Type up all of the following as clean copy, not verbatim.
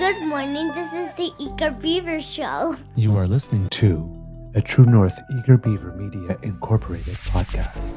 Good morning. This is the Eager Beaver Show. You are listening to a True North Eager Beaver Media Incorporated podcast.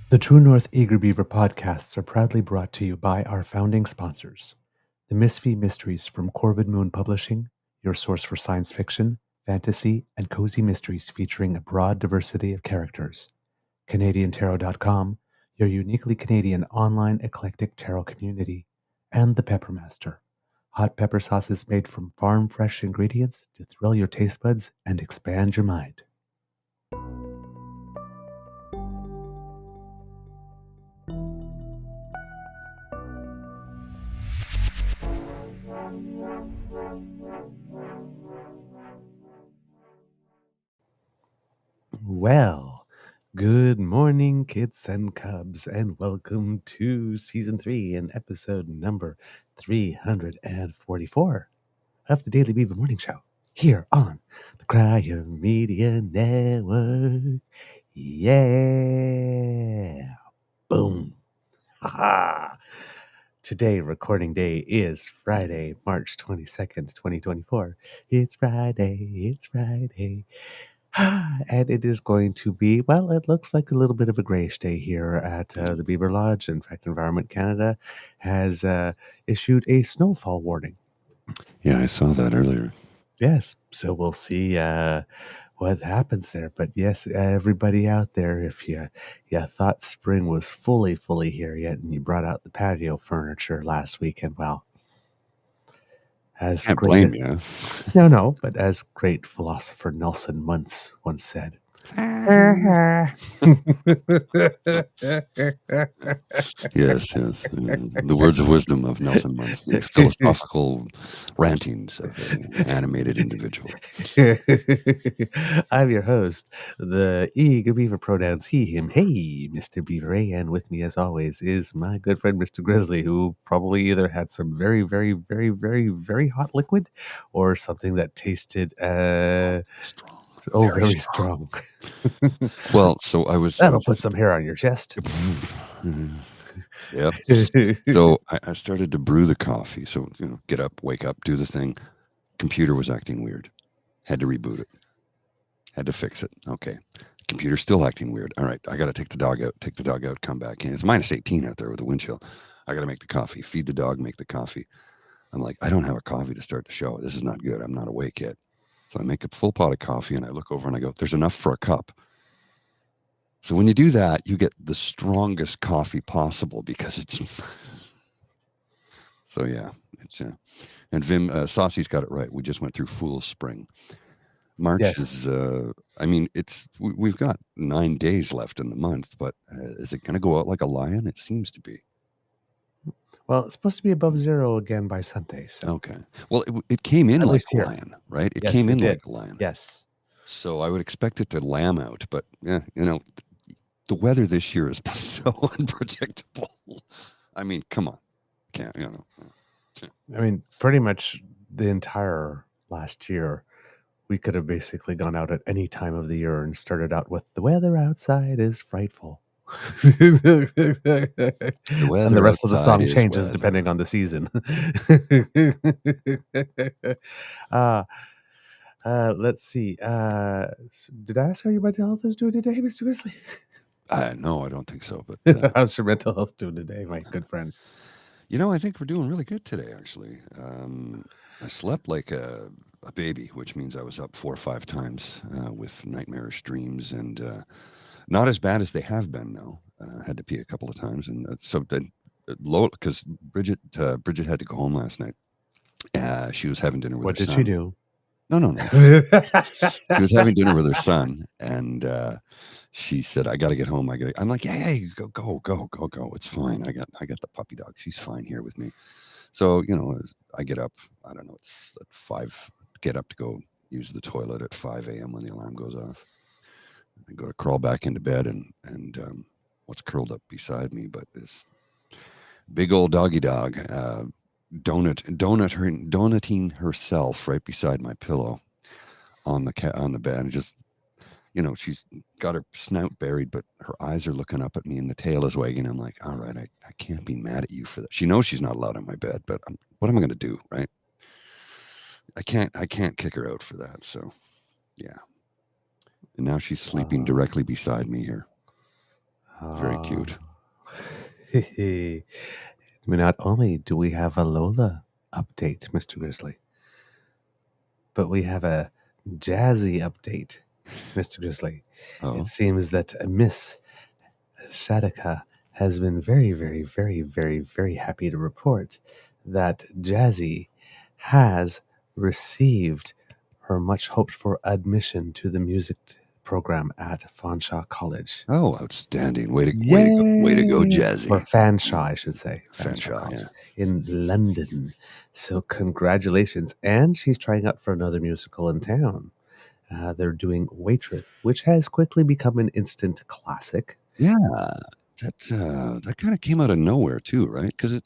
The True North Eager Beaver podcasts are proudly brought to you by our founding sponsors, the Misfit Mysteries from Corvid Moon Publishing, your source for science fiction, fantasy, and cozy mysteries featuring a broad diversity of characters, CanadianTarot.com, your uniquely Canadian online eclectic tarot community, and the Peppermaster, hot pepper sauces made from farm-fresh ingredients to thrill your taste buds and expand your mind. Well, good morning, kids and cubs, and welcome to Season 3 and episode number 344 of the Daily Beaver Morning Show here on the Cryo Media Network. Yeah! Boom! Ha-ha! Today, recording day is Friday, March 22nd, 2024. It's Friday. And it is going to be, well, it looks like a little bit of a grayish day here at the Beaver Lodge. In fact, Environment Canada has issued a snowfall warning. Yeah, I saw that earlier. Yes, so we'll see what happens there. But yes, everybody out there, if you thought spring was fully here yet and you brought out the patio furniture last weekend, well, Can't blame you. No, but as great philosopher Nelson Muntz once said, Yes. The words of wisdom of Nelson Muntz, the philosophical rantings of an animated individual. I'm your host, the Eager Beaver pronouns he, him, hey, Mr. Beaver, and with me as always is my good friend Mr. Grizzly, who probably either had some very, very, very, very, very hot liquid or something that tasted Strong. very strong. Well, so That'll put some hair on your chest. Yep. So I started to brew the coffee. So, get up, wake up, do the thing. Computer was acting weird. Had to reboot it. Had to fix it. Okay. Computer's still acting weird. All right. I got to take the dog out, come back in. It's minus 18 out there with the wind chill. I got to make the coffee, feed the dog, make the coffee. I'm like, I don't have a coffee to start the show. This is not good. I'm not awake yet. So I make a full pot of coffee and I look over and I go, there's enough for a cup. So when you do that, you get the strongest coffee possible because it's... So yeah, it's... And Vim, Saucy's got it right. We just went through Fool's Spring. March is... we've got 9 days left in the month, but is it going to go out like a lion? It seems to be. Well, it's supposed to be above zero again by Sunday. So okay. Well, it came in like a lion, right? It came in like a lion. Yes. So I would expect it to lamb out, but the weather this year is so unpredictable. I mean, come on, can't I mean, pretty much the entire last year, we could have basically gone out at any time of the year and started out with the weather outside is frightful. And the rest of the song changes depending on the season. Let's see. Did I ask how your mental health is doing today, Mr. Grizzly? No, I don't think so. But how's your mental health doing today, my good friend? I think we're doing really good today, actually. I slept like a baby, which means I was up 4 or 5 times with nightmarish dreams and not as bad as they have been, though. Had to pee a couple of times. And so low, because Bridget had to go home last night. She was having dinner with her son. What did she do? No. She was having dinner with her son, and she said, "I got to get home. I'm like, hey, go. It's fine. I got the puppy dog. She's fine here with me." So I get up. I don't know. It's at 5. Get up to go use the toilet at 5 a.m. when the alarm goes off. I go to crawl back into bed, and what's curled up beside me, but this big old doggy dog, donuting herself right beside my pillow on the bed, and just she's got her snout buried, but her eyes are looking up at me, and the tail is wagging. I'm like, all right, I can't be mad at you for that. She knows she's not allowed on my bed, but what am I going to do, right? I can't kick her out for that. So, yeah. And now she's sleeping directly beside me here. Very cute. Not only do we have a Lola update, Mr. Grizzly, but we have a jazzy update, Mr. Grizzly. Oh. It seems that Miss Shadika has been very, very, very, very, very happy to report that Jazzy has received her much hoped for admission to the music program at Fanshawe College. Oh, outstanding. Way to go, Jazzy. Or Fanshawe, I should say. Fanshawe, yeah. In London. So congratulations. And she's trying out for another musical in town. They're doing Waitress, which has quickly become an instant classic. Yeah, that kind of came out of nowhere too, right? Because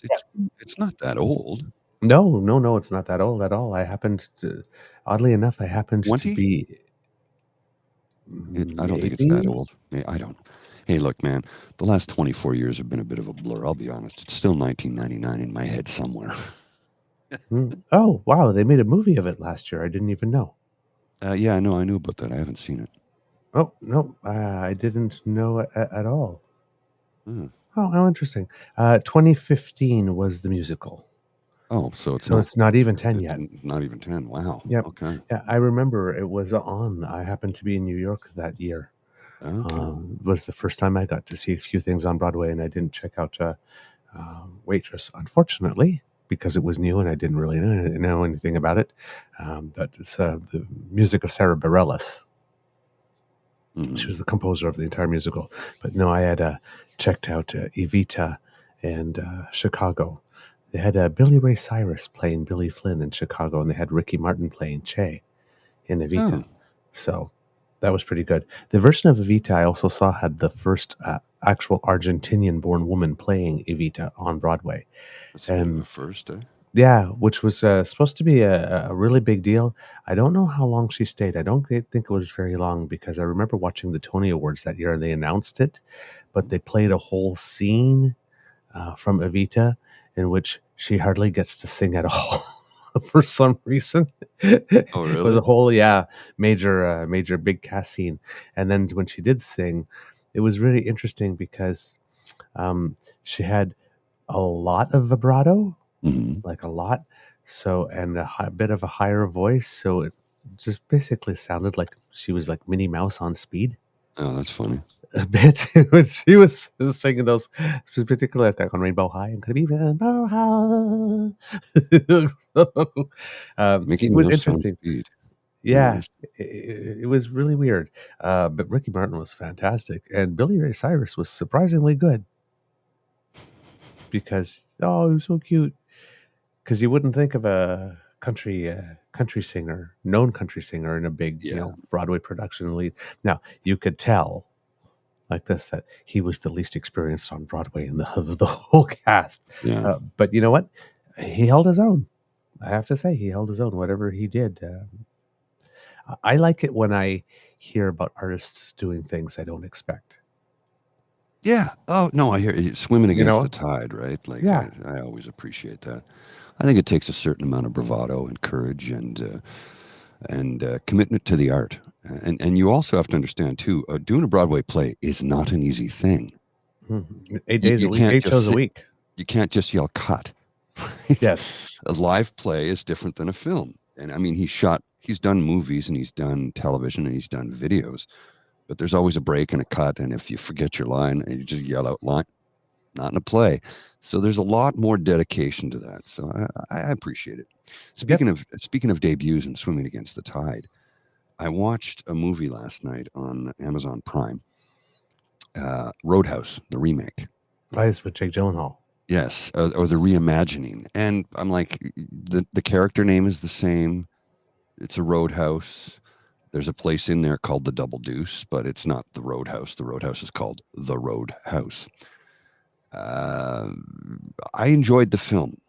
it's not that old. No, it's not that old at all. Oddly enough, I happened 20? to be... I don't think it's that old. I don't. Hey, look, man, the last 24 years have been a bit of a blur. I'll be honest. It's still 1999 in my head somewhere. Oh, wow. They made a movie of it last year. I didn't even know. Yeah, I know. I knew about that. I haven't seen it. Oh, no. I didn't know at all. Hmm. Oh, how interesting. 2015 was the musical. Oh, so it's not even 10 yet. Not even 10. Wow. Yep. Okay. Yeah, I remember it was on. I happened to be in New York that year. Okay. It was the first time I got to see a few things on Broadway, and I didn't check out Waitress, unfortunately, because it was new and I didn't really know anything about it. But it's the music of Sarah Bareilles. Mm-hmm. She was the composer of the entire musical. But no, I had checked out Evita and Chicago. They had Billy Ray Cyrus playing Billy Flynn in Chicago, and they had Ricky Martin playing Che in Evita. Oh. So that was pretty good. The version of Evita I also saw had the first actual Argentinian-born woman playing Evita on Broadway. That's the first, eh? Yeah, which was supposed to be a really big deal. I don't know how long she stayed. I don't think it was very long, because I remember watching the Tony Awards that year and they announced it, but they played a whole scene from Evita in which she hardly gets to sing at all for some reason. Oh, really? It was a whole, major big cast scene. And then when she did sing, it was really interesting because she had a lot of vibrato, like a lot. So, and a bit of a higher voice. So it just basically sounded like she was like Minnie Mouse on speed. Oh, that's funny. A bit when she was singing those, particularly at that on Rainbow High and could be Rainbow High. It was interesting. Yeah, it was really weird. But Ricky Martin was fantastic, and Billy Ray Cyrus was surprisingly good. Because he was so cute. Because you wouldn't think of a country singer, known country singer in a big Broadway production lead. Now you could tell like this that he was the least experienced on Broadway in the whole cast. Yeah. But you know what? He held his own. I have to say, he held his own. Whatever he did, I like it when I hear about artists doing things I don't expect. Yeah. Oh no, I hear you swimming against the tide, right? Like, yeah. I always appreciate that. I think it takes a certain amount of bravado and courage and commitment to the art. And you also have to understand too, doing a Broadway play is not an easy thing. 8 days a week, 8 shows a week. You can't just yell cut. Right? Yes. A live play is different than a film. And I mean, he's done movies and he's done television and he's done videos, but there's always a break and a cut. And if you forget your line, you just yell out line. not in a play. So there's a lot more dedication to that. So I appreciate it. Speaking of debuts and swimming against the tide, I watched a movie last night on Amazon Prime, Roadhouse, the remake. It's with Jake Gyllenhaal. Yes, or the reimagining. And I'm like, the character name is the same. It's a roadhouse. There's a place in there called the Double Deuce, but it's not the Roadhouse. The Roadhouse is called the Roadhouse. I enjoyed the film.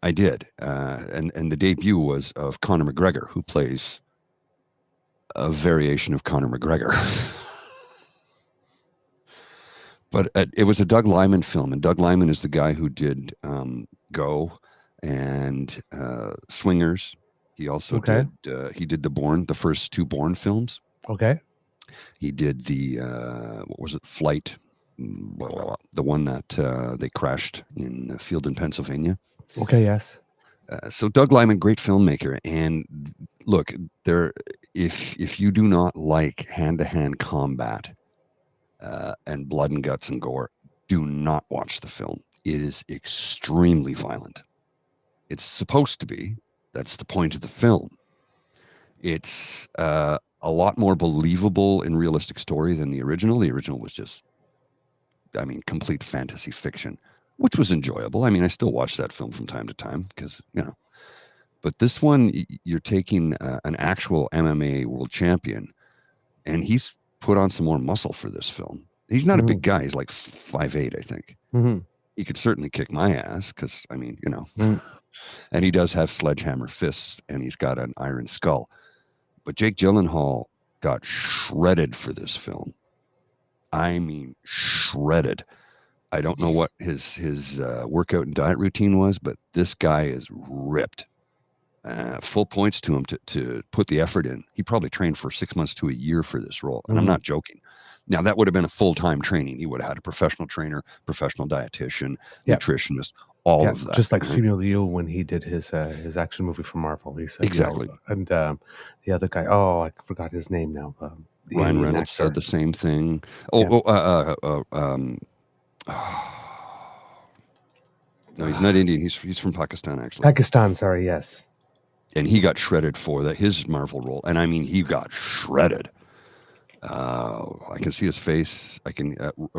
I did. And the debut was of Conor McGregor, who plays a variation of Conor McGregor. But it was a Doug Liman film, and Doug Liman is the guy who did Go and Swingers. He also did the first two Bourne films. Okay. He did the what was it, Flight, the one that they crashed in a field in Pennsylvania. Okay. Yes. So Doug Liman, great filmmaker, and look, if you do not like hand-to-hand combat and blood and guts and gore, do not watch the film. It is extremely violent. It's supposed to be. That's the point of the film. It's a lot more believable and realistic story than the original. The original was just, complete fantasy fiction, which was enjoyable. I still watch that film from time to time because, But this one, you're taking an actual MMA world champion, and he's put on some more muscle for this film. He's not a big guy. He's like 5'8", I think. Mm-hmm. He could certainly kick my ass because, and he does have sledgehammer fists, and he's got an iron skull. But Jake Gyllenhaal got shredded for this film. Shredded. I don't know what his workout and diet routine was, but this guy is ripped. Full points to him to put the effort in. He probably trained for 6 months to a year for this role, and I'm not joking. Now, that would have been a full-time training. He would have had a professional trainer, professional dietitian, nutritionist, all of that. Just like Simu Liu when he did his action movie for Marvel. He said, exactly. And the other guy, I forgot his name now. Ryan Reynolds said the same thing. No, he's not Indian. He's from Pakistan, actually. Pakistan, sorry, yes. And he got shredded for his Marvel role. And he got shredded. I can see his face. I can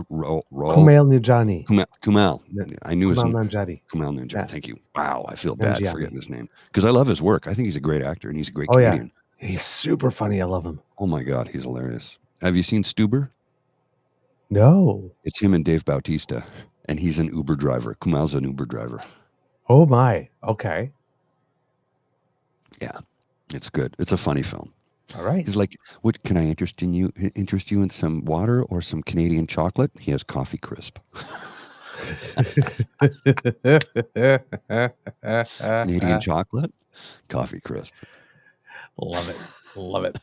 roll. Kumail Nanjiani. Kumail. I knew Kumail Nanjiani. Kumail Nanjiani. Yeah. Thank you. Wow, I feel bad forgetting his name because I love his work. I think he's a great actor and he's a great comedian. Yeah. He's super funny. I love him. Oh my God, he's hilarious. Have you seen Stuber? No. It's him and Dave Bautista, and he's an Uber driver. Kumail's an Uber driver. Oh my. Okay. Yeah, it's good. It's a funny film. All right. He's like, "What can I interest you in some water or some Canadian chocolate?" He has Coffee Crisp. Canadian chocolate, Coffee Crisp. Love it.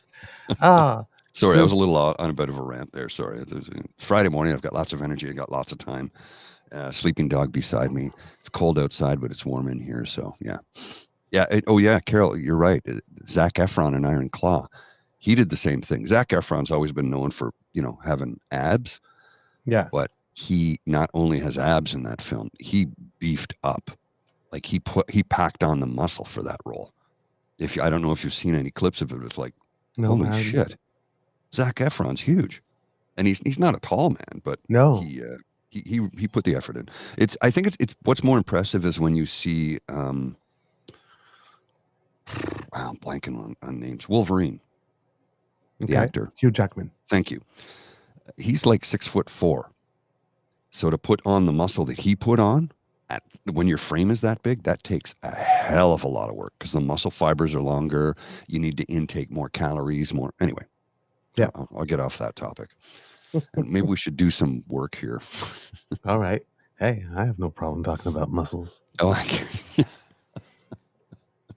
Sorry, I was a little on a bit of a rant there. Sorry. It's Friday morning. I've got lots of energy. I got lots of time. Sleeping dog beside me. It's cold outside, but it's warm in here. So yeah. Yeah. Carol, you're right. Zac Efron in Iron Claw. He did the same thing. Zac Efron's always been known for, having abs. Yeah. But he not only has abs in that film, he beefed up. Like he packed on the muscle for that role. I don't know if you've seen any clips of it. It's like, holy shit. Zac Efron's huge. And he's not a tall man, but no. He put the effort in. I think it's what's more impressive is when you see I'm blanking on names. Wolverine. The actor. Hugh Jackman. Thank you. He's like 6'4". So to put on the muscle that he put on when your frame is that big, that takes a hell of a lot of work because the muscle fibers are longer. You need to intake more calories, more. Anyway. Yeah. I'll get off that topic. And maybe we should do some work here. All right. Hey, I have no problem talking about muscles. Oh,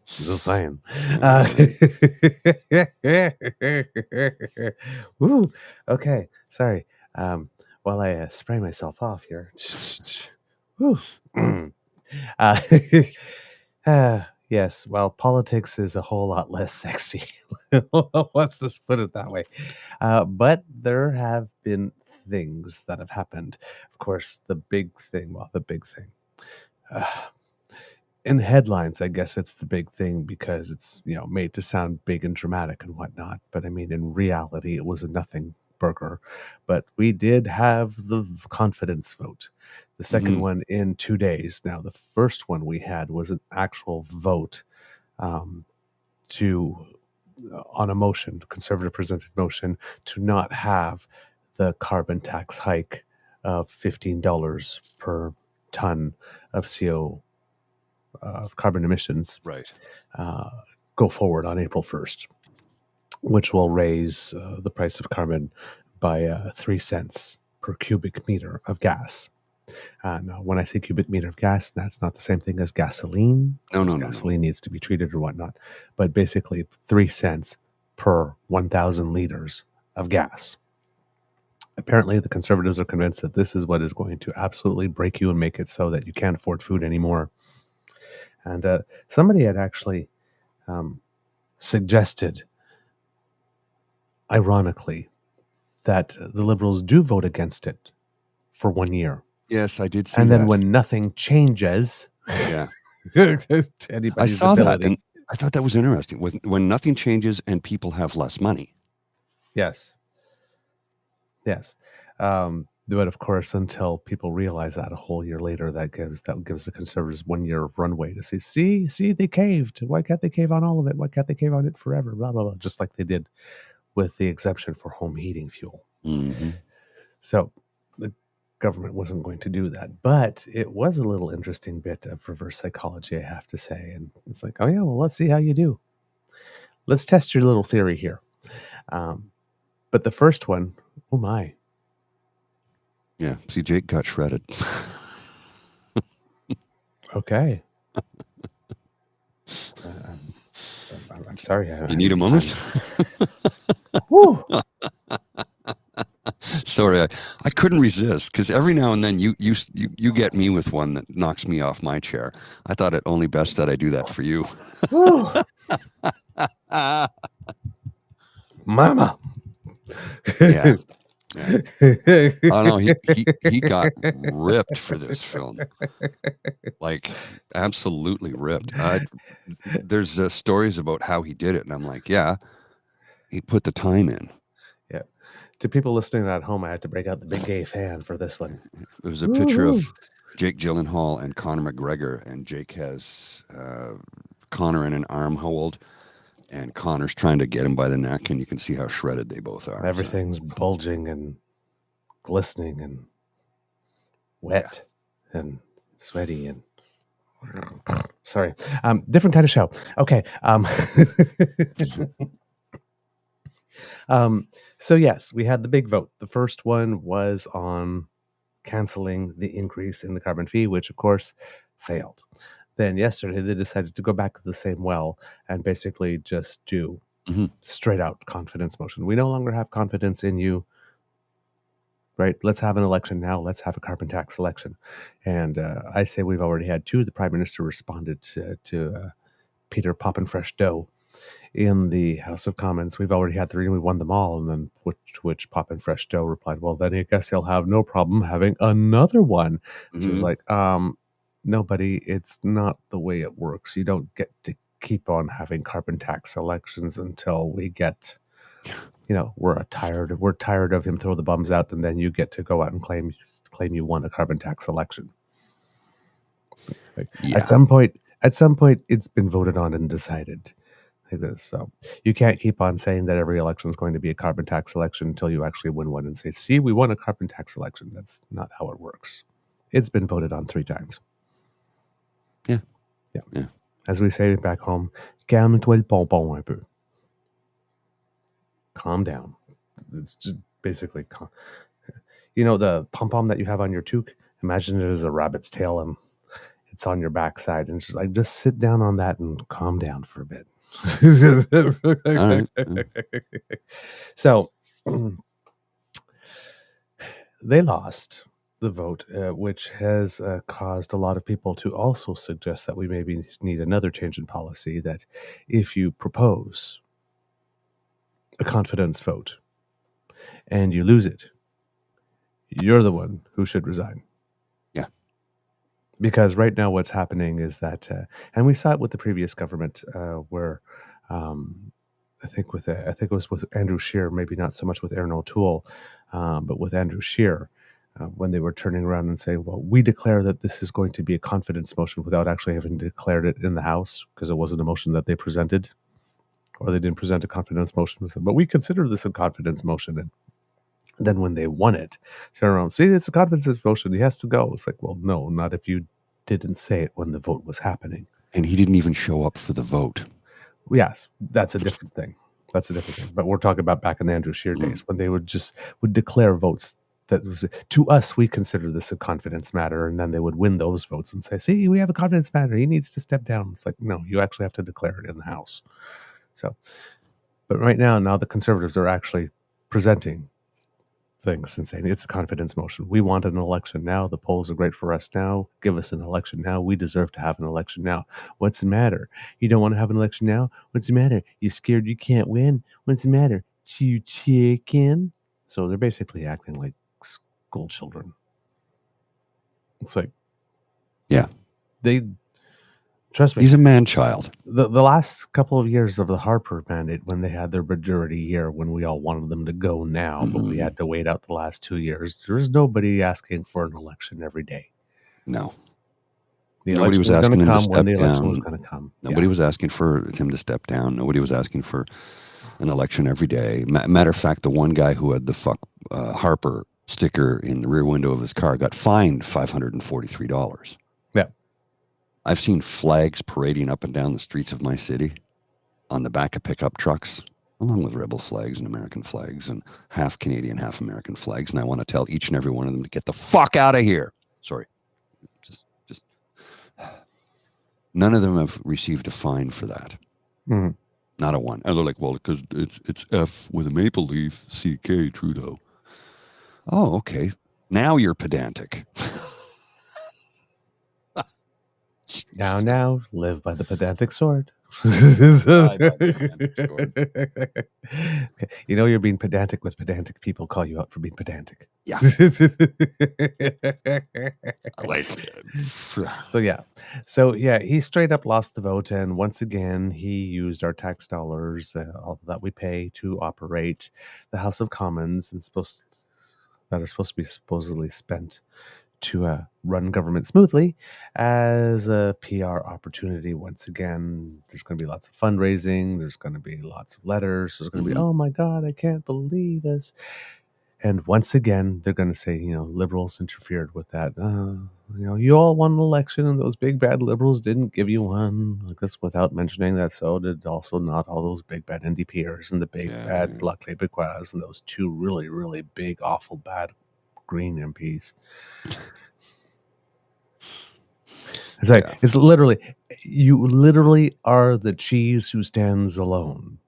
just saying. Woo. Okay. Sorry. While I spray myself off here. Woo. Yes. Well, politics is a whole lot less sexy. Let's just put it that way. But there have been things that have happened. Of course, the big thing, uh, in the headlines, I guess it's the big thing because it's, made to sound big and dramatic and whatnot. But I mean, in reality, it was a nothing burger. But we did have the confidence vote. The second one in 2 days. Now, the first one we had was an actual vote um, to on a motion, conservative presented motion, to not have the carbon tax hike of $15 per ton of CO of carbon emissions Right. Go forward on April 1st, which will raise the price of carbon by 3 cents per cubic meter of gas. Now, when I say cubic meter of gas, that's not the same thing as gasoline. No. Gasoline needs to be treated or whatnot. But basically, 3 cents per 1,000 liters of gas. Apparently, the conservatives are convinced that this is what is going to absolutely break you and make it so that you can't afford food anymore. And somebody had actually suggested, ironically, that the Liberals do vote against it for 1 year. Yes, I did see And that. then when nothing changes, Yeah. to anybody's I saw ability. that, and I thought that was interesting. When nothing changes and people have less money. Yes. But of course, until people realize that a whole year later, that gives the conservatives 1 year of runway to say, see, they caved. Why can't they cave on all of it? Why can't they cave on it forever? Blah, blah, blah. Just like they did with the exemption for home heating fuel. Mm-hmm. So the government wasn't going to do that. But it was a little interesting bit of reverse psychology, I have to say. And it's like, oh yeah, well, let's see how you do. Let's test your little theory here. But the first one, oh my. Yeah. See, Jake got shredded. Okay. I'm sorry. You need a moment? Woo! Sorry, I couldn't resist because every now and then you get me with one that knocks me off my chair. I thought it only best that I do that for you. Mama. Yeah. Oh no, he got ripped for this film, like absolutely ripped. There's stories about how he did it, and I'm like, yeah, he put the time in. Yeah. To people listening at home, I had to break out the big gay fan for this one. It was a picture of Jake Gyllenhaal and Conor McGregor, and Jake has Conor in an arm hold, and Conor's trying to get him by the neck, and you can see how shredded they both are. Everything's bulging and glistening and wet and sweaty and sorry. Different kind of show. Okay. So yes, we had the big vote. The first one was on canceling the increase in the carbon fee, which of course failed. Then yesterday they decided to go back to the same well and basically just do straight out confidence motion. We no longer have confidence in you. Right? Let's have an election now. Let's have a carbon tax election. And I say we've already had two. The Prime Minister responded to Peter Poppin' Fresh Dough in the House of Commons. We've already had three and we won them all. And then which Poppin' Fresh Dough replied, well, then I guess he'll have no problem having another one. Which is like, nobody, it's not the way it works. You don't get to keep on having carbon tax elections until we get... we're tired of him throw the bums out, and then you get to go out and claim you won a carbon tax election. At some point, it's been voted on and decided like this. So you can't keep on saying that every election is going to be a carbon tax election until you actually win one and say, "See, we won a carbon tax election." That's not how it works. It's been voted on 3 times. Yeah. As we say back home, calme-toi le pompon un peu. Calm down. It's just basically, the pom-pom that you have on your toque, imagine it as a rabbit's tail and it's on your backside. And it's just like, just sit down on that and calm down for a bit. So they lost the vote, which has caused a lot of people to also suggest that we maybe need another change in policy, that if you propose a confidence vote and you lose it, you're the one who should resign. Yeah. Because right now what's happening is that, and we saw it with the previous government, where I think it was with Andrew Scheer, maybe not so much with Aaron O'Toole, but with Andrew Scheer, when they were turning around and saying, well, we declare that this is going to be a confidence motion without actually having declared it in the House, because it wasn't a motion that they presented, or they didn't present a confidence motion. But we consider this a confidence motion. And then when they won it, turn around, see, it's a confidence motion. He has to go. It's like, well, no, not if you didn't say it when the vote was happening. And he didn't even show up for the vote. Yes, that's a different thing. That's a different thing. But we're talking about back in the Andrew Scheer days when they would declare votes that was, to us, we consider this a confidence matter, and then they would win those votes and say, see, we have a confidence matter. He needs to step down. It's like, no, you actually have to declare it in the House. So, but right now the Conservatives are actually presenting things and saying it's a confidence motion. We want an election now. The polls are great for us now. Give us an election now. We deserve to have an election now. What's the matter? You don't want to have an election now? What's the matter? You scared you can't win? What's the matter? You chicken? So they're basically acting like school children. It's like, yeah, they trust me. He's a man-child. The last couple of years of the Harper mandate, when they had their majority year, when we all wanted them to go now, but we had to wait out the last 2 years, there was nobody asking for an election every day. No. The election was going to come when the election was going to come. Nobody was asking for him to step down. Nobody was asking for an election every day. Matter of fact, the one guy who had the Harper sticker in the rear window of his car got fined $543. Yeah. I've seen flags parading up and down the streets of my city on the back of pickup trucks, along with rebel flags and American flags and half Canadian, half American flags. And I want to tell each and every one of them to get the fuck out of here. Sorry. Just none of them have received a fine for that. Mm-hmm. Not a one. And they're like, well, because it's F with a maple leaf, CK, Trudeau. Oh, okay. Now you're pedantic. Now, live by the pedantic sword. Okay. You know you're being pedantic with pedantic people call you out for being pedantic. Yeah. So he straight up lost the vote, and once again he used our tax dollars, all that we pay to operate the House of Commons, and that are supposed to be supposedly spent to run government smoothly, as a PR opportunity. Once again, there's going to be lots of fundraising. There's going to be lots of letters. There's going to be, oh my God, I can't believe this. And once again, they're going to say, liberals interfered with that. You all won an election and those big bad liberals didn't give you one. I guess without mentioning that, so did also not all those big bad NDPers and the big bad Bloc Québécois and those two really, really big, awful, bad Green MPs. It's like, it's literally, you literally are the cheese who stands alone.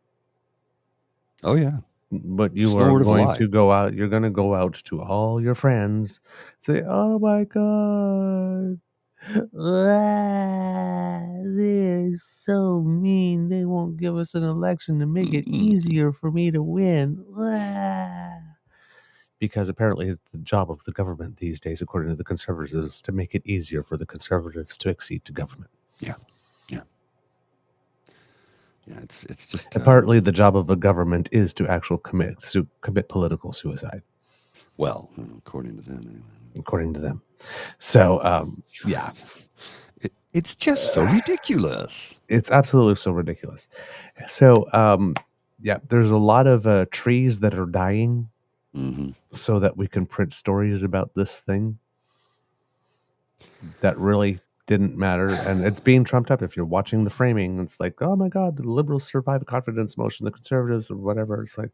Oh, yeah. But you are going to go out, you're going to go out to all your friends, say, oh my God, they're so mean. They won't give us an election to make it easier for me to win. Because apparently the job of the government these days, according to the Conservatives, is to make it easier for the Conservatives to accede to government. Yeah. It's just... Apparently the job of the government is to actually commit political suicide. Well, according to them. Anyway. According to them. So, It's just so ridiculous. It's absolutely so ridiculous. So, there's a lot of trees that are dying. Mm-hmm. So that we can print stories about this thing that really didn't matter, and it's being trumped up. If you're watching the framing, it's like, oh my God, the liberals survive a confidence motion, the Conservatives or whatever. It's like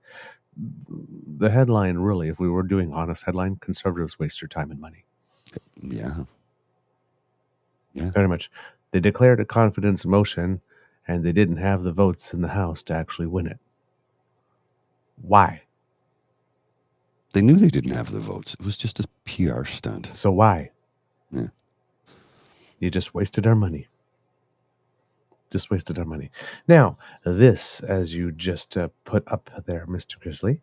the headline, really, if we were doing honest headline, Conservatives waste your time and money. Yeah. Very much. They declared a confidence motion and they didn't have the votes in the House to actually win it. Why? They knew they didn't have the votes. It was just a PR stunt. So why? Yeah. You just wasted our money. Now, this, as you just put up there, Mr. Grizzly,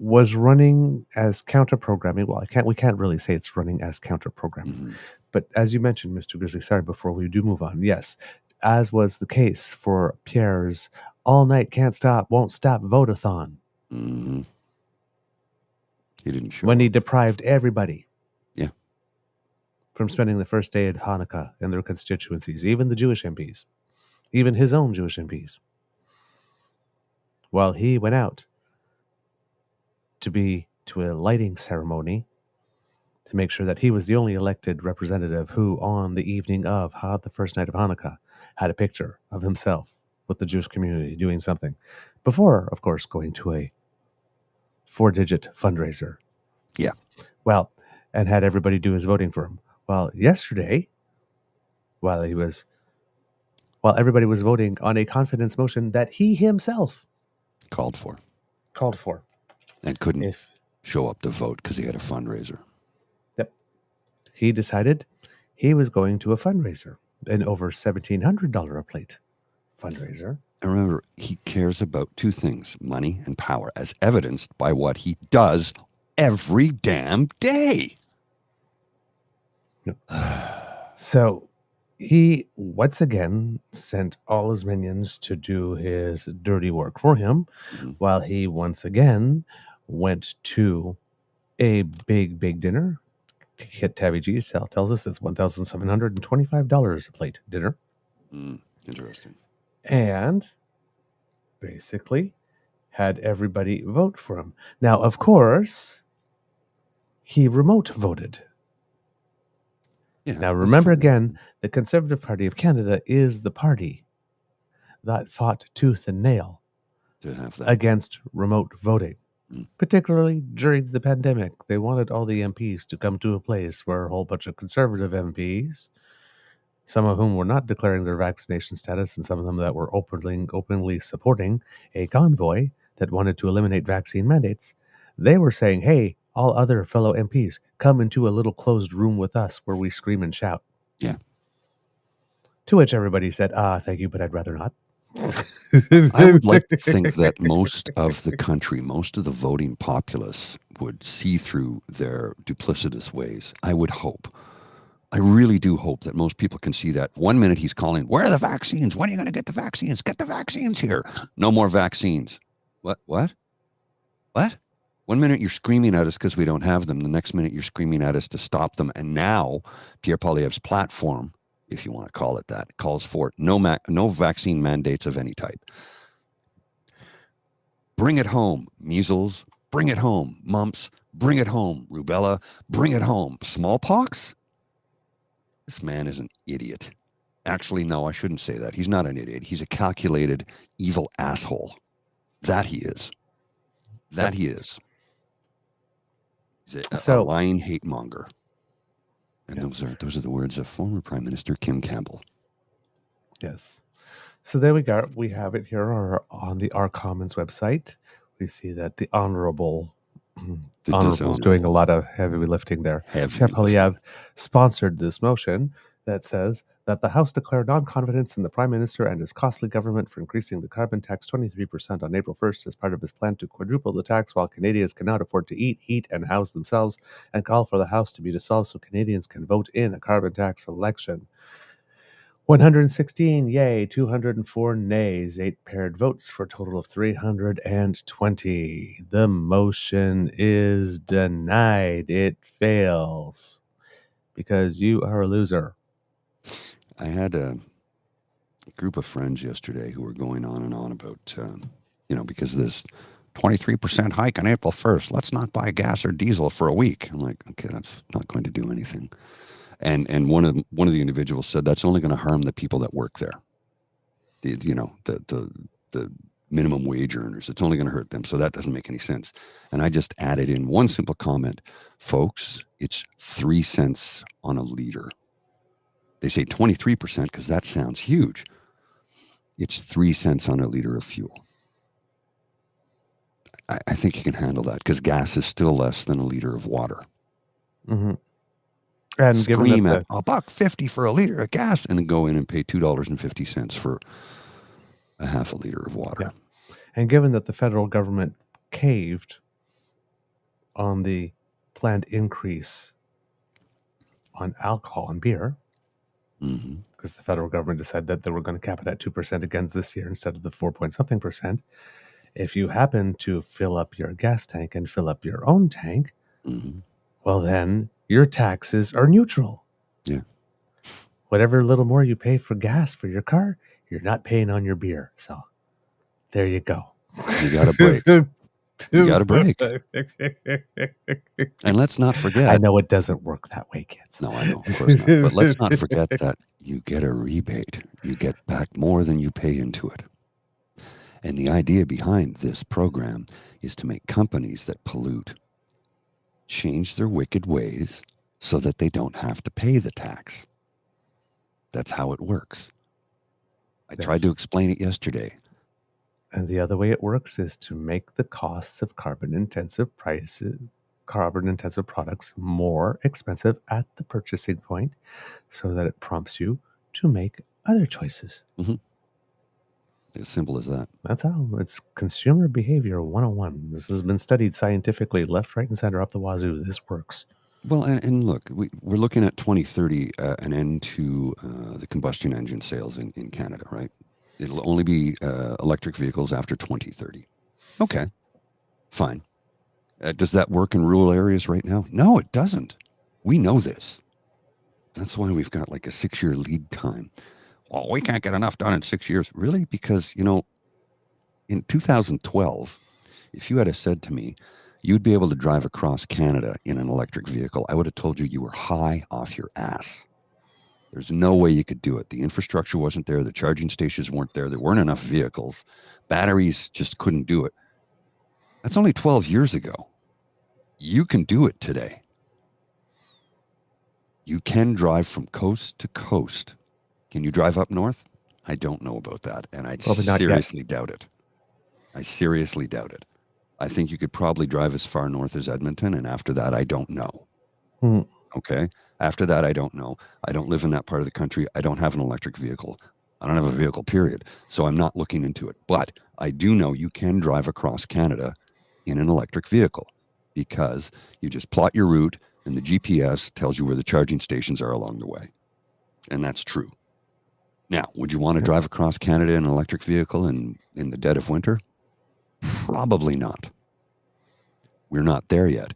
was running as counter programming. Well, we can't really say it's running as counter programming, Mhm. but as you mentioned, Mr. Grizzly, sorry, before we do move on, yes, as was the case for Pierre's all night can't stop, won't stop vote-a-thon, Mhm. He didn't show when he up. deprived everybody Yeah. from spending the first day at Hanukkah in their constituencies, even the Jewish MPs, even his own Jewish MPs, while he went out to a lighting ceremony to make sure that he was the only elected representative who, on the evening of the first night of Hanukkah, had a picture of himself with the Jewish community doing something, before, of course, going to a 4-digit fundraiser. Yeah. Well, and had everybody do his voting for him. Well, yesterday, while everybody was voting on a confidence motion that he himself Called for. And couldn't If show up to vote because he had a fundraiser. he decided he was going to a fundraiser, an over $1,700 a plate fundraiser. And remember, he cares about two things, money and power, as evidenced by what he does every damn day. So he once again sent all his minions to do his dirty work for him, Mhm. while he once again went to a big dinner. Tabby G tells us it's $1,725 a plate dinner. Interesting. And basically had everybody vote for him. Now, of course, he remote voted. Yeah. Now, remember again, the Conservative Party of Canada is the party that fought tooth and nail to have that. against remote voting, Mm. particularly during the pandemic. They wanted all the MPs to come to a place where a whole bunch of Conservative MPs, some of whom were not declaring their vaccination status, and some of them that were openly supporting a convoy that wanted to eliminate vaccine mandates, they were saying, hey, all other fellow MPs, come into a little closed room with us where we scream and shout. Yeah. To which everybody said, thank you, but I'd rather not. I would like to think that most of the country, most of the voting populace would see through their duplicitous ways. I would hope. I really do hope that most people can see that. 1 minute he's calling, where are the vaccines? When are you going to get the vaccines? Get the vaccines here. No more vaccines. What? 1 minute you're screaming at us because we don't have them. The next minute you're screaming at us to stop them. And now Pierre Poilievre's platform, if you want to call it that, calls for no vaccine mandates of any type. Bring it home, measles. Bring it home, mumps. Bring it home, rubella. Bring it home, smallpox. This man is an idiot. Actually, no, I shouldn't say that. He's not an idiot. He's a calculated, evil asshole. That he is. He is. He's a lying hate monger. And those are the words of former Prime Minister Kim Campbell. Yes. So there we go. We have it here on Our Commons website. We see that the Honorable is doing a lot of heavy lifting there. Pierre Poilievre sponsored this motion that says that the House declare non-confidence in the Prime Minister and his costly government for increasing the carbon tax 23% on April 1st as part of his plan to quadruple the tax while Canadians cannot afford to eat, heat, and house themselves, and call for the House to be dissolved so Canadians can vote in a carbon tax election. 116 yay, 204 nays, 8 paired votes for a total of 320. The motion is denied. It fails because you are a loser. I had a group of friends yesterday who were going on and on about, because of this 23% hike on April 1st, let's not buy gas or diesel for a week. I'm like, okay, that's not going to do anything. And one of the individuals said that's only going to harm the people that work there. The minimum wage earners. It's only going to hurt them. So that doesn't make any sense. And I just added in one simple comment, folks. It's 3 cents on a liter. They say 23% because that sounds huge. It's 3 cents on a liter of fuel. I think you can handle that because gas is still less than a liter of water. Mm-hmm. And scream at $1.50 for a liter of gas and then go in and pay $2.50 for a half a liter of water. Yeah. And given that the federal government caved on the planned increase on alcohol and beer, because the federal government decided that they were going to cap it at 2% again this year instead of the 4 point something percent. If you happen to fill up your gas tank and fill up your own tank, well, then your taxes are neutral. Yeah. Whatever little more you pay for gas for your car, you're not paying on your beer. So there you go. You got a break. You got a break. And let's not forget. I know it doesn't work that way, kids. No, I know, of course not. But let's not forget that you get a rebate. You get back more than you pay into it. And the idea behind this program is to make companies that pollute change their wicked ways so that they don't have to pay the tax. That's how it works. I tried to explain it yesterday. And the other way it works is to make the costs of carbon-intensive products more expensive at the purchasing point so that it prompts you to make other choices. As simple as that. That's how. It's consumer behavior 101. This has been studied scientifically, left, right, and center, up the wazoo. This works. Well, and look, we're looking at 2030, an end to the combustion engine sales in Canada, right? It'll only be electric vehicles after 2030. Okay, fine. Does that work in rural areas right now? No, it doesn't. We know this. That's why we've got like a 6-year lead time. Well, we can't get enough done in 6 years. Really? Because, in 2012, if you had said to me, you'd be able to drive across Canada in an electric vehicle, I would have told you were high off your ass. There's no way you could do it. The infrastructure wasn't there. The charging stations weren't there. There weren't enough vehicles. Batteries just couldn't do it. That's only 12 years ago. You can do it today. You can drive from coast to coast. Can you drive up north? I don't know about that, and I seriously doubt it. I seriously doubt it. I think you could probably drive as far north as Edmonton, and after that, I don't know. Okay? After that, I don't know. I don't live in that part of the country. I don't have an electric vehicle. I don't have a vehicle, period. So I'm not looking into it. But I do know you can drive across Canada in an electric vehicle because you just plot your route, and the GPS tells you where the charging stations are along the way. And that's true. Now, would you want to drive across Canada in an electric vehicle in the dead of winter? Probably not. We're not there yet.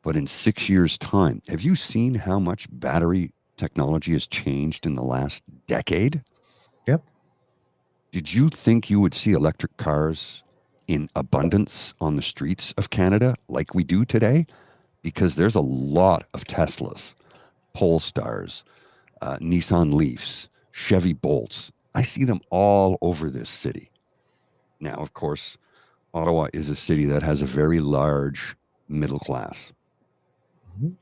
But in 6 years' time, have you seen how much battery technology has changed in the last decade? Yep. Did you think you would see electric cars in abundance on the streets of Canada like we do today? Because there's a lot of Teslas, Polestars, Nissan Leafs, Chevy Bolts. I see them all over this city. Now, of course, Ottawa is a city that has a very large middle class,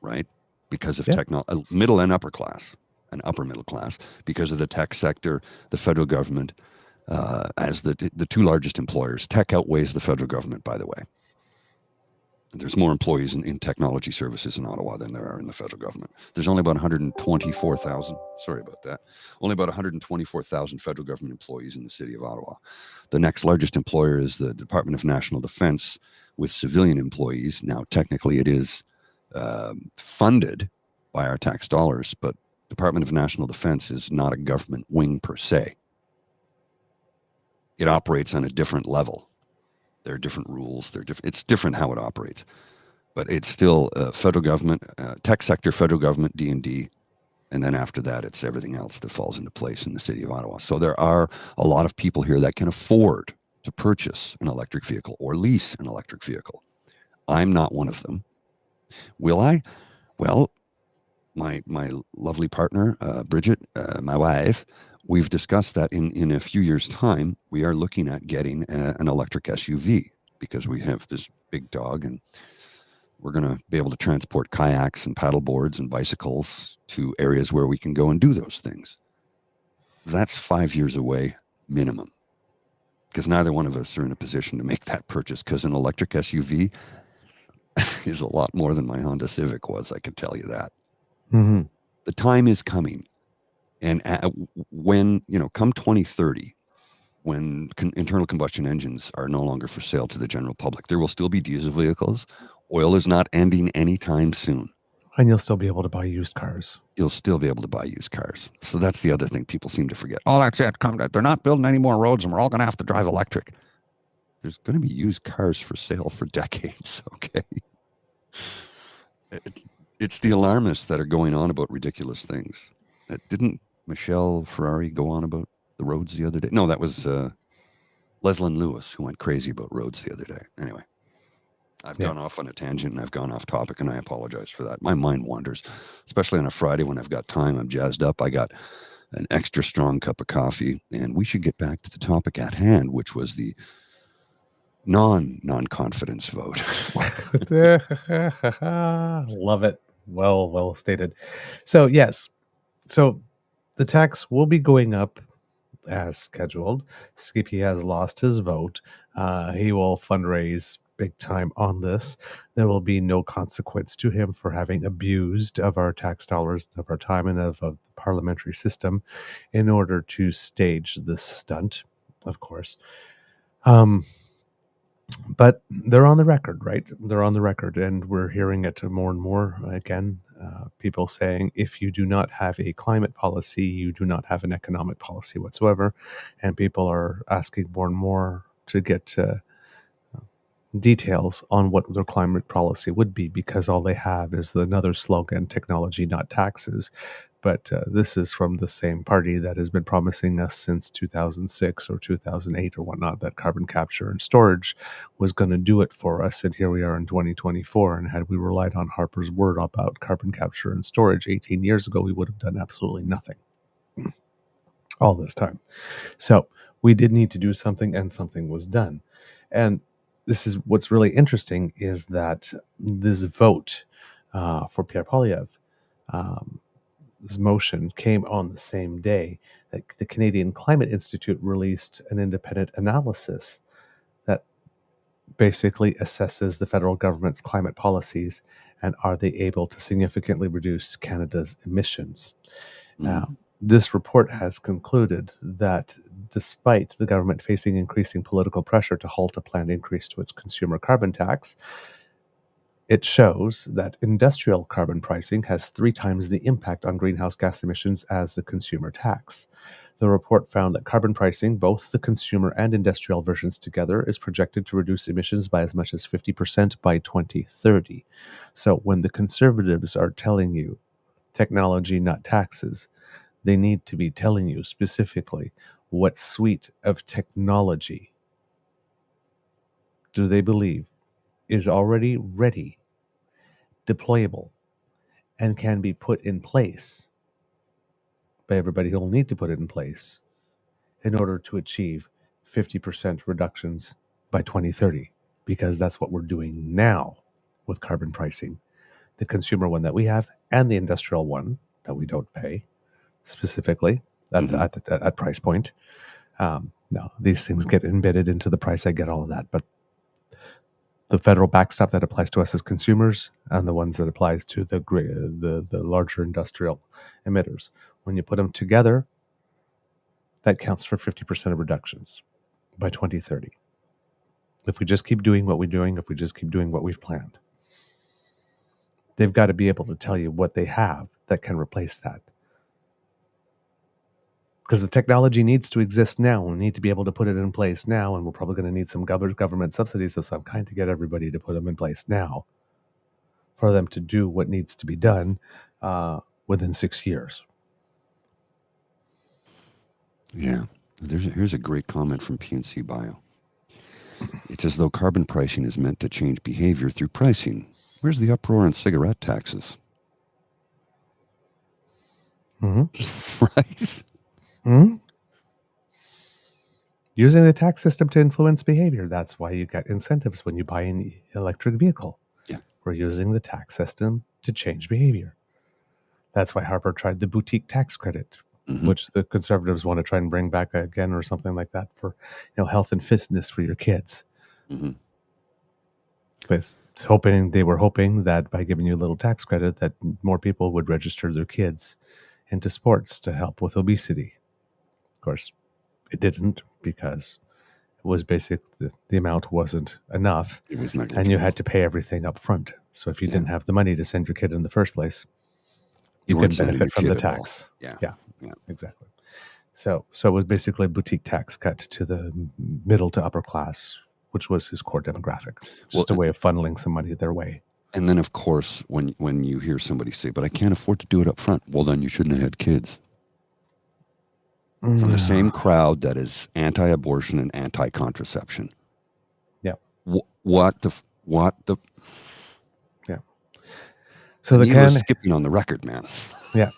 right? Because of technology, middle and upper class, and upper middle class, because of the tech sector, the federal government, as the two largest employers. Tech outweighs the federal government, by the way. There's more employees in technology services in Ottawa than there are in the federal government. There's only about 124,000. Sorry about that. Only about 124,000 federal government employees in the city of Ottawa. The next largest employer is the Department of National Defense with civilian employees. Now, technically, it is funded by our tax dollars, but Department of National Defense is not a government wing per se. It operates on a different level. There are different rules. It's different how it operates, but it's still federal government, tech sector, federal government, D&D, and then after that, it's everything else that falls into place in the city of Ottawa. So there are a lot of people here that can afford to purchase an electric vehicle or lease an electric vehicle. I'm not one of them. Will I? Well, my lovely partner, Bridget, my wife, we've discussed that in a few years' time, we are looking at getting an electric SUV because we have this big dog and we're going to be able to transport kayaks and paddle boards and bicycles to areas where we can go and do those things. That's 5 years away minimum because neither one of us are in a position to make that purchase because an electric SUV is a lot more than my Honda Civic was. I can tell you that. The time is coming. And when, come 2030, when internal combustion engines are no longer for sale to the general public, there will still be diesel vehicles Oil is not ending anytime soon. And you'll still be able to buy used cars. You'll still be able to buy used cars. So that's the other thing people seem to forget. Oh, that's it. They're not building any more roads and we're all going to have to drive electric. There's going to be used cars for sale for decades, okay? It's the alarmists that are going on about ridiculous things. Didn't Michelle Ferrari go on about the roads the other day? No, that was Leslyn Lewis who went crazy about roads the other day. Anyway, I've gone off on a tangent and I've gone off topic, and I apologize for that. My mind wanders, especially on a Friday when I've got time. I'm jazzed up. I got an extra strong cup of coffee, and we should get back to the topic at hand, which was the non-confidence vote. Love it. Well stated. So yes, so the tax will be going up as scheduled. Skippy has lost his vote. He will fundraise big time on this. There will be no consequence to him for having abused of our tax dollars, of our time, and of the parliamentary system in order to stage this stunt, of course. But they're on the record, right? They're on the record, and we're hearing it more and more again. People saying, if you do not have a climate policy, you do not have an economic policy whatsoever. And people are asking more and more to get details on what their climate policy would be, because all they have is another slogan, technology, not taxes. But this is from the same party that has been promising us since 2006 or 2008 or whatnot that carbon capture and storage was going to do it for us. And here we are in 2024. And had we relied on Harper's word about carbon capture and storage 18 years ago, we would have done absolutely nothing all this time. So we did need to do something, and something was done. And this is what's really interesting, is that this vote for Pierre Poilievre, this motion came on the same day that the Canadian Climate Institute released an independent analysis that basically assesses the federal government's climate policies and are they able to significantly reduce Canada's emissions. Now, this report has concluded that despite the government facing increasing political pressure to halt a planned increase to its consumer carbon tax, it shows that industrial carbon pricing has 3 times the impact on greenhouse gas emissions as the consumer tax. The report found that carbon pricing, both the consumer and industrial versions together, is projected to reduce emissions by as much as 50% by 2030. So when the conservatives are telling you technology, not taxes, they need to be telling you specifically what suite of technology do they believe is already ready, deployable, and can be put in place by everybody who will need to put it in place in order to achieve 50% reductions by 2030, because that's what we're doing now with carbon pricing. The consumer one that we have and the industrial one that we don't pay specifically at price point. No, these things get embedded into the price. I get all of that, but the federal backstop that applies to us as consumers and the ones that applies to the larger industrial emitters, when you put them together, that counts for 50% of reductions by 2030. If we just keep doing what we're doing, if we just keep doing what we've planned, they've got to be able to tell you what they have that can replace that. Because the technology needs to exist now. We need to be able to put it in place now, and we're probably going to need some government subsidies of some kind to get everybody to put them in place now for them to do what needs to be done within 6 years. Yeah. Here's a great comment from PNC Bio. It's as though carbon pricing is meant to change behavior through pricing. Where's the uproar on cigarette taxes? Mm-hmm. Right? Mm-hmm. Using the tax system to influence behavior. That's why you get incentives when you buy an electric vehicle. Yeah. We're using the tax system to change behavior. That's why Harper tried the boutique tax credit, which the conservatives want to try and bring back again or something like that for, health and fitness for your kids. Mm-hmm. They were hoping that by giving you a little tax credit that more people would register their kids into sports to help with obesity. Of course, it didn't, because was basically the amount wasn't enough, It was negligible. and you had to pay everything up front. So if you didn't have the money to send your kid in the first place, you weren't couldn't sending benefit your from the kid at all. tax. Yeah. Exactly. So it was basically a boutique tax cut to the middle to upper class, which was his core demographic. It's just a way of funneling some money their way. And then, of course, when you hear somebody say, "But I can't afford to do it up front," well, then you shouldn't have had kids. From the same crowd that is anti-abortion and anti-contraception. Yeah. What the? Yeah. So you were skipping on the record, man. Yeah.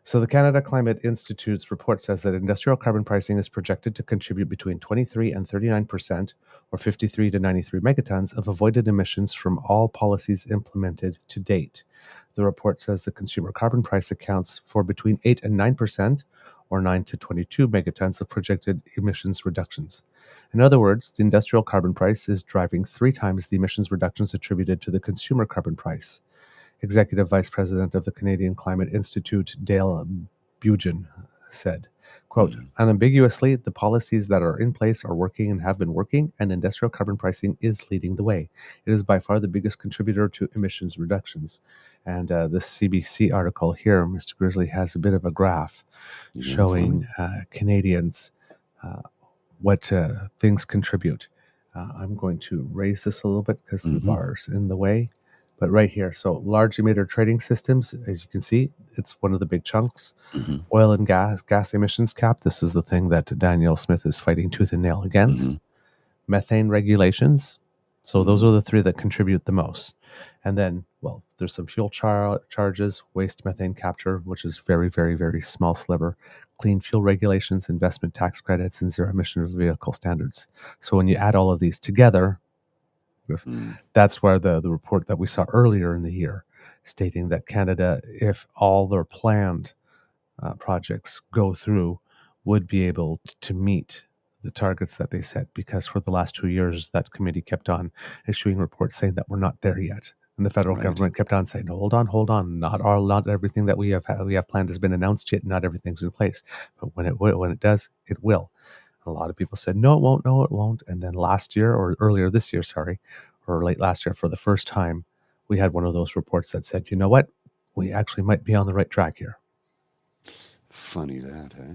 So the Canada Climate Institute's report says that industrial carbon pricing is projected to contribute between 23 and 39%, or 53 to 93 megatons, of avoided emissions from all policies implemented to date. The report says the consumer carbon price accounts for between 8 and 9%, or 9 to 22 megatons of projected emissions reductions. In other words, the industrial carbon price is driving 3 times the emissions reductions attributed to the consumer carbon price. Executive Vice President of the Canadian Climate Institute, Dale Bugen, said, quote, "Unambiguously, the policies that are in place are working and have been working, and industrial carbon pricing is leading the way. It is by far the biggest contributor to emissions reductions." And this CBC article here, Mr. Grizzly, has a bit of a graph showing Canadians what things contribute. I'm going to raise this a little bit because the bar's in the way. But right here, so large emitter trading systems, as you can see, it's one of the big chunks. Oil and gas emissions cap. This is the thing that Daniel Smith is fighting tooth and nail against. Methane regulations. So those are the 3 that contribute the most. And then, well, there's some fuel charges, waste methane capture, which is very, very, very small sliver, clean fuel regulations, investment tax credits, and zero emission vehicle standards. So when you add all of these together, that's where the report that we saw earlier in the year stating that Canada, if all their planned projects go through, would be able to meet the targets that they set, because for the last 2 years, that committee kept on issuing reports saying that we're not there yet. And the federal government kept on saying, hold on, not everything that we have planned has been announced yet, not everything's in place. But when it does, it will. A lot of people said, no, it won't. And then last year, or earlier this year, or late last year, for the first time, we had one of those reports that said, you know what? We actually might be on the right track here. Funny that, eh?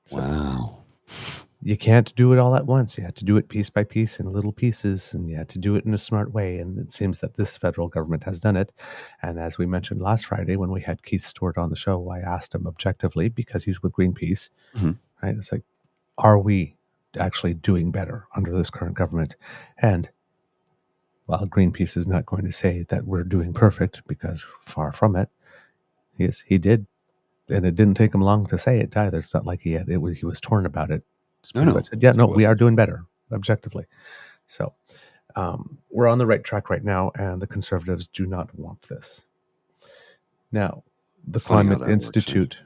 So, wow. You can't do it all at once. You had to do it piece by piece in little pieces, and you had to do it in a smart way. And it seems that this federal government has done it. And as we mentioned last Friday, when we had Keith Stewart on the show, I asked him objectively, because he's with Greenpeace, right? It's like, are we actually doing better under this current government? And while Greenpeace is not going to say that we're doing perfect, because far from it, he did, and it didn't take him long to say it either. It's not like he was torn about it. No, we are doing better objectively. So we're on the right track right now, and the Conservatives do not want this. Now, the Climate Institute,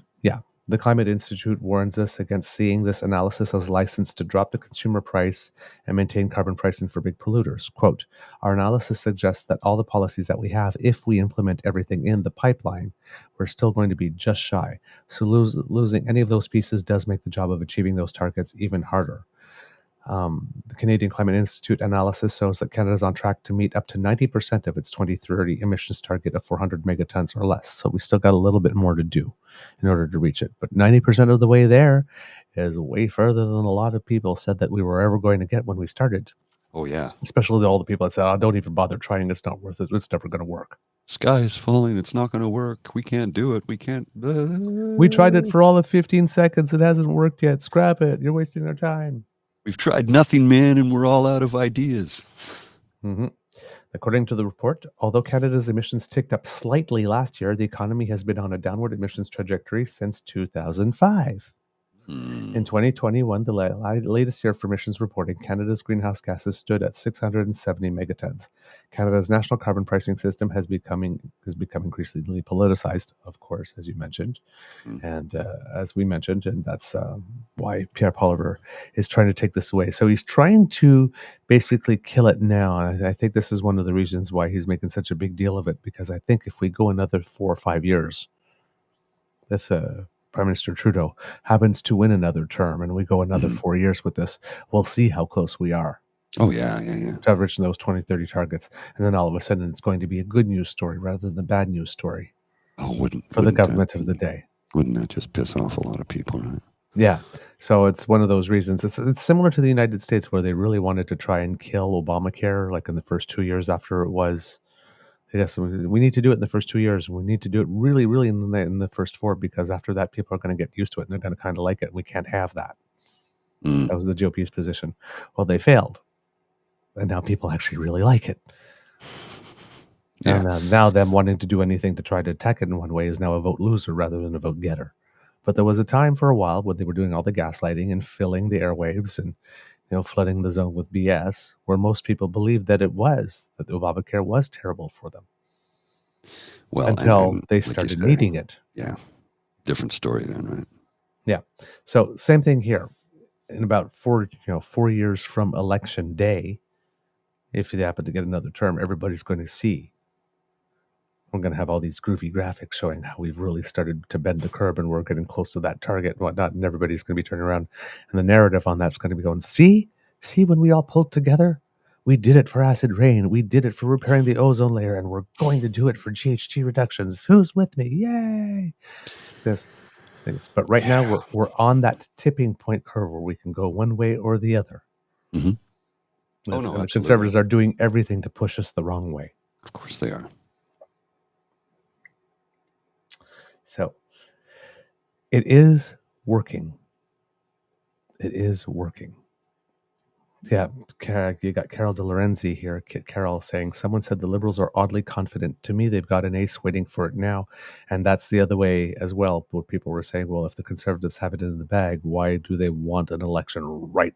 the Climate Institute warns us against seeing this analysis as license to drop the consumer price and maintain carbon pricing for big polluters. Quote, "Our analysis suggests that all the policies that we have, if we implement everything in the pipeline, we're still going to be just shy. So losing any of those pieces does make the job of achieving those targets even harder." The Canadian Climate Institute analysis shows that Canada is on track to meet up to 90% of its 2030 emissions target of 400 megatons or less. So we still got a little bit more to do in order to reach it. But 90% of the way there is way further than a lot of people said that we were ever going to get when we started. Oh, yeah. Especially all the people that said, "Oh, don't even bother trying. It's not worth it. It's never going to work. Sky is falling. It's not going to work. We can't do it. We can't. We tried it for all of 15 seconds. It hasn't worked yet. Scrap it. You're wasting our time. We've tried nothing, man, and we're all out of ideas." According to the report, although Canada's emissions ticked up slightly last year, the economy has been on a downward emissions trajectory since 2005. In 2021, the latest year for emissions reporting, Canada's greenhouse gases stood at 670 megatons. Canada's national carbon pricing system has become increasingly politicized, of course, as you mentioned. And as we mentioned, and that's why Pierre Poilievre is trying to take this away. So he's trying to basically kill it now. And I think this is one of the reasons why he's making such a big deal of it, because I think if we go another 4 or 5 years, Prime Minister Trudeau happens to win another term and we go another 4 years with this, we'll see how close we are Oh, yeah. to have reached those 2030 targets. And then all of a sudden it's going to be a good news story rather than a bad news story Oh, for the government of the day. Wouldn't that just piss off a lot of people, right? Yeah. So it's one of those reasons. It's similar to the United States where they really wanted to try and kill Obamacare, like in the first 2 years after it was. Yes, we need to do it in the first 2 years. We need to do it really, really in the first 4, because after that, people are going to get used to it and they're going to kind of like it. And we can't have that. That was the GOP's position. Well, they failed. And now people actually really like it. Yeah. And now them wanting to do anything to try to attack it in one way is now a vote loser rather than a vote getter. But there was a time for a while when they were doing all the gaslighting and filling the airwaves and flooding the zone with BS, where most people believed that that Obamacare was terrible for them. Well, until and they like you started say, needing it. Yeah. Different story then, right? Yeah. So same thing here. In about 4 years from election day, if you happen to get another term, everybody's going to see. We're going to have all these groovy graphics showing how we've really started to bend the curve and we're getting close to that target and whatnot. And everybody's going to be turning around. And the narrative on that's going to be going, see when we all pulled together, we did it for acid rain. We did it for repairing the ozone layer. And we're going to do it for GHG reductions. Who's with me? Yay. But right now we're on that tipping point curve where we can go one way or the other. Mm-hmm. And the absolutely. Conservatives are doing everything to push us the wrong way. Of course they are. So it is working. It is working. Yeah, you got Carol De Lorenzi here, Kit Carroll, saying, someone said the Liberals are oddly confident. To me, they've got an ace waiting for it now. And that's the other way as well, where people were saying, well, if the Conservatives have it in the bag, why do they want an election right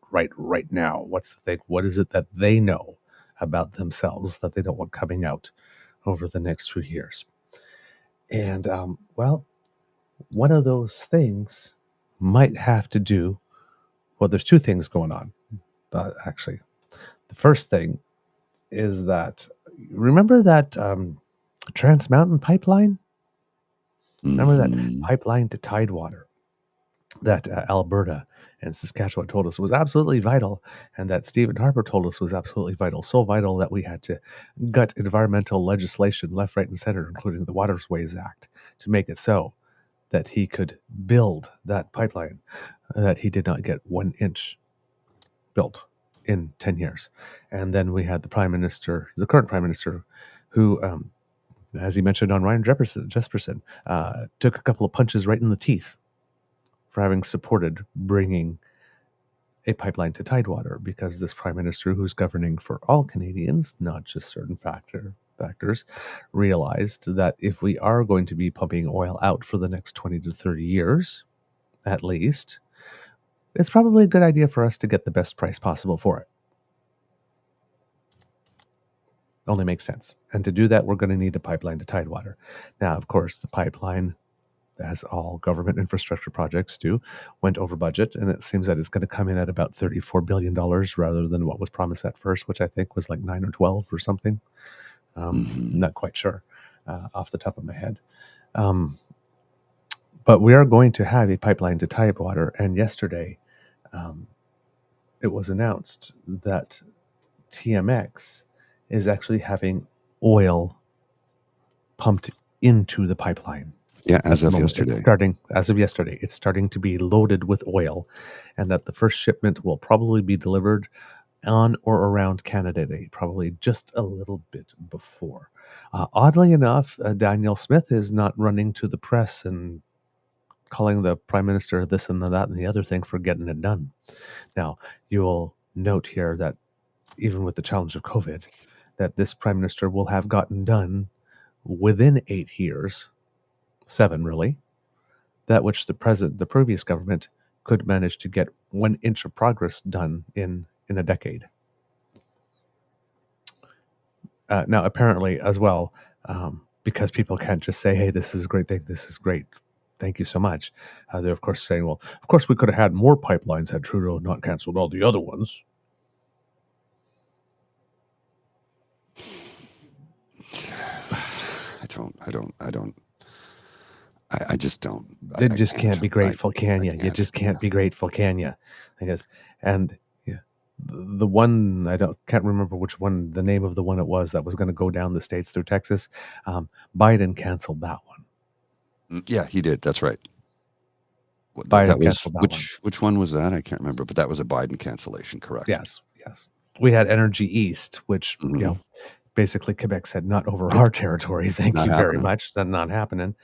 now? What's the thing? What is it that they know about themselves that they don't want coming out over the next few years? And, well, one of those things might have to do, well, there's two things going on, actually. The first thing is that, remember that Trans Mountain pipeline? Remember that pipeline to Tidewater that Alberta and Saskatchewan told us was absolutely vital, and that Stephen Harper told us was absolutely vital. So vital that we had to gut environmental legislation left, right, and center, including the Waterways Act, to make it so that he could build that pipeline that he did not get 1 inch built in 10 years. And then we had the current prime minister, who, as he mentioned on Ryan Jesperson, took a couple of punches right in the teeth for having supported bringing a pipeline to Tidewater, because this prime minister, who's governing for all Canadians, not just certain factors, realized that if we are going to be pumping oil out for the next 20 to 30 years, at least, it's probably a good idea for us to get the best price possible for it. Only makes sense. And to do that, we're going to need a pipeline to Tidewater. Now, of course, the pipeline, as all government infrastructure projects do, went over budget, and it seems that it's going to come in at about $34 billion rather than what was promised at first, which I think was like 9 or 12 or something. Not quite sure off the top of my head. But we are going to have a pipeline to Tidewater, and yesterday it was announced that TMX is actually having oil pumped into the pipeline. Yeah, as of yesterday. It's starting to be loaded with oil, and that the first shipment will probably be delivered on or around Canada Day, probably just a little bit before. Oddly enough, Danielle Smith is not running to the press and calling the Prime Minister this and that and the other thing for getting it done. Now, you will note here that even with the challenge of COVID, that this Prime Minister will have gotten done within 8 years, 7 really, that which the previous government could manage to get 1 inch of progress done in a decade. Now, apparently, as well, because people can't just say, hey, this is a great thing, this is great, thank you so much. They're, of course, saying, well, of course, we could have had more pipelines had Trudeau not canceled all the other ones. I just don't. They I just can't be grateful, can you? You can't. just can't Yeah. be grateful, can you? I guess. And yeah, the one can't remember which one, the name of the one it was that was going to go down the states through Texas. Biden canceled that one. Yeah, he did. That's right. That Biden was canceled that one. which one was that? I can't remember, but that was a Biden cancellation, correct? Yes. We had Energy East, which basically Quebec said, not over our territory. Thank Not you very happening. much. That's not happening.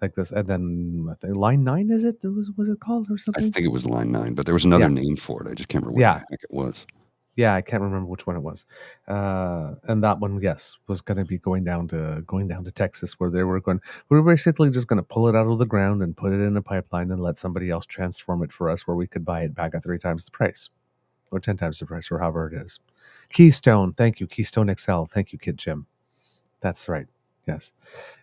Like this, and then I think Line 9, is it? Was it called or I something? think it was Line 9, but there was another name for it. I just can't remember what the heck it was. Yeah, I can't remember which one it was. And that one, yes, was going to be going down to Texas, where we were basically just going to pull it out of the ground and put it in a pipeline and let somebody else transform it for us, where we could buy it back at 3 times the price, or 10 times the price, or however it is. Keystone, thank you. Keystone XL, thank you, Kid Jim. That's right. Yes.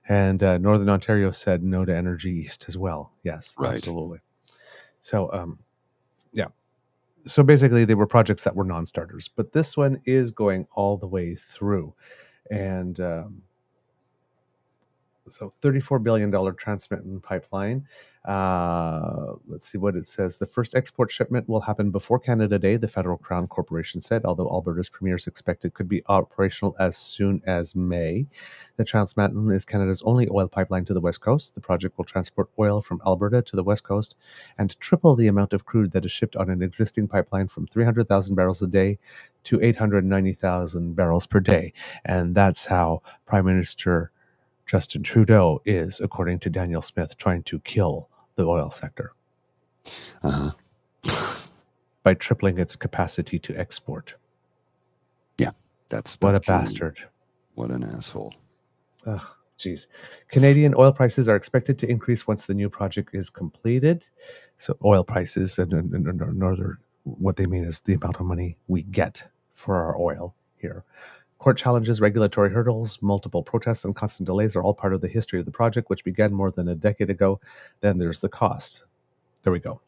And Northern Ontario said no to Energy East as well. Yes, Right. absolutely. So, yeah. So basically, they were projects that were non-starters, but this one is going all the way through. And so $34 billion transmission pipeline. Let's see what it says. The first export shipment will happen before Canada Day, the Federal Crown Corporation said, although Alberta's premiers expect it could be operational as soon as May. The Trans Mountain is Canada's only oil pipeline to the West Coast. The project will transport oil from Alberta to the West Coast and triple the amount of crude that is shipped on an existing pipeline from 300,000 barrels a day to 890,000 barrels per day. And that's how Prime Minister Justin Trudeau is, according to Daniel Smith, trying to kill the oil sector by tripling its capacity to export. Yeah, that's what a true. bastard. What an asshole. Ugh, geez. Canadian oil prices are expected to increase once the new project is completed. So oil prices, and what they mean is the amount of money we get for our oil here. Court challenges, regulatory hurdles, multiple protests, and constant delays are all part of the history of the project, which began more than a decade ago. Then there's the cost. There we go.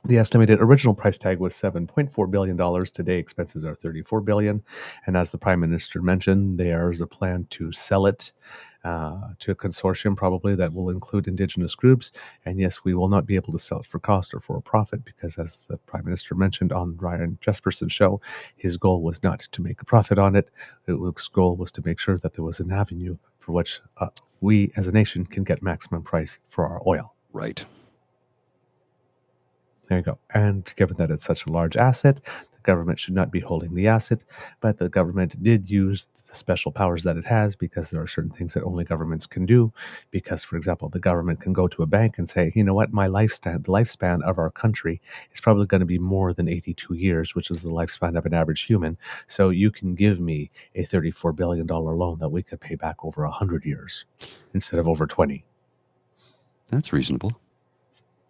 The estimated original price tag was $7.4 billion. Today, expenses are $34 billion. And as the Prime Minister mentioned, there is a plan to sell it to a consortium, probably, that will include Indigenous groups. And yes, we will not be able to sell it for cost or for a profit, because as the Prime Minister mentioned on Ryan Jesperson's show, his goal was not to make a profit on it. His goal was to make sure that there was an avenue for which we as a nation can get maximum price for our oil. Right. There you go. And given that it's such a large asset, the government should not be holding the asset, but the government did use the special powers that it has, because there are certain things that only governments can do. Because, for example, the government can go to a bank and say, you know what, the lifespan of our country is probably going to be more than 82 years, which is the lifespan of an average human. So you can give me a $34 billion loan that we could pay back over 100 years instead of over 20. That's reasonable.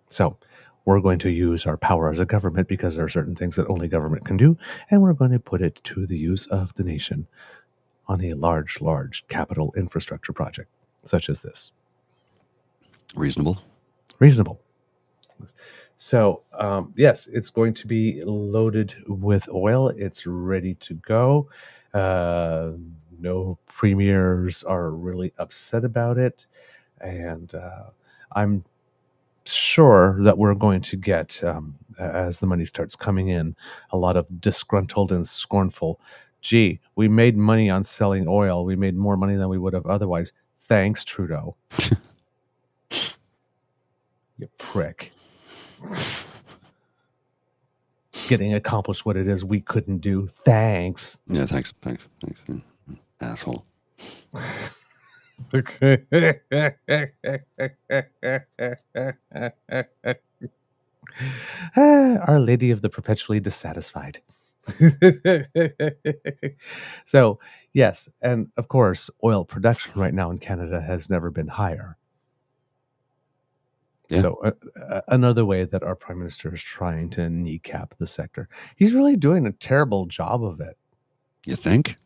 So we're going to use our power as a government, because there are certain things that only government can do, and we're going to put it to the use of the nation on a large capital infrastructure project such as this. Reasonable. So, yes, it's going to be loaded with oil. It's ready to go. No premiers are really upset about it. And I'm sure that we're going to get, as the money starts coming in, a lot of disgruntled and scornful, gee, we made money on selling oil. We made more money than we would have otherwise. Thanks, Trudeau. You prick. Getting accomplished what it is we couldn't do. Thanks. Yeah, thanks. Asshole. Our Lady of the Perpetually Dissatisfied. So, yes, and of course, oil production right now in Canada has never been higher. Yeah. So another way that our Prime Minister is trying to kneecap the sector. He's really doing a terrible job of it. You think?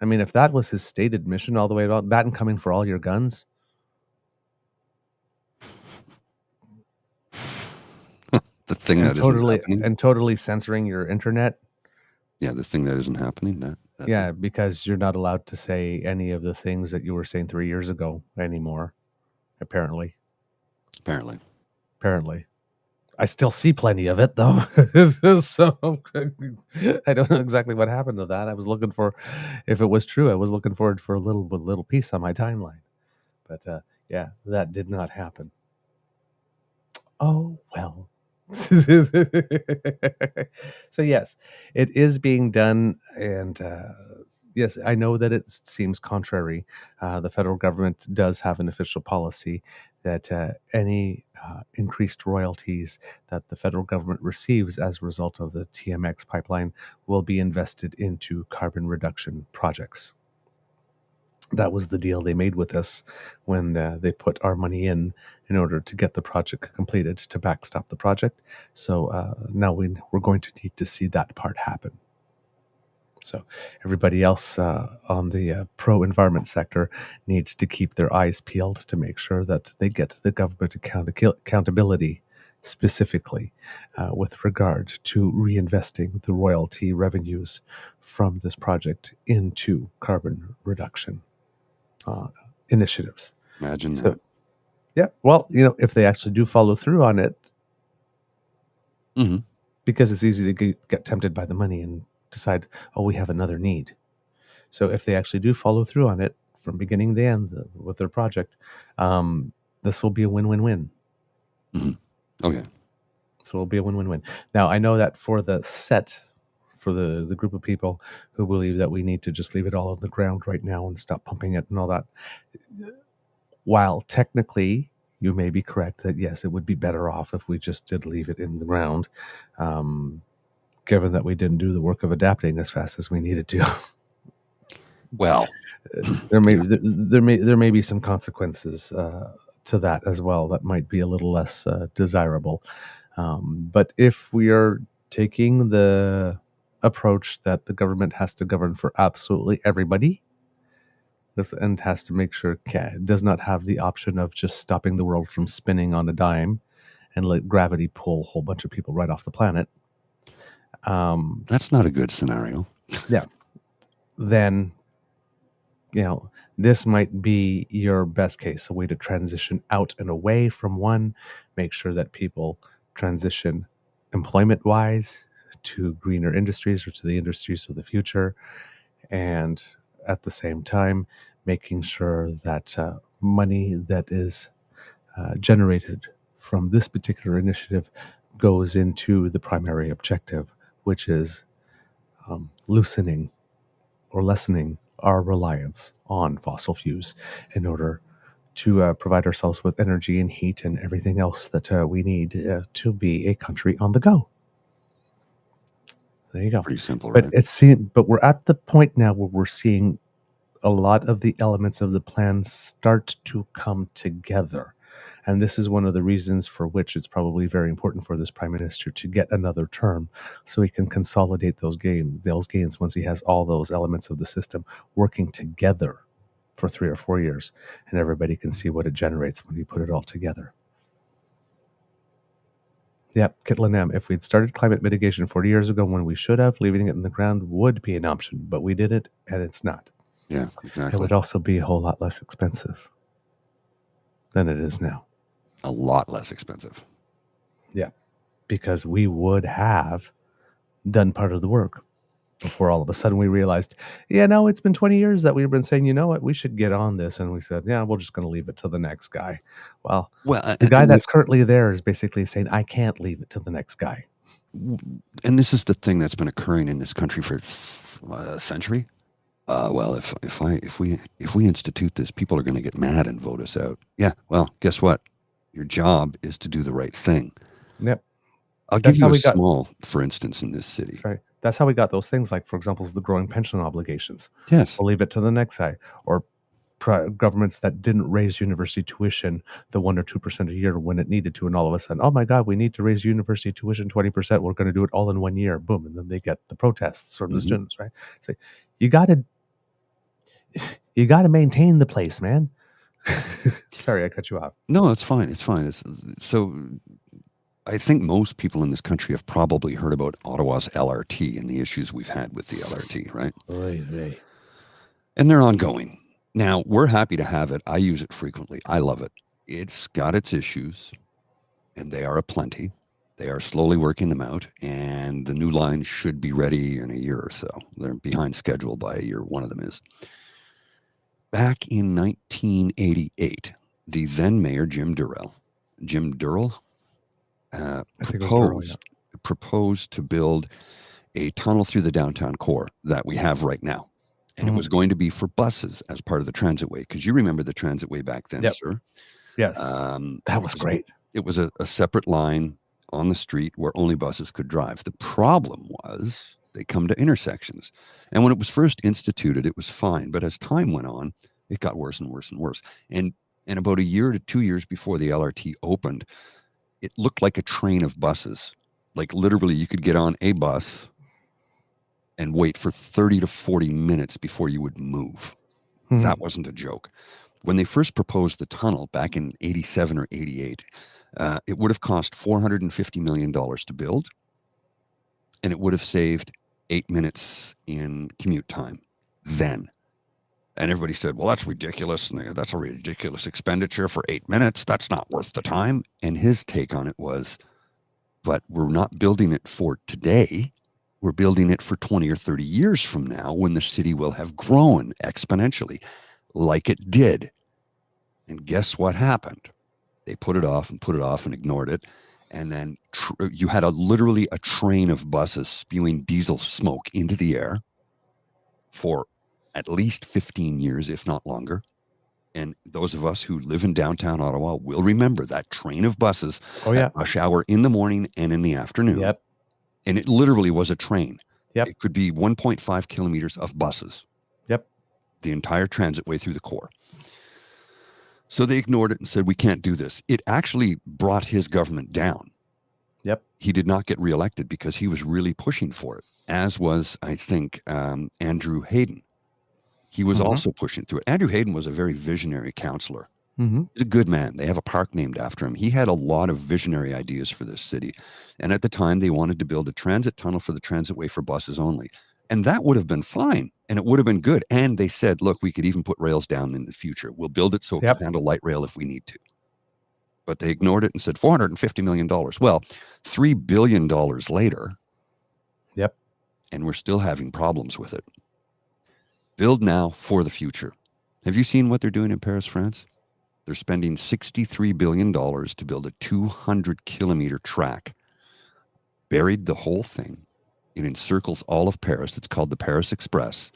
I mean, if that was his stated mission all the way around, that and coming for all your guns. The thing that isn't happening. And totally censoring your internet. Yeah, the thing that isn't happening. That yeah, because you're not allowed to say any of the things that you were saying 3 years ago anymore, apparently. Apparently. I still see plenty of it, though. So I don't know exactly what happened to that. I was looking for, if it was true, I was looking forward for a little piece on my timeline. But yeah, that did not happen. Oh, well. So yes, it is being done, and yes, I know that it seems contrary. The federal government does have an official policy that any increased royalties that the federal government receives as a result of the TMX pipeline will be invested into carbon reduction projects. That was the deal they made with us when they put our money in order to get the project completed, to backstop the project. So now we're going to need to see that part happen. So everybody else on the pro-environment sector needs to keep their eyes peeled to make sure that they get the government accountability specifically with regard to reinvesting the royalty revenues from this project into carbon reduction initiatives. Imagine So, that. yeah, well, if they actually do follow through on it, Mhm. because it's easy to get tempted by the money and decide, oh, we have another need. So if they actually do follow through on it from beginning to end with their project, this will be a win-win-win. Mhm. Oh, yeah. So it'll be a win-win-win. Now, I know that for the group of people who believe that we need to just leave it all on the ground right now and stop pumping it and all that, while technically you may be correct that yes, it would be better off if we just did leave it in the ground, given that we didn't do the work of adapting as fast as we needed to. Well, there may be some consequences to that as well that might be a little less desirable. But if we are taking the approach that the government has to govern for absolutely everybody, and has to make sure it does not have the option of just stopping the world from spinning on a dime and let gravity pull a whole bunch of people right off the planet. That's not a good scenario. Yeah. Then, this might be your best case, a way to transition out and away from one, make sure that people transition employment-wise to greener industries or to the industries of the future, and at the same time, making sure that money that is generated from this particular initiative goes into the primary objective, which is loosening or lessening our reliance on fossil fuels in order to provide ourselves with energy and heat and everything else that we need to be a country on the go. There you go. Pretty simple, But right? but we're at the point now where we're seeing a lot of the elements of the plan start to come together. And this is one of the reasons for which it's probably very important for this prime minister to get another term so he can consolidate those gains once he has all those elements of the system working together for 3 or 4 years, and everybody can see what it generates when we put it all together. Yep, Kitlan M. If we'd started climate mitigation 40 years ago when we should have, leaving it in the ground would be an option, but we did it and it's not. Yeah, It exactly. would also be a whole lot less expensive than it is now. A lot less expensive. Yeah, because we would have done part of the work before all of a sudden we realized, no, it's been 20 years that we've been saying, you know what, we should get on this. And we said, yeah, we're just going to leave it to the next guy. Well, the guy that's currently there is basically saying, I can't leave it to the next guy. And this is the thing that's been occurring in this country for a century. Well, if we institute this, people are going to get mad and vote us out. Yeah. Well, guess what? Your job is to do the right thing. Yep. I'll give you a small, for instance, in this city. Sorry. That's how we got those things like, for example, the growing pension obligations. Yes. We'll leave it to the next guy. Or governments that didn't raise university tuition the 1 or 2% a year when it needed to, and all of a sudden, oh my God, we need to raise university tuition 20%. We're going to do it all in 1 year. Boom, and then they get the protests from the students, right? So you got to maintain the place, man. Sorry, I cut you off. No, it's fine. It's fine. So I think most people in this country have probably heard about Ottawa's LRT and the issues we've had with the LRT, right? And they're ongoing. Now, we're happy to have it. I use it frequently. I love it. It's got its issues, and they are aplenty. They are slowly working them out, and the new line should be ready in a year or so. They're behind schedule by a year, one of them is. Back in 1988, the then mayor, Jim Durrell, I think it was Durrell, yeah. proposed to build a tunnel through the downtown core that we have right now. And it was going to be for buses as part of the transitway, because you remember the transitway back then, Yep. sir. Yes. That was great. It was a separate line on the street where only buses could drive. The problem was they come to intersections. And when it was first instituted, it was fine. But as time went on, it got worse and worse and worse. And about a year to 2 years before the LRT opened, it looked like a train of buses. Like literally you could get on a bus and wait for 30 to 40 minutes before you would move. That wasn't a joke. When they first proposed the tunnel back in 87 or 88, it would have cost $450 million to build, and it would have saved 8 minutes in commute time then. And everybody said, well, that's ridiculous. And that's a ridiculous expenditure for 8 minutes. That's not worth the time. And his take on it was, but we're not building it for today. We're building it for 20 or 30 years from now when the city will have grown exponentially like it did. And guess what happened? They put it off and ignored it. And then you had literally a train of buses spewing diesel smoke into the air for at least 15 years, if not longer. And those of us who live in downtown Ottawa will remember that train of buses at rush hour in the morning and in the afternoon. Yep. And it literally was a train. Yep. It could be 1.5 kilometers of buses. Yep. The entire transitway through the core. So they ignored it and said, we can't do this. It actually brought his government down. Yep. He did not get reelected because he was really pushing for it, as was, I think, Andrew Hayden. He was also pushing through it. Andrew Hayden was a very visionary councillor. He's a good man. They have a park named after him. He had a lot of visionary ideas for this city. And at the time, they wanted to build a transit tunnel for the transitway for buses only. And that would have been fine. And it would have been good. And they said, look, we could even put rails down in the future. We'll build it so it can handle light rail if we need to. But they ignored it and said $450 million. Well, $3 billion later. Yep. And we're still having problems with it. Build now for the future. Have you seen what they're doing in Paris, France? They're spending $63 billion to build a 200-kilometer track. Buried the whole thing. It encircles all of Paris. It's called the Paris Express.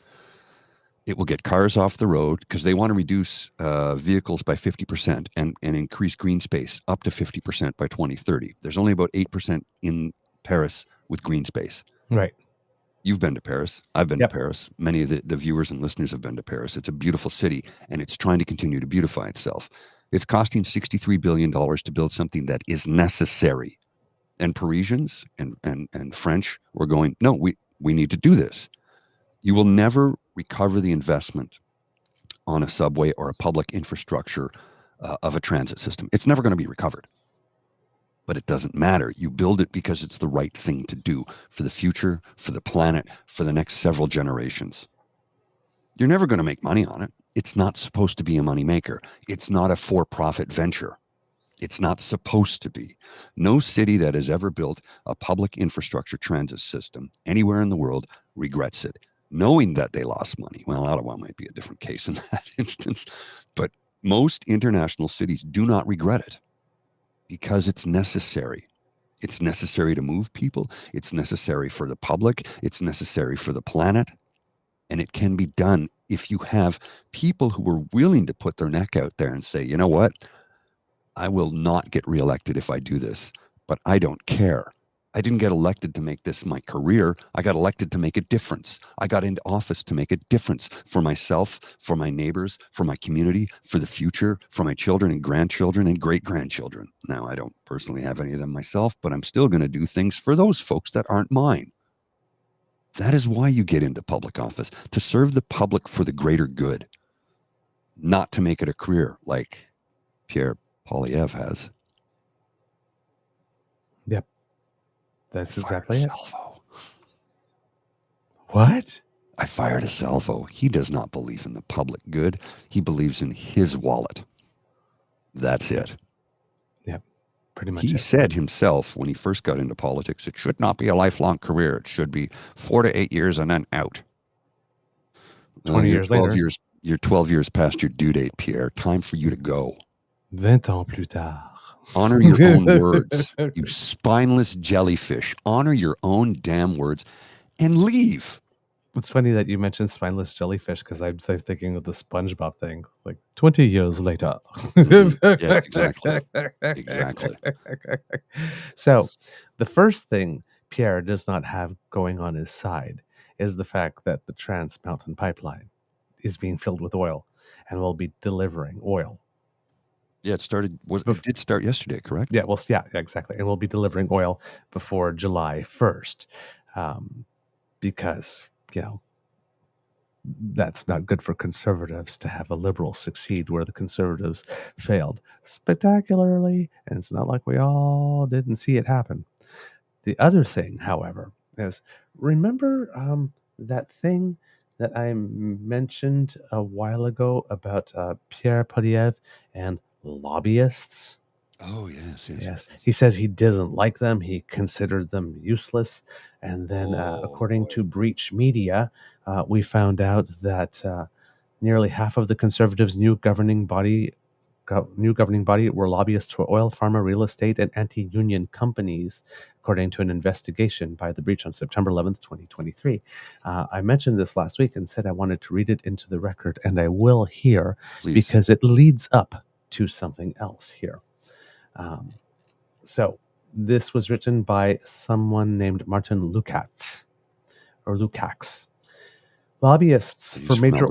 It will get cars off the road because they want to reduce vehicles by 50% and increase green space up to 50% by 2030. There's only about 8% in Paris with green space. Right. You've been to Paris. I've been to Paris. Many of the viewers and listeners have been to Paris. It's a beautiful city, and it's trying to continue to beautify itself. It's costing $63 billion to build something that is necessary. And Parisians and French were going, no, we need to do this. You will never recover the investment on a subway or a public infrastructure of a transit system. It's never going to be recovered. But it doesn't matter. You build it because it's the right thing to do for the future, for the planet, for the next several generations. You're never going to make money on it. It's not supposed to be a money maker. It's not a for-profit venture. It's not supposed to be. No city that has ever built a public infrastructure transit system anywhere in the world regrets it, knowing that they lost money. Well, Ottawa might be a different case in that instance, but most international cities do not regret it. Because it's necessary. It's necessary to move people. It's necessary for the public. It's necessary for the planet. And it can be done if you have people who are willing to put their neck out there and say, you know what? I will not get reelected if I do this, but I don't care. I didn't get elected to make this my career. I got elected to make a difference. I got into office to make a difference for myself, for my neighbors, for my community, for the future, for my children and grandchildren and great-grandchildren. Now, I don't personally have any of them myself, but I'm still going to do things for those folks that aren't mine. That is why you get into public office, to serve the public for the greater good, not to make it a career like Pierre Poilievre has. Yep. That's exactly it. Salvo. What? I fired a salvo. He does not believe in the public good. He believes in his wallet. That's it. Yeah, pretty much He it. said himself when he first got into politics, it should not be a lifelong career. It should be 4 to 8 years and then out. 20 You're years 12 later. years. You're 12 years past your due date, Pierre. Time for you to go. 20 ans plus tard. Honor your own words, you spineless jellyfish. Honor your own damn words and leave. It's funny that you mentioned spineless jellyfish because I'm thinking of the SpongeBob thing. It's like 20 years later. Yes, exactly. Exactly. So, the first thing Pierre does not have going on his side is the fact that the Trans Mountain Pipeline is being filled with oil and will be delivering oil. Yeah, it did start yesterday, correct? Yeah, well, yeah, exactly. And we'll be delivering oil before July 1st because, that's not good for conservatives to have a liberal succeed where the conservatives failed spectacularly. And it's not like we all didn't see it happen. The other thing, however, is remember that thing that I mentioned a while ago about Pierre Poilievre and lobbyists? Oh, yes. He says he doesn't like them. He considered them useless. And then, according to Breach Media, we found out that nearly half of the Conservatives' new governing body were lobbyists for oil, pharma, real estate, and anti-union companies, according to an investigation by the Breach on September 11th, 2023. I mentioned this last week and said I wanted to read it into the record, and I will here. Please. Because it leads up to something else here. So this was written by someone named Martin Lukacs. Lobbyists for major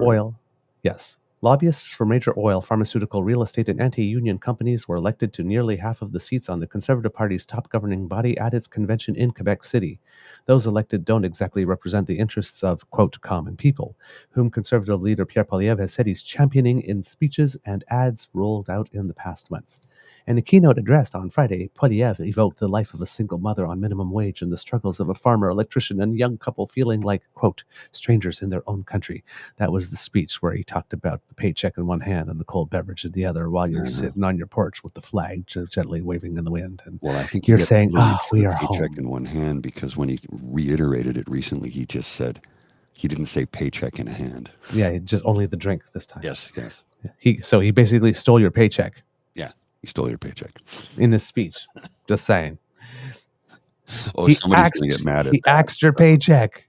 oil, pharmaceutical, real estate, and anti-union companies were elected to nearly half of the seats on the Conservative Party's top governing body at its convention in Quebec City. Those elected don't exactly represent the interests of, quote, common people, whom Conservative leader Pierre Poilievre has said he's championing in speeches and ads rolled out in the past months. In a keynote address on Friday, Poilievre evoked the life of a single mother on minimum wage and the struggles of a farmer, electrician, and young couple feeling like, quote, strangers in their own country. That was the speech where he talked about the paycheck in one hand and the cold beverage in the other while you're sitting on your porch with the flag gently waving in the wind. And well, I think you're saying, we are paycheck home. in one hand, because when he reiterated it recently, he just said, he didn't say paycheck in a hand. Yeah, just only the drink this time. Yes. So he basically stole your paycheck. Yeah, he stole your paycheck. In his speech. Just saying. Oh, somebody's going to get mad at that. He axed your paycheck.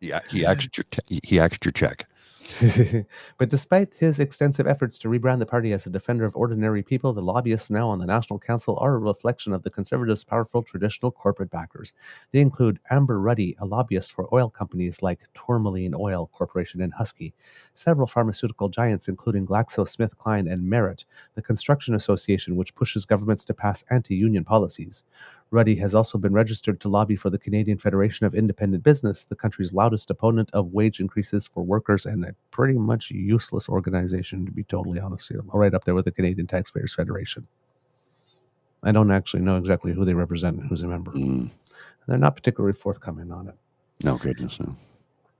Yeah, he axed your check. But despite his extensive efforts to rebrand the party as a defender of ordinary people, the lobbyists now on the National Council are a reflection of the Conservatives' powerful traditional corporate backers. They include Amber Ruddy, a lobbyist for oil companies like Tourmaline Oil Corporation and Husky, several pharmaceutical giants including GlaxoSmithKline and Merit, the Construction Association, which pushes governments to pass anti-union policies. Ruddy has also been registered to lobby for the Canadian Federation of Independent Business, the country's loudest opponent of wage increases for workers, and a pretty much useless organization, to be totally honest here. Right up there with the Canadian Taxpayers Federation. I don't actually know exactly who they represent and who's a member. They're not particularly forthcoming on it. No, goodness, no.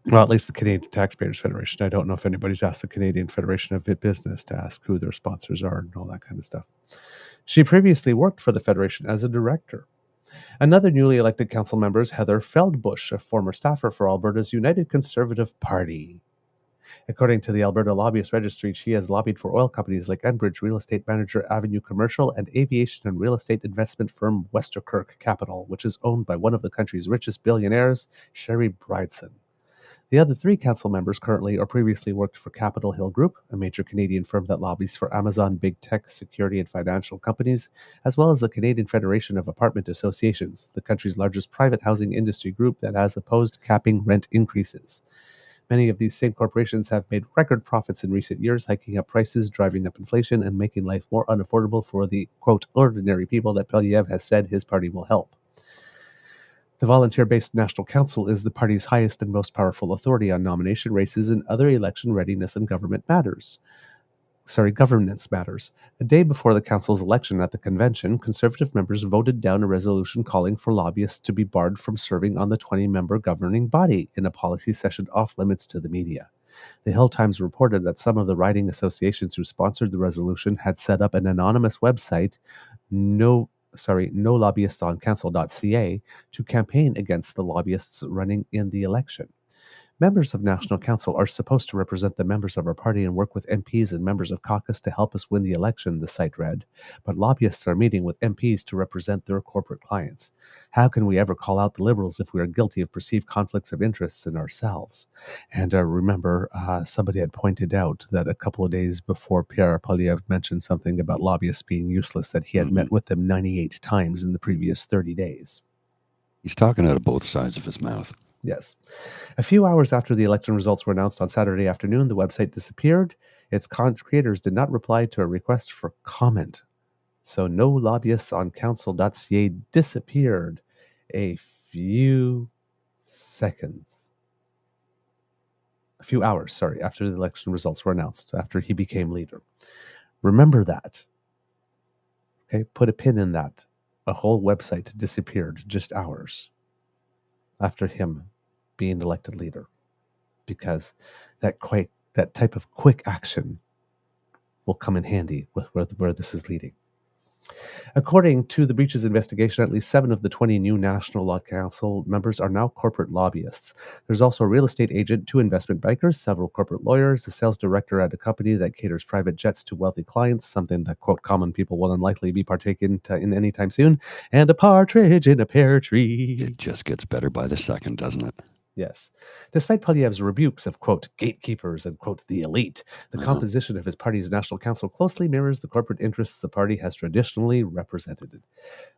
Well, at least the Canadian Taxpayers Federation. I don't know if anybody's asked the Canadian Federation of Business to ask who their sponsors are and all that kind of stuff. She previously worked for the Federation as a director. Another newly elected council member is Heather Feldbush, a former staffer for Alberta's United Conservative Party. According to the Alberta Lobbyist Registry, she has lobbied for oil companies like Enbridge, real estate manager Avenue Commercial, and aviation and real estate investment firm Westerkirk Capital, which is owned by one of the country's richest billionaires, Sherry Bridson. The other three council members currently or previously worked for Capitol Hill Group, a major Canadian firm that lobbies for Amazon, big tech, security, and financial companies, as well as the Canadian Federation of Apartment Associations, the country's largest private housing industry group that has opposed capping rent increases. Many of these same corporations have made record profits in recent years, hiking up prices, driving up inflation, and making life more unaffordable for the, quote, ordinary people that Poilievre has said his party will help. The volunteer-based National Council is the party's highest and most powerful authority on nomination races and other election readiness and governance matters. A day before the council's election at the convention, Conservative members voted down a resolution calling for lobbyists to be barred from serving on the 20-member governing body in a policy session off limits to the media. The Hill Times reported that some of the riding associations who sponsored the resolution had set up an anonymous website, nolobbyistsOnCouncil.ca, to campaign against the lobbyists running in the election. Members of National Council are supposed to represent the members of our party and work with MPs and members of caucus to help us win the election, the site read. But lobbyists are meeting with MPs to represent their corporate clients. How can we ever call out the Liberals if we are guilty of perceived conflicts of interests in ourselves? And remember, somebody had pointed out that a couple of days before Pierre Poilievre mentioned something about lobbyists being useless, that he had met with them 98 times in the previous 30 days. He's talking out of both sides of his mouth. Yes. A few hours after the election results were announced on Saturday afternoon, the website disappeared. Its creators did not reply to a request for comment. So no lobbyists on council.ca disappeared a few hours, after the election results were announced, after he became leader. Remember that. Okay, put a pin in that. A whole website disappeared just hours after him being elected leader, because that type of quick action will come in handy with where this is leading. According to the Breaches investigation, at least 7 of the 20 new National Law Council members are now corporate lobbyists. There's also a real estate agent, 2 investment bankers, several corporate lawyers, a sales director at a company that caters private jets to wealthy clients, something that, quote, common people will unlikely be partaking in anytime soon, and a partridge in a pear tree. It just gets better by the second, doesn't it? Yes. Despite Poilievre's rebukes of, quote, gatekeepers and, quote, the elite, the composition of his party's National Council closely mirrors the corporate interests the party has traditionally represented.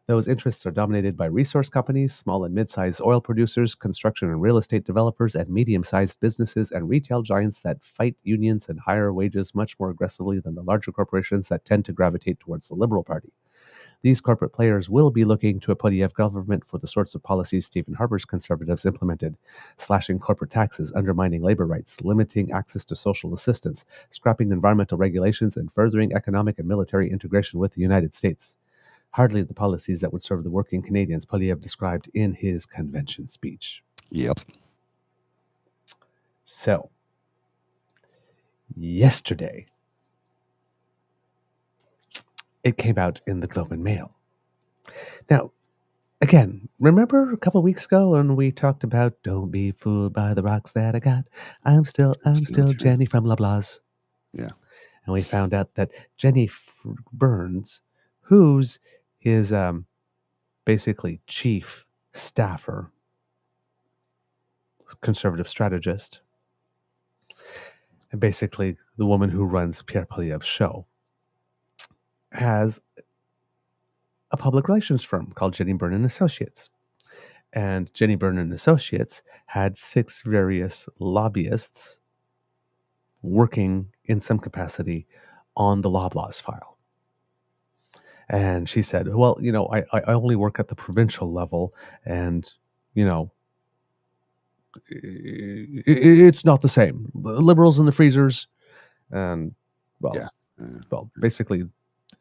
Those interests are dominated by resource companies, small and mid-sized oil producers, construction and real estate developers, and medium-sized businesses and retail giants that fight unions and higher wages much more aggressively than the larger corporations that tend to gravitate towards the Liberal Party. These corporate players will be looking to a Poilievre government for the sorts of policies Stephen Harper's Conservatives implemented: slashing corporate taxes, undermining labor rights, limiting access to social assistance, scrapping environmental regulations, and furthering economic and military integration with the United States. Hardly the policies that would serve the working Canadians Poilievre described in his convention speech. Yep. So, yesterday, it came out in the Globe and Mail. Now, again, remember a couple of weeks ago when we talked about don't be fooled by the rocks that I got? I'm still Jenni from Loblaws. Yeah. And we found out that Jenni Byrne, who's his basically chief staffer, conservative strategist, and basically the woman who runs Pierre Poilievre's show, has a public relations firm called Jenni Byrne and Associates. And Jenni Byrne and Associates had 6 various lobbyists working in some capacity on the Loblaws file. And she said, well, I only work at the provincial level, and, it's not the same. The Liberals in the freezers, and, basically,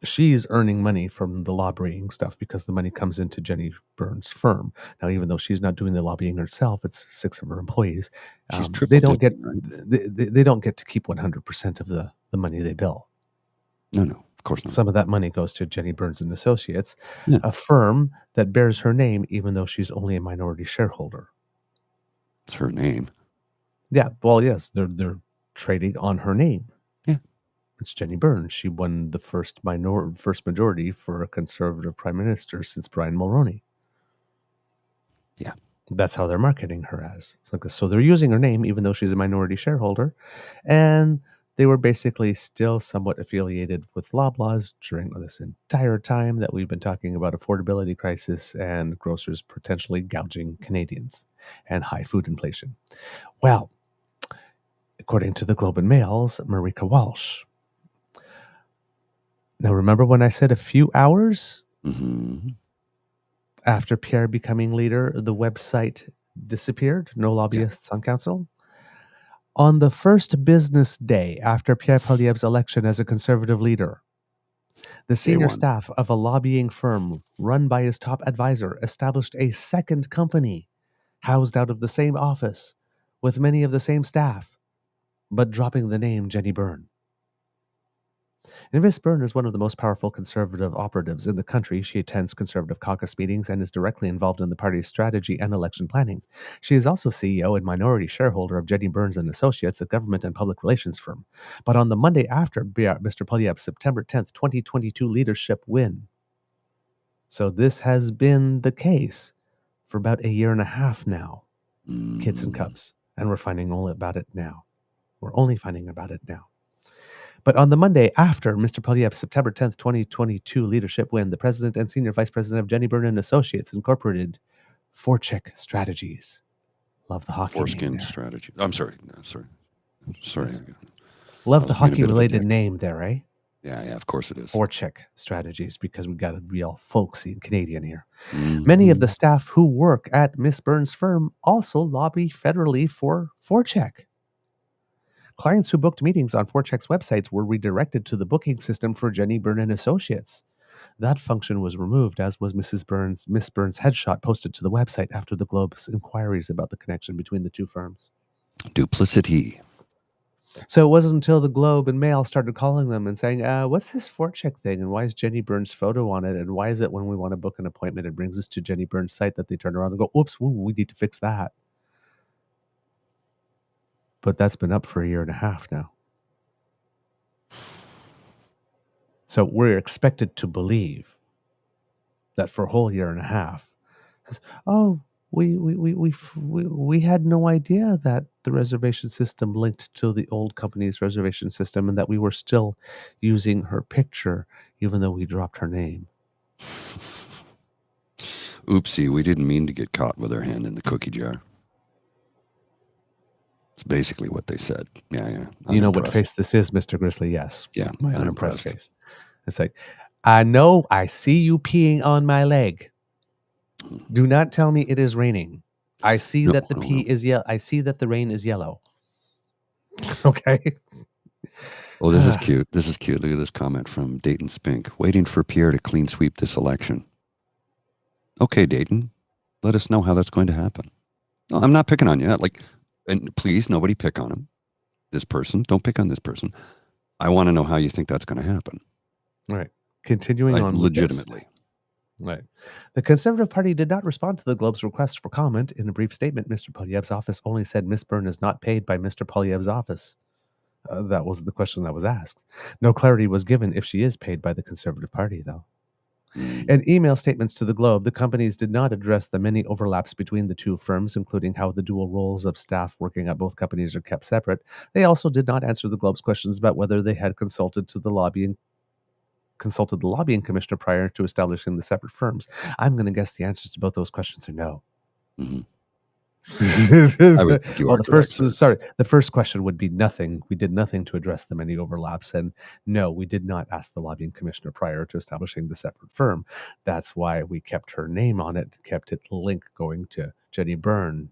she's earning money from the lobbying stuff because the money comes into Jenni Byrne's firm. Now, even though she's not doing the lobbying herself, it's 6 of her employees. They don't get to keep 100% of the money they bill. No, of course not. Some of that money goes to Jenni Byrne and Associates, a firm that bears her name, even though she's only a minority shareholder. It's her name. Yeah, well, yes, they're trading on her name. Yeah. It's Jenni Byrne. She won the first majority for a conservative prime minister since Brian Mulroney. Yeah. That's how they're marketing her as. So they're using her name, even though she's a minority shareholder. And they were basically still somewhat affiliated with Loblaws during this entire time that we've been talking about affordability crisis and grocers potentially gouging Canadians and high food inflation. Well, according to the Globe and Mail's Marika Walsh. Now, remember when I said a few hours after Pierre becoming leader, the website disappeared? No lobbyists on council? On the first business day after Pierre Poilievre's election as a conservative leader, the senior staff of a lobbying firm run by his top advisor established a second company housed out of the same office with many of the same staff but dropping the name Jenni Byrne. And Miss Byrne is one of the most powerful conservative operatives in the country. She attends conservative caucus meetings and is directly involved in the party's strategy and election planning. She is also CEO and minority shareholder of Jenni Byrne and Associates, a government and public relations firm. But on the Monday after Mr. Poilievre's September 10th, 2022 leadership win. So this has been the case for about a year and a half now, kids and cubs. And we're finding only about it now. We're only finding about it now. But on the Monday after Mr. Poilievre's September 10th, 2022 leadership win, the president and senior vice president of Jenni Byrne and Associates incorporated Forecheck Strategies. Love the hockey Foreskin name there. strategy. I'm sorry. No, sorry. Yes. Love the I was being a bit of a hockey-related dick. name there, eh? Yeah, of course it is. Forecheck Strategies, because we got to be all folksy and Canadian here. Mhm. Many of the staff who work at Miss Byrne's firm also lobby federally for Forecheck. Clients who booked meetings on Forecheck's websites were redirected to the booking system for Jenni Byrne and Associates. That function was removed, as was Miss Byrne's headshot posted to the website after the Globe's inquiries about the connection between the two firms. Duplicity. So it wasn't until the Globe and Mail started calling them and saying, what's this Forecheck thing? And why is Jenni Byrne's photo on it? And why is it when we want to book an appointment, it brings us to Jenni Byrne's site, that they turn around and go, oops, we need to fix that. But that's been up for a year and a half now. So we're expected to believe that for a whole year and a half, oh, we had no idea that the reservation system linked to the old company's reservation system, and that we were still using her picture even though we dropped her name. Oopsie, we didn't mean to get caught with our hand in the cookie jar. It's basically what they said. Yeah. You know what face this is, Mr. Grizzly? Yes. Yeah, My unimpressed face. It's like, I know I see you peeing on my leg. Do not tell me it is raining. I see that the pee is yellow. I see that the rain is yellow. Okay. Oh, this is cute. This is cute. Look at this comment from Dayton Spink. Waiting for Pierre to clean sweep this election. Okay, Dayton, let us know how that's going to happen. No, I'm not picking on you. And please, nobody pick on him. This person, don't pick on this person. I want to know how you think that's going to happen. Right. Continuing on legitimately. Right. The Conservative Party did not respond to the Globe's request for comment. In a brief statement, Mr. Poilievre's office only said Miss Byrne is not paid by Mr. Poilievre's office. That was the question that was asked. No clarity was given if she is paid by the Conservative Party, though. In email statements to the Globe, the companies did not address the many overlaps between the two firms, including how the dual roles of staff working at both companies are kept separate. They also did not answer the Globe's questions about whether they had consulted the lobbying commissioner prior to establishing the separate firms. I'm going to guess the answers to both those questions are no. Mm-hmm. I would think you are correct, the first question would be nothing. We did nothing to address the many overlaps, and no, we did not ask the lobbying commissioner prior to establishing the separate firm. That's why we kept her name on it, kept it link going to Jenni Byrne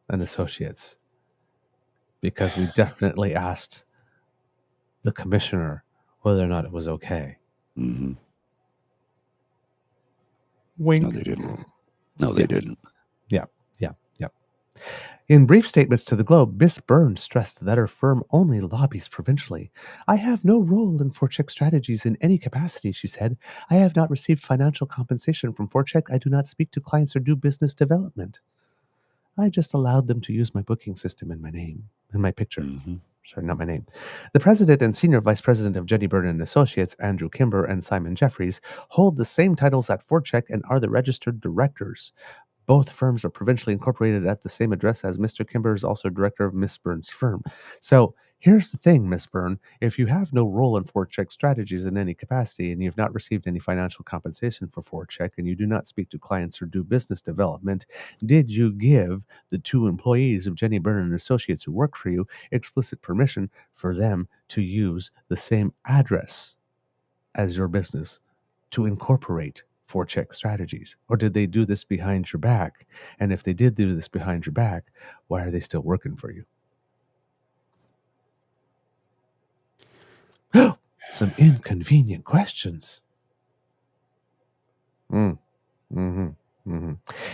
and Associates, because we definitely asked the commissioner whether or not it was okay. Mm-hmm. Wink. No, they didn't. No, they didn't. Yeah. In brief statements to the Globe, Miss Byrne stressed that her firm only lobbies provincially. I have no role in Forecheck Strategies in any capacity, she said. I have not received financial compensation from Forecheck. I do not speak to clients or do business development. I just allowed them to use my booking system and my name and my picture. Mm-hmm. Sorry, not my name. The president and senior vice president of Jenni Byrne and Associates, Andrew Kimber and Simon Jeffries, hold the same titles at Forecheck and are the registered directors. Both firms are provincially incorporated at the same address, as Mr. Kimber is also director of Miss Byrne's firm. So here's the thing, Miss Byrne. If you have no role in Forecheck Strategies in any capacity, and you've not received any financial compensation for Forecheck, and you do not speak to clients or do business development, did you give the two employees of Jenni Byrne and Associates who work for you explicit permission for them to use the same address as your business to incorporate Forecheck Strategies? Or did they do this behind your back? And if they did do this behind your back, why are they still working for you? Some inconvenient questions.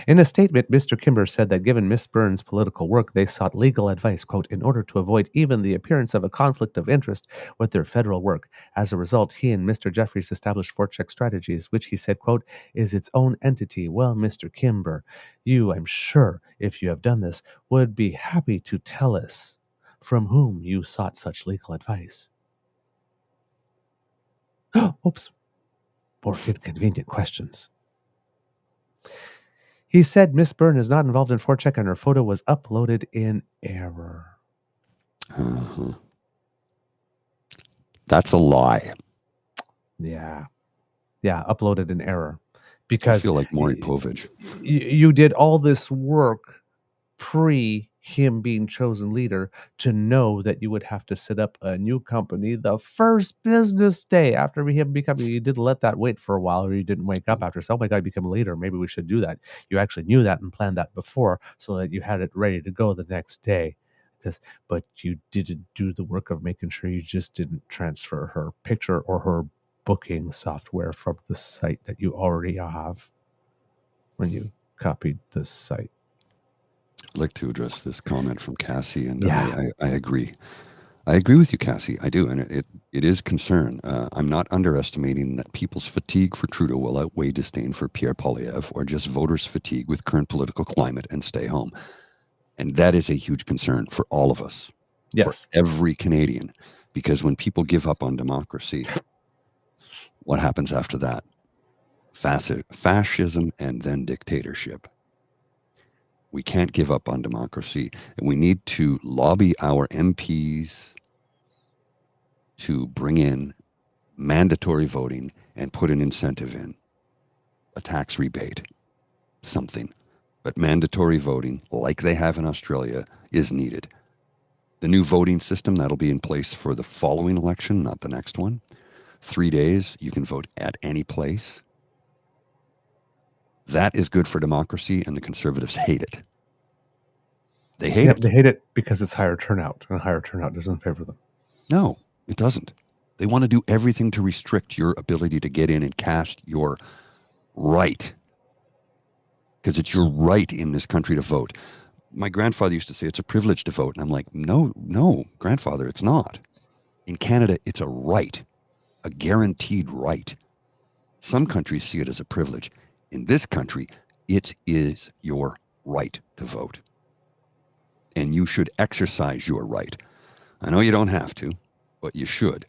In a statement, Mr. Kimber said that given Miss Byrne's political work, they sought legal advice, quote, in order to avoid even the appearance of a conflict of interest with their federal work. As a result, he and Mr. Jeffries established ForCheck Strategies, which he said, quote, is its own entity. Well, Mr. Kimber, you, I'm sure, if you have done this, would be happy to tell us from whom you sought such legal advice. Oops. More inconvenient questions. He said Miss Byrne is not involved in ForCheck and her photo was uploaded in error. Uh-huh. That's a lie. Yeah, uploaded in error. I Because feel like Maury Povich. you did all this work pre him being chosen leader to know that you would have to set up a new company the first business day after him becoming. You didn't let that wait for a while, or you didn't wake up after. So, oh my God, become a leader. Maybe we should do that. You actually knew that and planned that before, so that you had it ready to go the next day. But you didn't do the work of making sure you just didn't transfer her picture or her booking software from the site that you already have when you copied the site. I'd like to address this comment from Cassie, and Yeah. I agree. I agree with you, Cassie. I do, and it is concern. I'm not underestimating that people's fatigue for Trudeau will outweigh disdain for Pierre Poilievre, or just voters' fatigue with current political climate and stay home. And that is a huge concern for all of us, Yes. for every Canadian, because when people give up on democracy, what happens after that? Fascism and then dictatorship. We can't give up on democracy, and we need to lobby our MPs to bring in mandatory voting and put an incentive in, a tax rebate, something. But mandatory voting, like they have in Australia, is needed. The new voting system, that'll be in place for the following election, not the next one. 3 days, you can vote at any place. That is good for democracy, and the Conservatives hate it. They hate it. They hate it because it's higher turnout, and higher turnout doesn't favor them. No, it doesn't. They want to do everything to restrict your ability to get in and cast your right, because it's your right in this country to vote. My grandfather used to say it's a privilege to vote, and I'm like, no, grandfather, it's not. In Canada, it's a right, a guaranteed right. Some countries see it as a privilege. In this country, it is your right to vote, and you should exercise your right. I know you don't have to, but you should.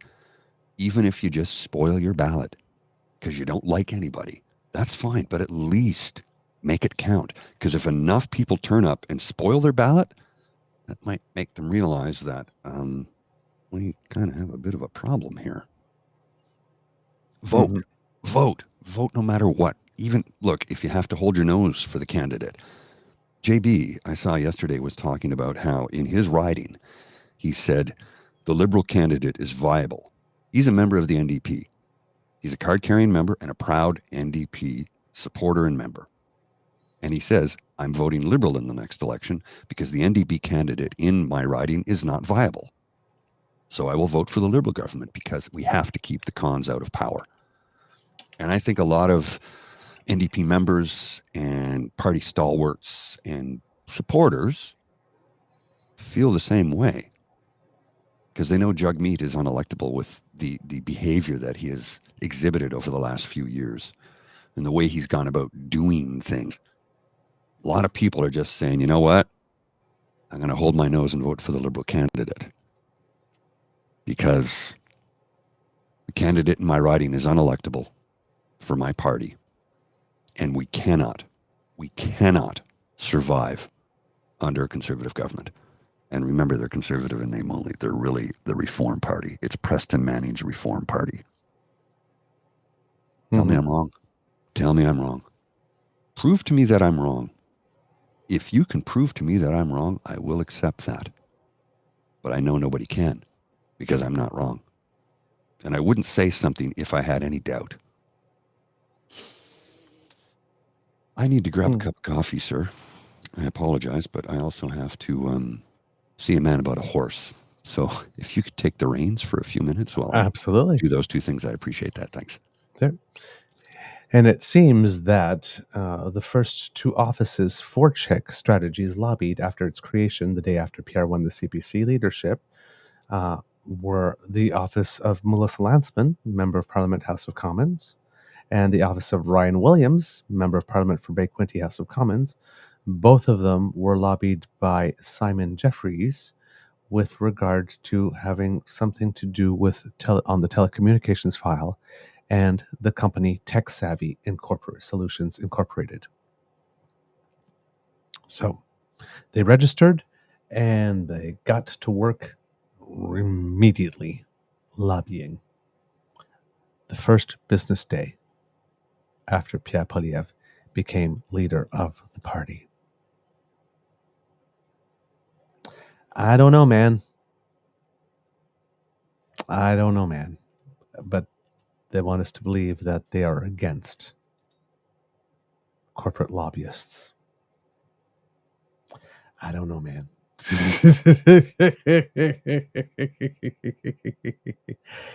Even if you just spoil your ballot because you don't like anybody, that's fine, but at least make it count. Because if enough people turn up and spoil their ballot, that might make them realize that we kind of have a bit of a problem here. Vote, vote no matter what. Even, look, if you have to hold your nose for the candidate. JB, I saw yesterday, was talking about how in his riding, he said the Liberal candidate is viable. He's a member of the NDP. He's a card-carrying member and a proud NDP supporter and member. And he says, I'm voting Liberal in the next election because the NDP candidate in my riding is not viable. So I will vote for the Liberal government because we have to keep the cons out of power. And I think a lot of NDP members and party stalwarts and supporters feel the same way, because they know Jagmeet is unelectable with the behavior that he has exhibited over the last few years and the way he's gone about doing things. A lot of people are just saying, you know what? I'm going to hold my nose and vote for the Liberal candidate because the candidate in my riding is unelectable for my party. And we cannot survive under a Conservative government. And remember, they're Conservative in name only. They're really the Reform Party. It's Preston Manning's Reform Party. Tell me I'm wrong. Tell me I'm wrong. Prove to me that I'm wrong. If you can prove to me that I'm wrong, I will accept that. But I know nobody can, because I'm not wrong. And I wouldn't say something if I had any doubt. I need to grab a cup of coffee, sir. I apologize, but I also have to see a man about a horse. So if you could take the reins for a few minutes while I Absolutely do those two things, I'd appreciate that. Thanks. Okay. And it seems that the first two offices for Czech Strategies lobbied after its creation the day after Pierre won the CPC leadership were the office of Melissa Landsman, Member of Parliament, House of Commons, and the office of Ryan Williams, Member of Parliament for Bay Quinte, House of Commons. Both of them were lobbied by Simon Jeffries with regard to having something to do with on the telecommunications file and the company Tech Savvy Solutions Incorporated. So they registered and they got to work immediately lobbying. The first business day after Pierre Poilievre became leader of the party. I don't know, man. But they want us to believe that they are against corporate lobbyists. I don't know, man.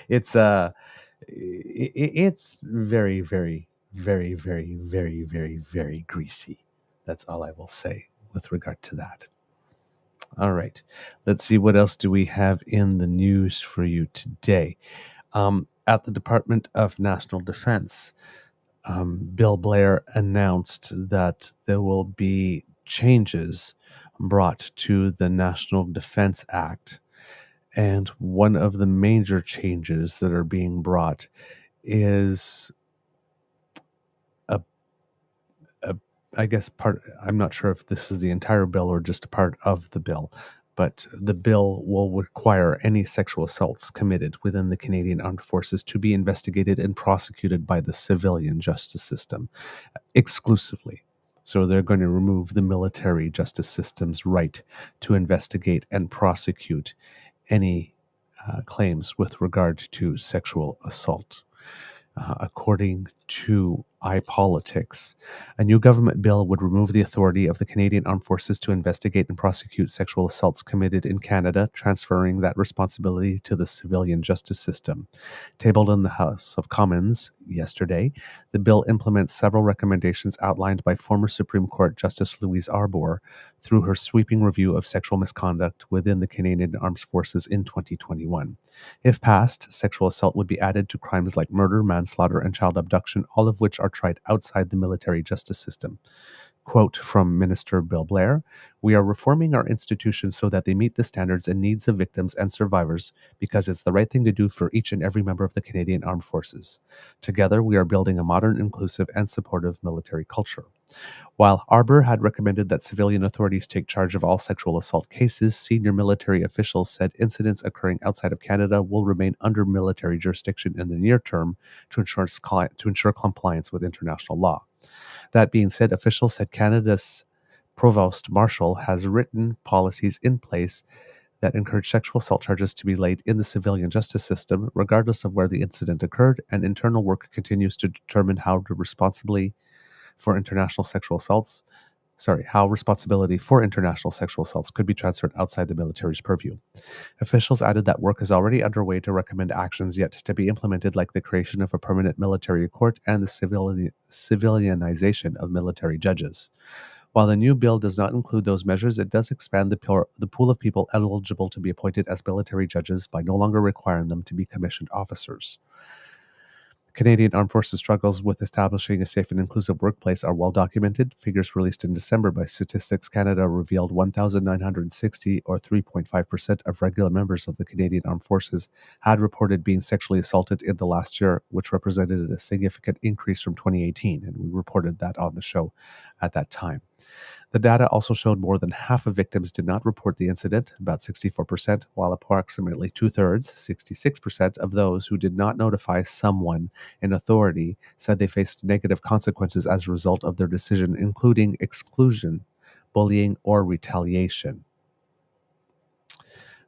It's it's very, very, very, very, very, very, very greasy. That's all I will say with regard to that. All right, let's see, what else do we have in the news for you today? At the Department of National Defense, Bill Blair announced that there will be changes brought to the National Defense Act. And one of the major changes that are being brought is I guess I'm not sure if this is the entire bill or just a part of the bill, but the bill will require any sexual assaults committed within the Canadian Armed Forces to be investigated and prosecuted by the civilian justice system exclusively. So they're going to remove the military justice system's right to investigate and prosecute any claims with regard to sexual assault. According to iPolitics, a new government bill would remove the authority of the Canadian Armed Forces to investigate and prosecute sexual assaults committed in Canada, transferring that responsibility to the civilian justice system. Tabled in the House of Commons yesterday, the bill implements several recommendations outlined by former Supreme Court Justice Louise Arbour through her sweeping review of sexual misconduct within the Canadian Armed Forces in 2021. If passed, sexual assault would be added to crimes like murder, manslaughter, and child abduction, all of which are tried outside the military justice system. Quote from Minister Bill Blair, "We are reforming our institutions so that they meet the standards and needs of victims and survivors because it's the right thing to do for each and every member of the Canadian Armed Forces. Together, we are building a modern, inclusive, and supportive military culture." While Arbour had recommended that civilian authorities take charge of all sexual assault cases, senior military officials said incidents occurring outside of Canada will remain under military jurisdiction in the near term to ensure compliance with international law. That being said, officials said Canada's Provost Marshal has written policies in place that encourage sexual assault charges to be laid in the civilian justice system, regardless of where the incident occurred, and internal work continues to determine how responsibility for international sexual assaults could be transferred outside the military's purview. Officials added that work is already underway to recommend actions yet to be implemented, like the creation of a permanent military court and the civilianization of military judges. While the new bill does not include those measures, it does expand the pool of people eligible to be appointed as military judges by no longer requiring them to be commissioned officers. Canadian Armed Forces struggles with establishing a safe and inclusive workplace are well documented. Figures released in December by Statistics Canada revealed 1,960, or 3.5%, of regular members of the Canadian Armed Forces had reported being sexually assaulted in the last year, which represented a significant increase from 2018, and we reported that on the show at that time. The data also showed more than half of victims did not report the incident, about 64%, while approximately two-thirds, 66%, of those who did not notify someone in authority said they faced negative consequences as a result of their decision, including exclusion, bullying, or retaliation.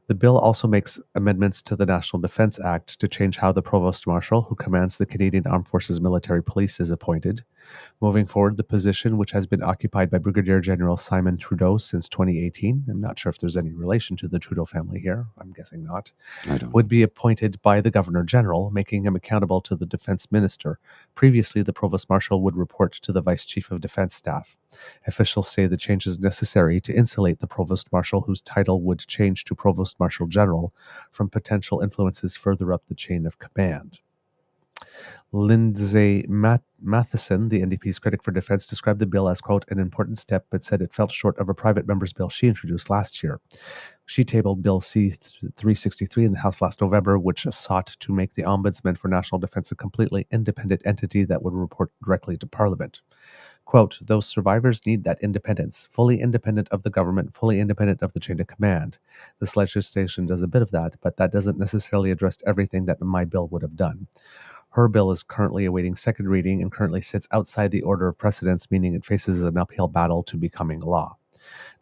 The bill also makes amendments to the National Defense Act to change how the Provost Marshal, who commands the Canadian Armed Forces Military Police, is appointed. Moving forward, the position, which has been occupied by Brigadier General Simon Trudeau since 2018, I'm not sure if there's any relation to the Trudeau family here, I'm guessing not, I don't would know. be appointed by the Governor General, making him accountable to the Defense Minister. Previously, the Provost Marshal would report to the Vice Chief of Defense Staff. Officials say the change is necessary to insulate the Provost Marshal, whose title would change to Provost Marshal General, from potential influences further up the chain of command. Lindsay Matheson, the NDP's critic for defense, described the bill as, quote, an important step, but said it fell short of a private member's bill she introduced last year. She tabled Bill C-363 in the House last November, which sought to make the Ombudsman for National Defense a completely independent entity that would report directly to Parliament. Quote, those survivors need that independence, fully independent of the government, fully independent of the chain of command. This legislation does a bit of that, but that doesn't necessarily address everything that my bill would have done. Her bill is currently awaiting second reading and currently sits outside the order of precedence, meaning it faces an uphill battle to becoming law.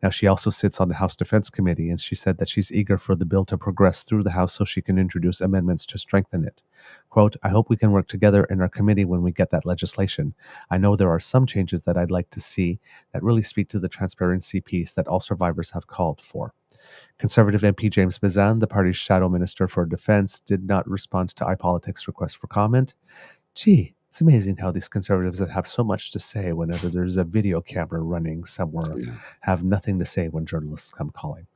Now, she also sits on the House Defense Committee, and she said that she's eager for the bill to progress through the House so she can introduce amendments to strengthen it. Quote, I hope we can work together in our committee when we get that legislation. I know there are some changes that I'd like to see that really speak to the transparency piece that all survivors have called for. Conservative MP James Mazan, the party's shadow minister for defense, did not respond to iPolitics' request for comment. Gee, it's amazing how these conservatives that have so much to say whenever there's a video camera running somewhere Yeah. have nothing to say when journalists come calling.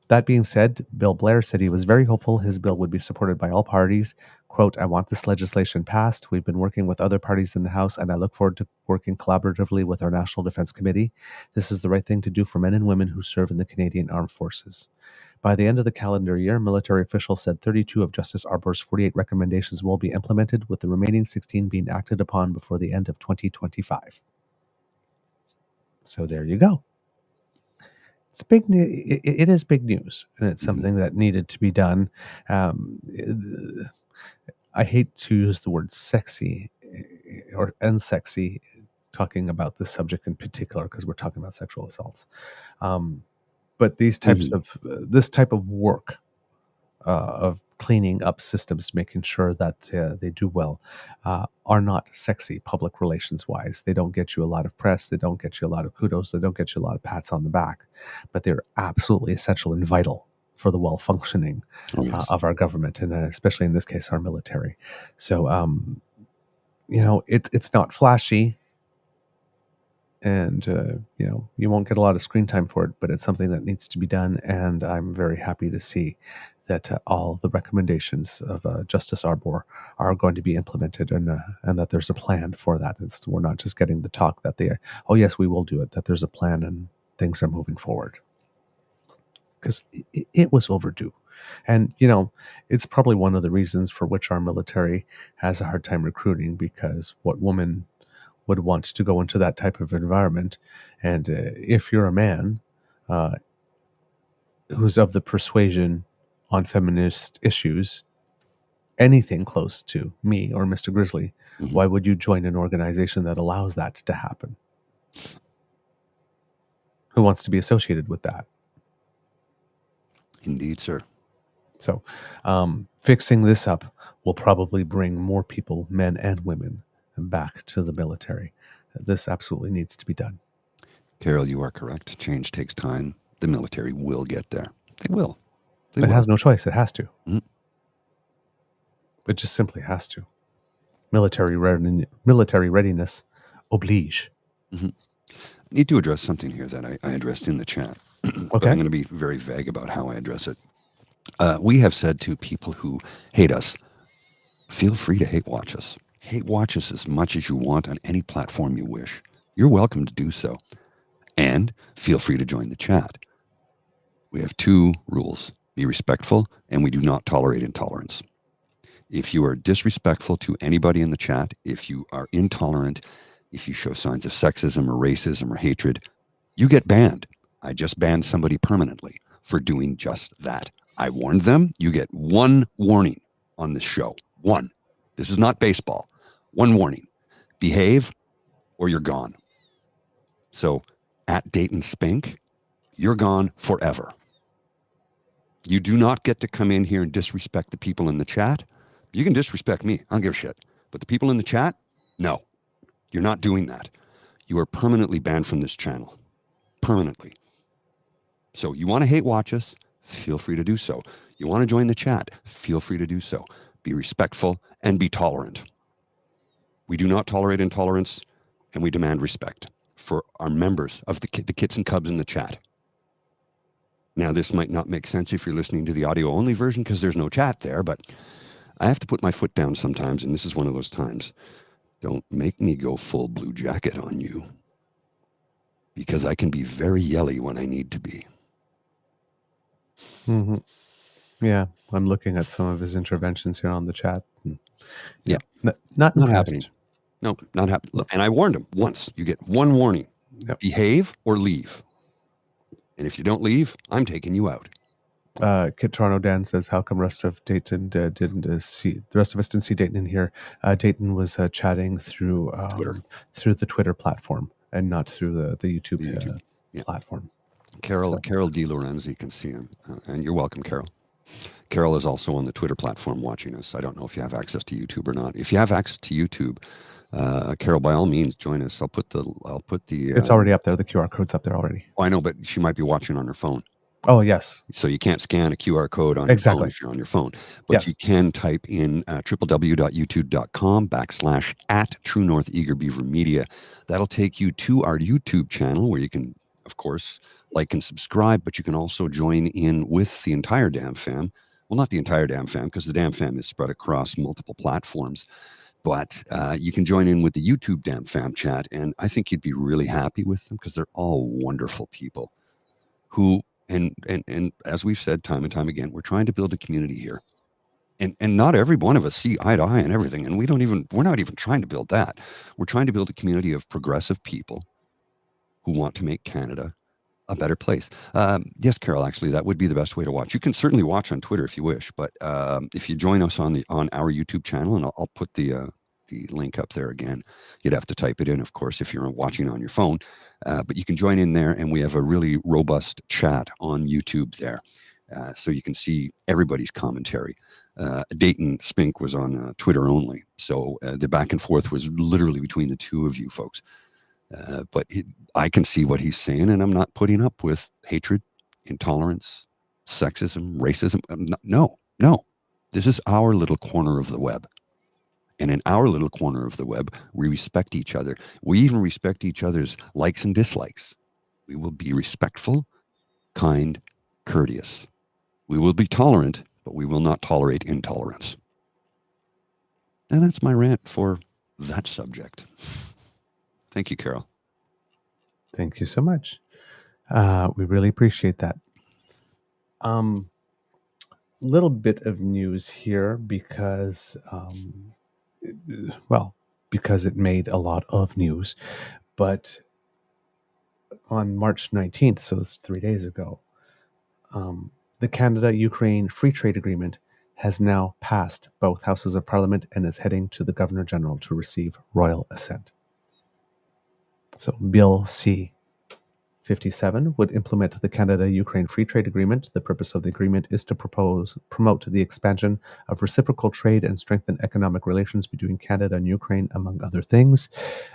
That being said, Bill Blair said he was very hopeful his bill would be supported by all parties. Quote, I want this legislation passed. We've been working with other parties in the House, and I look forward to working collaboratively with our National Defense Committee. This is the right thing to do for men and women who serve in the Canadian Armed Forces. By the end of the calendar year, military officials said 32 of Justice Arbour's 48 recommendations will be implemented, with the remaining 16 being acted upon before the end of 2025. So there you go. It's big. It is big news, and it's something that needed to be done. I hate to use the word sexy or unsexy talking about this subject in particular because we're talking about sexual assaults. But these types of this type of work of cleaning up systems, making sure that they do well, are not sexy public relations wise. They don't get you a lot of press. They don't get you a lot of kudos. They don't get you a lot of pats on the back, but they're absolutely essential and vital for the well functioning of our government, and especially in this case, our military. So, it's not flashy, and you won't get a lot of screen time for it, but it's something that needs to be done, and I'm very happy to see that all the recommendations of Justice Arbour are going to be implemented, and that there's a plan for that. We're not just getting the talk that they are, oh yes, we will do it, that there's a plan and things are moving forward. Because it was overdue. And, it's probably one of the reasons for which our military has a hard time recruiting, because what woman would want to go into that type of environment? And if you're a man who's of the persuasion on feminist issues, anything close to me or Mr. Grizzly, why would you join an organization that allows that to happen? Who wants to be associated with that? Indeed, sir. So fixing this up will probably bring more people, men and women, back to the military. This absolutely needs to be done. Carol, you are correct. Change takes time. The military will get there. They will. It has no choice. It has to. Mm-hmm. It just simply has to. Military readiness oblige. Mm-hmm. I need to address something here that I addressed in the chat. But I'm going to be very vague about how I address it. We have said to people who hate us, feel free to hate watch us. Hate watch us as much as you want on any platform you wish. You're welcome to do so. And feel free to join the chat. We have two rules. Be respectful, and we do not tolerate intolerance. If you are disrespectful to anybody in the chat, if you are intolerant, if you show signs of sexism or racism or hatred, you get banned. I just banned somebody permanently for doing just that. I warned them. You get one warning on this show. One. This is not baseball. One warning. Behave or you're gone. So at Dayton Spink, you're gone forever. You do not get to come in here and disrespect the people in the chat. You can disrespect me. I don't give a shit. But the people in the chat, no. You're not doing that. You are permanently banned from this channel. Permanently. So you want to hate watch us? Feel free to do so. You want to join the chat? Feel free to do so. Be respectful and be tolerant. We do not tolerate intolerance, and we demand respect for our members of the kits and cubs in the chat. Now, this might not make sense if you're listening to the audio-only version because there's no chat there, but I have to put my foot down sometimes, and this is one of those times. Don't make me go full blue jacket on you, because I can be very yelly when I need to be. Mm-hmm. Yeah, I'm looking at some of his interventions here on the chat. Yeah. Not impressed. Happening. No, not happening. And I warned him once. You get one warning. Yep. Behave or leave. And if you don't leave, I'm taking you out. Kit Toronto Dan says, how come rest of Dayton didn't see, the rest of us didn't see Dayton in here? Dayton was chatting through the Twitter platform and not through the YouTube, platform. Carol D. Lorenzi can see him. And you're welcome, Carol. Carol is also on the Twitter platform watching us. I don't know if you have access to YouTube or not. If you have access to YouTube, Carol, by all means, join us. I'll put the. It's already up there. The QR code's up there already. Oh, I know, but she might be watching on her phone. Oh, yes. So you can't scan a QR code on your phone if you're on your phone. But you can type in www.youtube.com/@True North Eager Beaver Media. That'll take you to our YouTube channel where you can, of course, like and subscribe, but you can also join in with the entire damn fam. Well, not the entire damn fam, because the damn fam is spread across multiple platforms. But you can join in with the YouTube damn fam chat, and I think you'd be really happy with them because they're all wonderful people who, and as we've said time and time again, we're trying to build a community here. And not every one of us see eye to eye and everything, and we're not even trying to build that. We're trying to build a community of progressive people who want to make Canada a better place. Yes, Carol, actually, that would be the best way to watch. You can certainly watch on Twitter if you wish, but if you join us on our YouTube channel, and I'll put the link up there again, you'd have to type it in, of course, if you're watching on your phone. But you can join in there, and we have a really robust chat on YouTube there, so you can see everybody's commentary. Dayton Spink was on Twitter only, so the back and forth was literally between the two of you folks. But I can see what he's saying, and I'm not putting up with hatred, intolerance, sexism, racism. No. This is our little corner of the web. And in our little corner of the web, we respect each other. We even respect each other's likes and dislikes. We will be respectful, kind, courteous. We will be tolerant, but we will not tolerate intolerance. And that's my rant for that subject. Thank you, Carol. Thank you so much. We really appreciate that. Little bit of news here because, because it made a lot of news. But on March 19th, so it's 3 days ago, the Canada-Ukraine Free Trade Agreement has now passed both houses of parliament and is heading to the Governor General to receive royal assent. So Bill C-57 would implement the Canada-Ukraine Free Trade Agreement. The purpose of the agreement is to promote the expansion of reciprocal trade and strengthen economic relations between Canada and Ukraine, among other things.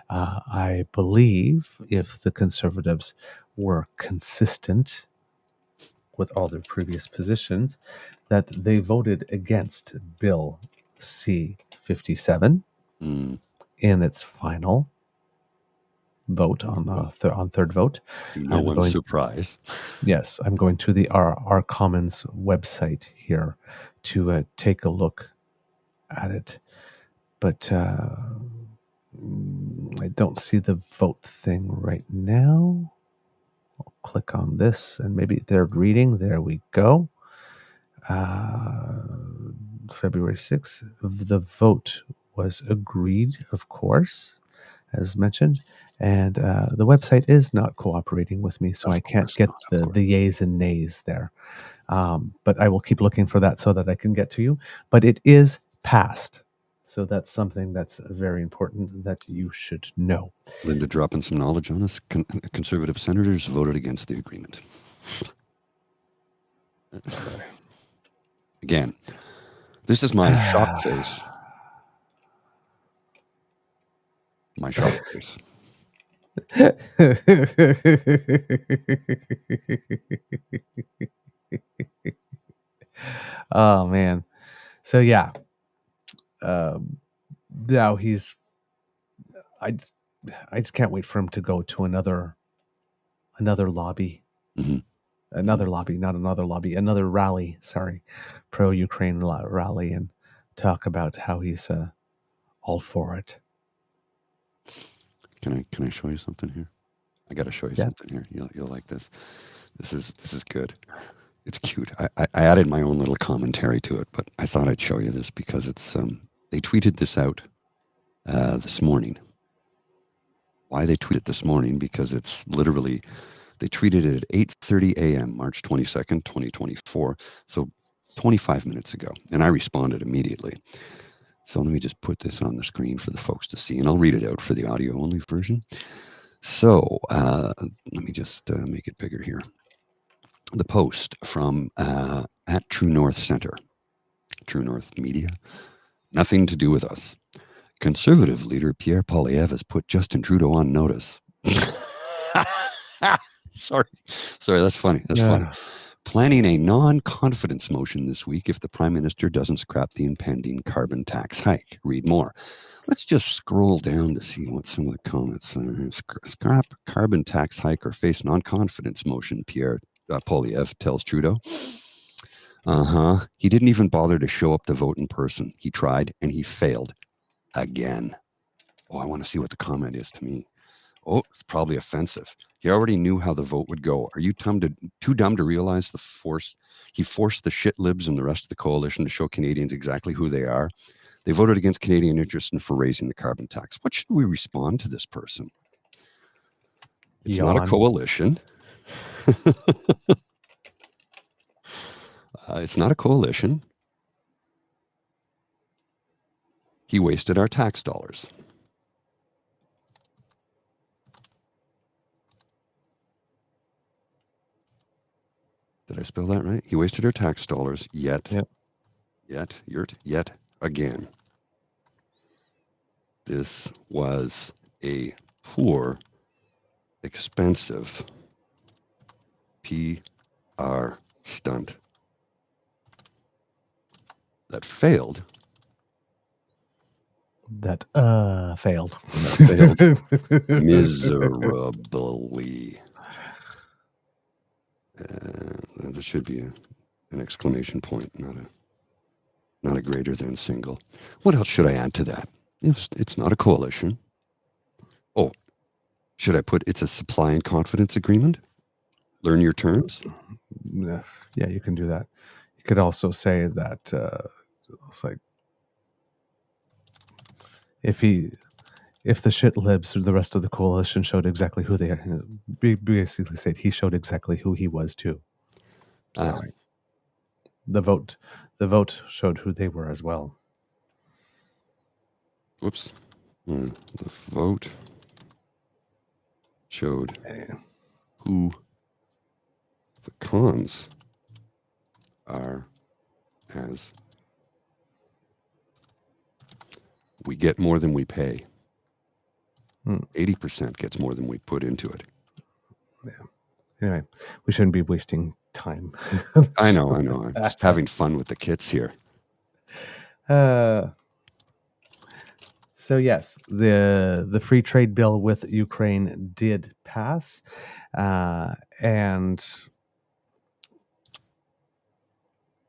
I believe if the Conservatives were consistent with all their previous positions, that they voted against Bill C-57 in its final vote on third vote. No one's surprised. Yes, I'm going to our Commons website here to take a look at it, but I don't see the vote thing right now. I'll click on this and maybe third reading. There we go. February 6th. The vote was agreed, of course, as mentioned. And the website is not cooperating with me, so I can't get the yays and nays there. But I will keep looking for that so that I can get to you. But it is passed. So that's something that's very important that you should know. Linda dropping some knowledge on us. Conservative senators voted against the agreement. Again, this is my shock face. my shop face. Oh man. So yeah. Now I just can't wait for him to go to another lobby. Mhm. Another lobby, not another lobby, another rally, sorry. Pro-Ukraine rally, and talk about how he's all for it. Can I show you something here? I got to show you something here. You'll like this. This is good. It's cute. I added my own little commentary to it, but I thought I'd show you this because it's they tweeted this out this morning. Why they tweeted this morning? Because it's literally they tweeted it at 8:30 a.m. March 22nd, 2024. So 25 minutes ago, and I responded immediately. So let me just put this on the screen for the folks to see, and I'll read it out for the audio only version. So let me just make it bigger here. The post from at True North Center, True North Media, nothing to do with us. Conservative leader Pierre Poilievre has put Justin Trudeau on notice. Sorry, that's funny. That's funny. Planning a non-confidence motion this week if the Prime Minister doesn't scrap the impending carbon tax hike. Read more. Let's just scroll down to see what some of the comments are. Scrap carbon tax hike or face non-confidence motion, Pierre Poilievre tells Trudeau. He didn't even bother to show up to vote in person. He tried and he failed again. Oh, I want to see what the comment is to me. Oh, it's probably offensive. He already knew how the vote would go. Are you too dumb to realize he forced the shit libs and the rest of the coalition to show Canadians exactly who they are? They voted against Canadian interests and for raising the carbon tax. What should we respond to this person? It's not a coalition. It's not a coalition. He wasted our tax dollars. Did I spell that right? He wasted our tax dollars yet again. This was a poor, expensive PR stunt that failed. That failed. Miserably. There should be an exclamation point, not a greater than symbol. What else should I add to that? It's not a coalition. Oh, should I put it's a supply and confidence agreement? Learn your terms? Yeah, you can do that. You could also say that it's like if the shit libs or the rest of the coalition showed exactly who they are, basically said he showed exactly who he was too. So the vote showed who they were as well. Whoops. The vote showed who the cons are as we get more than we pay. 80% gets more than we put into it. Yeah. Anyway, we shouldn't be wasting time. I know. I'm just having fun with the kits here. So yes, the free trade bill with Ukraine did pass, and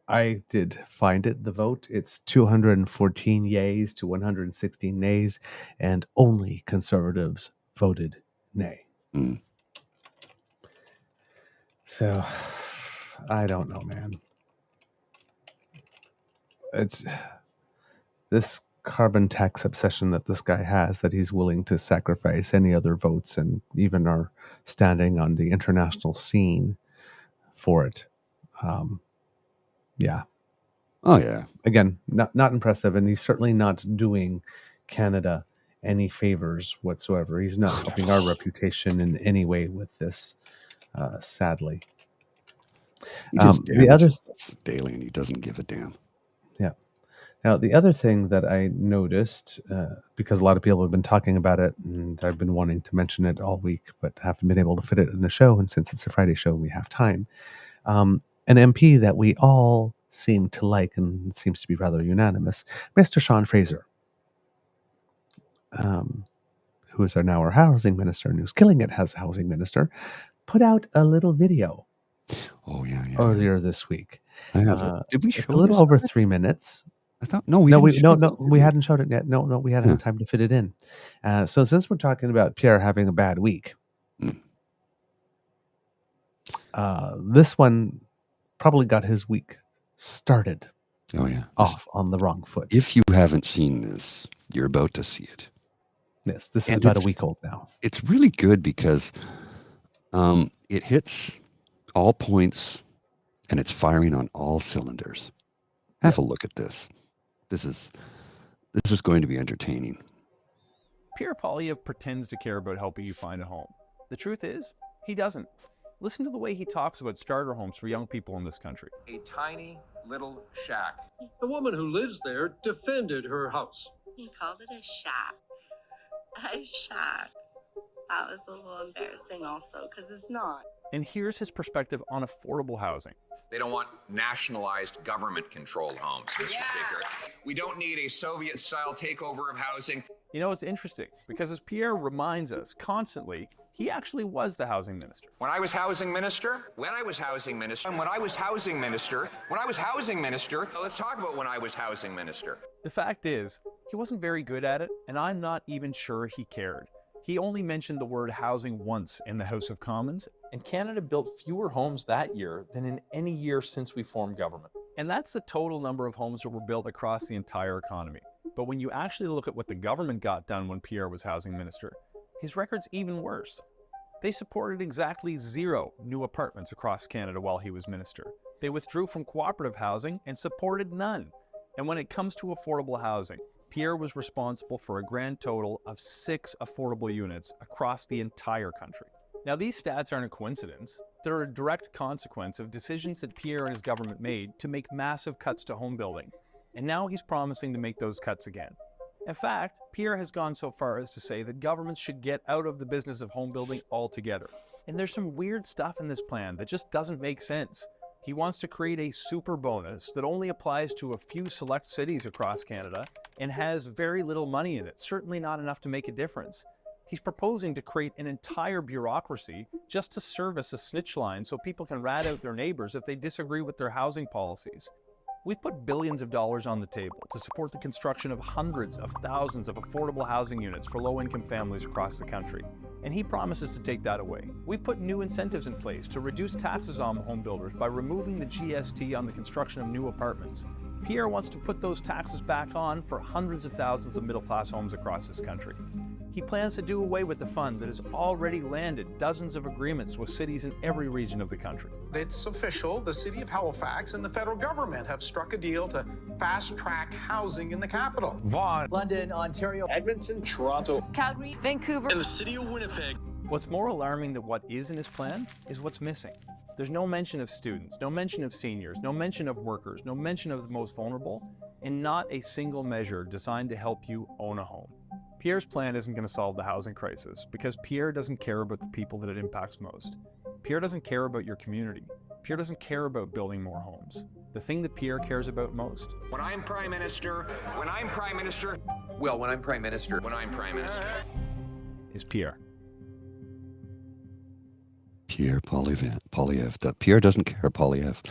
I did find it, the vote. It's 214 yays to 116 nays, and only conservatives voted nay. So, I don't know, man. It's this carbon tax obsession that this guy has, that he's willing to sacrifice any other votes and even our standing on the international scene for it. Yeah. Oh, yeah. Again, not impressive, and he's certainly not doing Canada any favors whatsoever. He's not helping our reputation in any way with this, sadly. He just damages us daily, and he doesn't give a damn. Yeah. Now, the other thing that I noticed, because a lot of people have been talking about it, and I've been wanting to mention it all week, but haven't been able to fit it in the show, and since it's a Friday show, we have time. An MP that we all seem to like, and it seems to be rather unanimous, Mr. Sean Fraser, who is now our housing minister, and who's killing it as housing minister, put out a little video earlier this week. I have. Did we show It's a little this over already? 3 minutes. I thought we didn't show this, did we hadn't showed it yet. No, we hadn't Yeah. had time to fit it in. So since we're talking about Pierre having a bad week, this one probably got his week started off on the wrong foot. If you haven't seen this, you're about to see it. Yes, this is about a week old now. It's really good because it hits all points and it's firing on all cylinders. Have a look at this. This is going to be entertaining. Pierre Poilievre pretends to care about helping you find a home. The truth is, he doesn't. Listen to the way he talks about starter homes for young people in this country. A tiny little shack. The woman who lives there defended her house. He called it a shack. A shack. That was a little embarrassing also, because it's not. And here's his perspective on affordable housing. They don't want nationalized government-controlled homes, Mr. Speaker. We don't need a Soviet-style takeover of housing. You know, it's interesting, because as Pierre reminds us constantly, he actually was the housing minister. When I was housing minister, let's talk about when I was housing minister. The fact is, he wasn't very good at it, and I'm not even sure he cared. He only mentioned the word housing once in the House of Commons, and Canada built fewer homes that year than in any year since we formed government. And that's the total number of homes that were built across the entire economy. But when you actually look at what the government got done when Pierre was housing minister, his record's even worse. They supported exactly 0 new apartments across Canada while he was minister. They withdrew from cooperative housing and supported none. And when it comes to affordable housing, Pierre was responsible for a grand total of 6 affordable units across the entire country. Now, these stats aren't a coincidence. They're a direct consequence of decisions that Pierre and his government made to make massive cuts to home building. And now he's promising to make those cuts again. In fact, Pierre has gone so far as to say that governments should get out of the business of home building altogether. And there's some weird stuff in this plan that just doesn't make sense. He wants to create a super bonus that only applies to a few select cities across Canada and has very little money in it, certainly not enough to make a difference. He's proposing to create an entire bureaucracy just to service a snitch line so people can rat out their neighbors if they disagree with their housing policies. We've put billions of dollars on the table to support the construction of hundreds of thousands of affordable housing units for low-income families across the country. And he promises to take that away. We've put new incentives in place to reduce taxes on home builders by removing the GST on the construction of new apartments. Pierre wants to put those taxes back on for hundreds of thousands of middle-class homes across this country. He plans to do away with the fund that has already landed dozens of agreements with cities in every region of the country. It's official. The city of Halifax and the federal government have struck a deal to fast-track housing in the capital. Vaughan, London, Ontario, Edmonton, Toronto, Calgary, Vancouver, and the city of Winnipeg. What's more alarming than what is in his plan is what's missing. There's no mention of students, no mention of seniors, no mention of workers, no mention of the most vulnerable, and not a single measure designed to help you own a home. Pierre's plan isn't going to solve the housing crisis because Pierre doesn't care about the people that it impacts most. Pierre doesn't care about your community. Pierre doesn't care about building more homes. The thing that Pierre cares about most. When I'm Prime Minister, Is Pierre. Pierre Poilievre. Pierre doesn't care, Poilievre.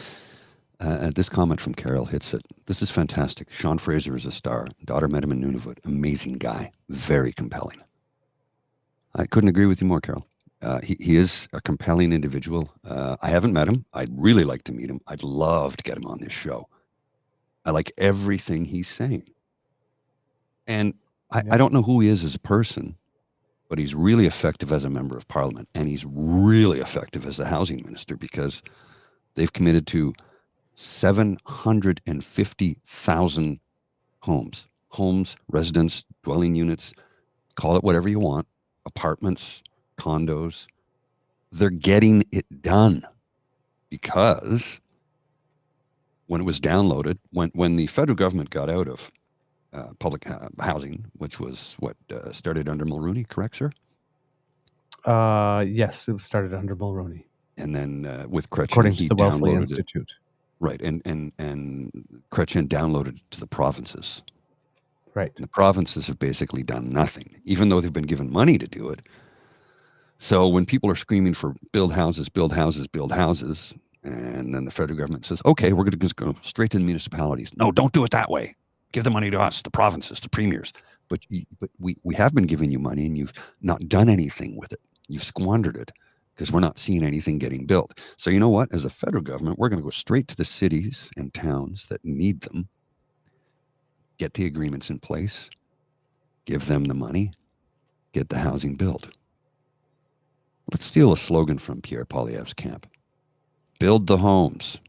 This comment from Carol hits it. This is fantastic. Sean Fraser is a star. Daughter met him in Nunavut. Amazing guy. Very compelling. I couldn't agree with you more, Carol. He is a compelling individual. I haven't met him. I'd really like to meet him. I'd love to get him on this show. I like everything he's saying. And I don't know who he is as a person, but he's really effective as a member of parliament. And he's really effective as the housing minister because they've committed to 750,000 homes, residence, dwelling units, call it whatever you want, apartments, condos. They're getting it done because when it was downloaded, when the federal government got out of public housing, which was what started under Mulroney, correct, sir? Yes, it was started under Mulroney. And then with Chrétien, according he to the Wellesley downloaded Institute. it. Right, and Chrétien downloaded it to the provinces. Right. And the provinces have basically done nothing, even though they've been given money to do it. So when people are screaming for build houses, build houses, build houses, and then the federal government says, okay, we're going to just go straight to the municipalities. No, don't do it that way. Give the money to us, the provinces, the premiers. But we have been giving you money and you've not done anything with it. You've squandered it because we're not seeing anything getting built. So you know what? As a federal government, we're going to go straight to the cities and towns that need them, get the agreements in place, give them the money, get the housing built. Let's steal a slogan from Pierre Poilievre's camp. Build the homes.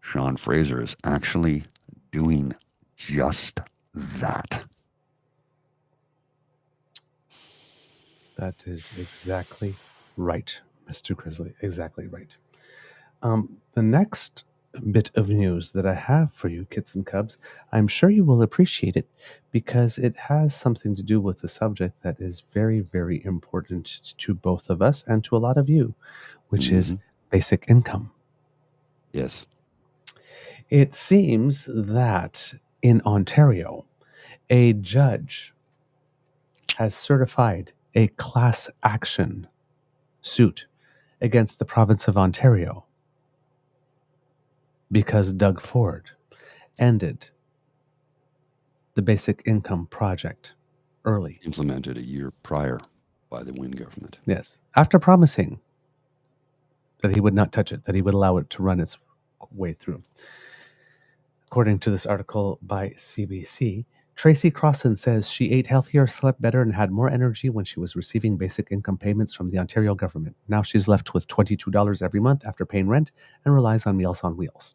Sean Fraser is actually doing just that. That is exactly right, Mr. Grizzly. Exactly right. The next bit of news that I have for you, kits and cubs, I'm sure you will appreciate it because it has something to do with a subject that is very, very important to both of us and to a lot of you, which is basic income. Yes. It seems that in Ontario, a judge has certified a class action suit against the province of Ontario because Doug Ford ended the basic income project early. Implemented a year prior by the Wynne government. Yes. After promising that he would not touch it, that he would allow it to run its way through. According to this article by CBC, Tracy Crossan says she ate healthier, slept better, and had more energy when she was receiving basic income payments from the Ontario government. Now she's left with $22 every month after paying rent and relies on Meals on Wheels.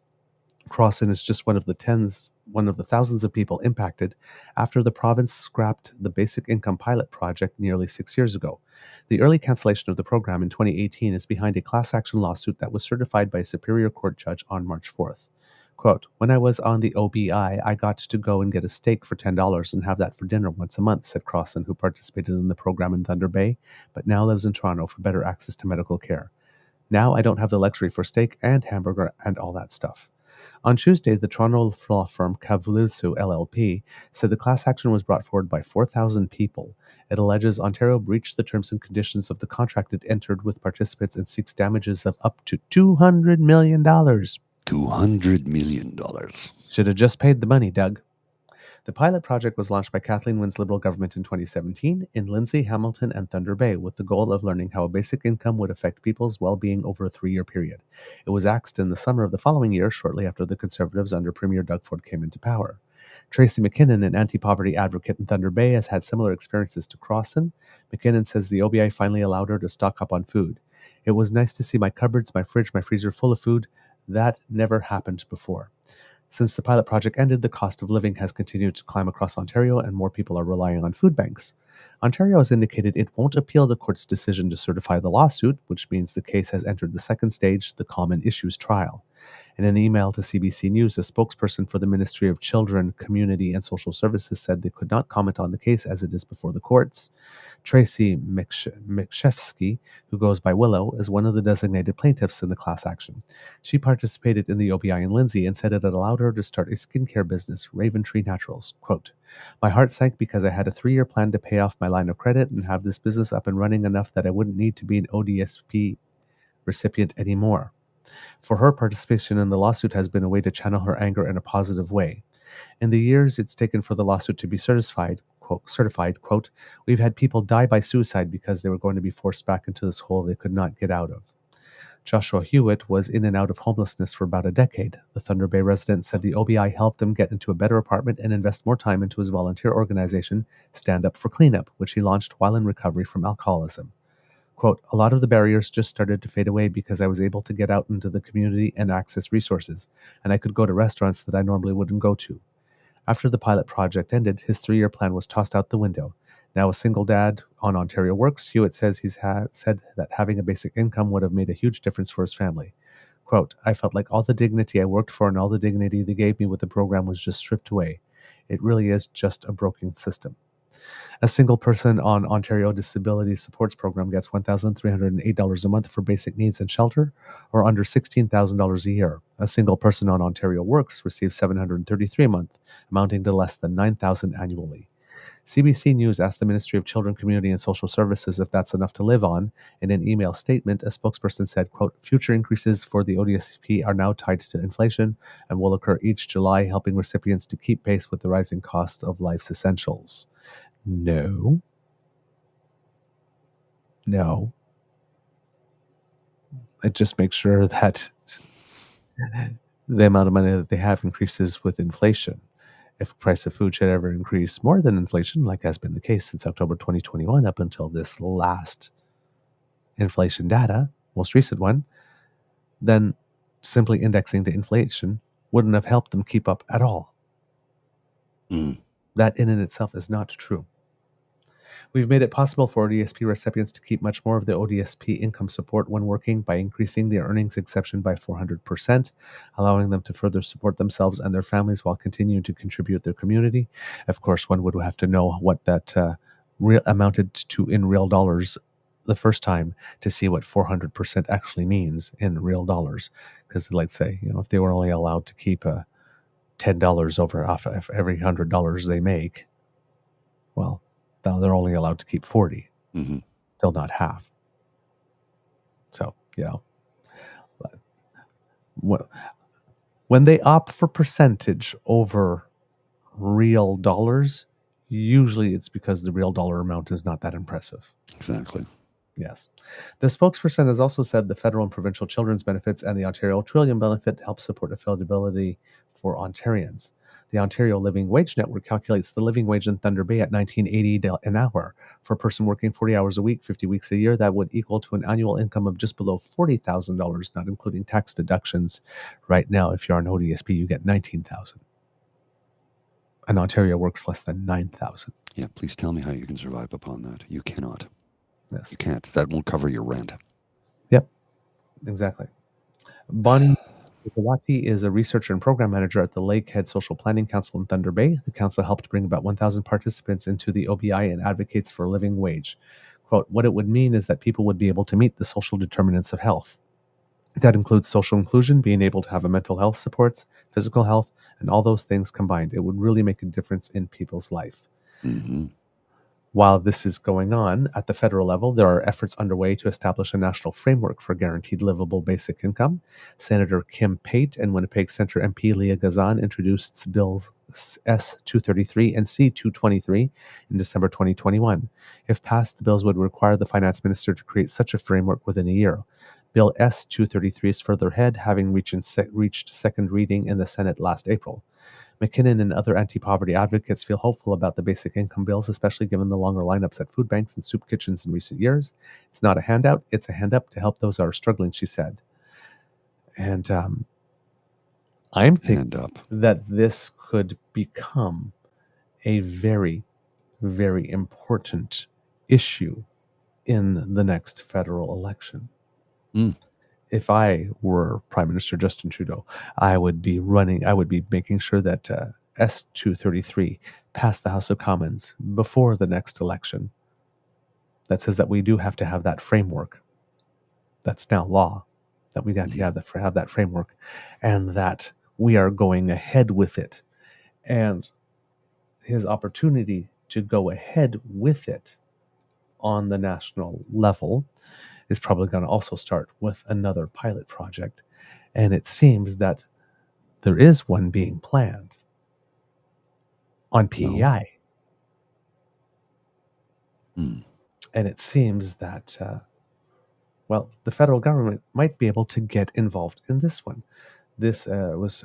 Crossan is just one of the thousands of people impacted after the province scrapped the basic income pilot project nearly 6 years ago. The early cancellation of the program in 2018 is behind a class action lawsuit that was certified by a Superior Court judge on March 4th. Quote, when I was on the OBI, I got to go and get a steak for $10 and have that for dinner once a month, said Crossan, who participated in the program in Thunder Bay, but now lives in Toronto for better access to medical care. Now I don't have the luxury for steak and hamburger and all that stuff. On Tuesday, the Toronto law firm Kavlusu LLP said the class action was brought forward by 4,000 people. It alleges Ontario breached the terms and conditions of the contract it entered with participants and seeks damages of up to $200 million. $200 million. Should have just paid the money, Doug. The pilot project was launched by Kathleen Wynne's Liberal government in 2017 in Lindsay, Hamilton, and Thunder Bay with the goal of learning how a basic income would affect people's well-being over a 3-year period. It was axed in the summer of the following year, shortly after the Conservatives under Premier Doug Ford came into power. Tracy McKinnon, an anti-poverty advocate in Thunder Bay, has had similar experiences to Crossan. McKinnon says the OBI finally allowed her to stock up on food. It was nice to see my cupboards, my fridge, my freezer full of food. That never happened before. Since the pilot project ended, the cost of living has continued to climb across Ontario and more people are relying on food banks. Ontario has indicated it won't appeal the court's decision to certify the lawsuit, which means the case has entered the second stage, the Common Issues trial. In an email to CBC News, a spokesperson for the Ministry of Children, Community and Social Services said they could not comment on the case as it is before the courts. Tracy Mikshevsky, who goes by Willow, is one of the designated plaintiffs in the class action. She participated in the OBI in Lindsay and said it allowed her to start a skincare business, Raven Tree Naturals. Quote, my heart sank because I had a 3-year plan to pay off my line of credit and have this business up and running enough that I wouldn't need to be an ODSP recipient anymore. For her, participation in the lawsuit has been a way to channel her anger in a positive way. In the years it's taken for the lawsuit to be certified, quote, we've had people die by suicide because they were going to be forced back into this hole they could not get out of. Joshua Hewitt was in and out of homelessness for about a decade. The Thunder Bay resident said the OBI helped him get into a better apartment and invest more time into his volunteer organization, Stand Up for Cleanup, which he launched while in recovery from alcoholism. Quote, a lot of the barriers just started to fade away because I was able to get out into the community and access resources, and I could go to restaurants that I normally wouldn't go to. After the pilot project ended, his 3-year plan was tossed out the window. Now a single dad on Ontario Works, Hewitt says said that having a basic income would have made a huge difference for his family. Quote, I felt like all the dignity I worked for and all the dignity they gave me with the program was just stripped away. It really is just a broken system. A single person on Ontario Disability Supports Program gets $1,308 a month for basic needs and shelter, or under $16,000 a year. A single person on Ontario Works receives $733 a month, amounting to less than $9,000 annually. CBC News asked the Ministry of Children, Community and Social Services if that's enough to live on. In an email statement, a spokesperson said, quote, future increases for the ODSP are now tied to inflation and will occur each July, helping recipients to keep pace with the rising cost of life's essentials. No. It just makes sure that the amount of money that they have increases with inflation. If the price of food should ever increase more than inflation, like has been the case since October 2021 up until this last inflation data, most recent one, then simply indexing to inflation wouldn't have helped them keep up at all. That in and itself is not true. We've made it possible for ODSP recipients to keep much more of the ODSP income support when working by increasing the earnings exception by 400%, allowing them to further support themselves and their families while continuing to contribute their community. Of course, one would have to know what that amounted to in real dollars the first time to see what 400% actually means in real dollars. Because, like, say, if they were only allowed to keep $10 off of every $100 they make, well, now they're only allowed to keep 40. Still not half. So, when they opt for percentage over real dollars, usually it's because the real dollar amount is not that impressive. Exactly. Yes. The spokesperson has also said the federal and provincial children's benefits and the Ontario Trillium benefit help support affordability for Ontarians. The Ontario Living Wage Network calculates the living wage in Thunder Bay at $19.80 an hour. For a person working 40 hours a week, 50 weeks a year, that would equal to an annual income of just below $40,000, not including tax deductions. Right now, if you're on ODSP, you get $19,000. And Ontario works less than $9,000. Yeah, please tell me how you can survive upon that. You cannot. Yes. You can't. That won't cover your rent. Yep, exactly. Bonnie Kawati is a researcher and program manager at the Lakehead Social Planning Council in Thunder Bay. The council helped bring about 1,000 participants into the OBI and advocates for a living wage. Quote, what it would mean is that people would be able to meet the social determinants of health. That includes social inclusion, being able to have a mental health supports, physical health, and all those things combined. It would really make a difference in people's life. While this is going on at the federal level, there are efforts underway to establish a national framework for guaranteed livable basic income. Senator Kim Pate and Winnipeg Centre MP Leah Gazan introduced Bills S-233 and C-223 in December 2021. If passed, the bills would require the finance minister to create such a framework within a year. Bill S-233 is further ahead, having reached second reading in the Senate last April. McKinnon and other anti-poverty advocates feel hopeful about the basic income bills, especially given the longer lineups at food banks and soup kitchens in recent years. It's not a handout, it's a hand up to help those who are struggling, she said. And I'm thinking that this could become a very, very important issue in the next federal election. If I were Prime Minister Justin Trudeau, I would be making sure that S-233 passed the House of Commons before the next election. That says that we do have to have that framework. That's now law, that we have to have that framework, and that we are going ahead with it. And his opportunity to go ahead with it on the national level is probably going to also start with another pilot project. And it seems that there is one being planned on PEI. And it seems that, the federal government might be able to get involved in this one. This was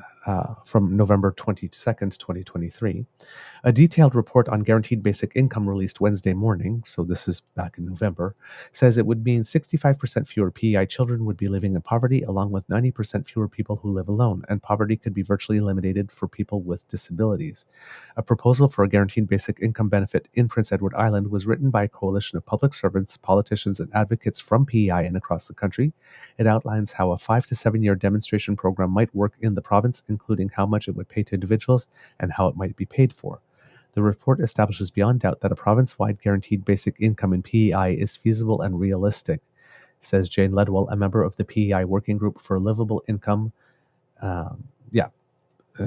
from November 22nd, 2023. A detailed report on guaranteed basic income released Wednesday morning, so this is back in November, says it would mean 65% fewer PEI children would be living in poverty, along with 90% fewer people who live alone, and poverty could be virtually eliminated for people with disabilities. A proposal for a guaranteed basic income benefit in Prince Edward Island was written by a coalition of public servants, politicians, and advocates from PEI and across the country. It outlines how a 5 to 7 year demonstration program might work in the province, including how much it would pay to individuals and how it might be paid for. The report establishes beyond doubt that a province-wide guaranteed basic income in PEI is feasible and realistic, says Jane Ledwell, a member of the PEI Working Group for Livable Income.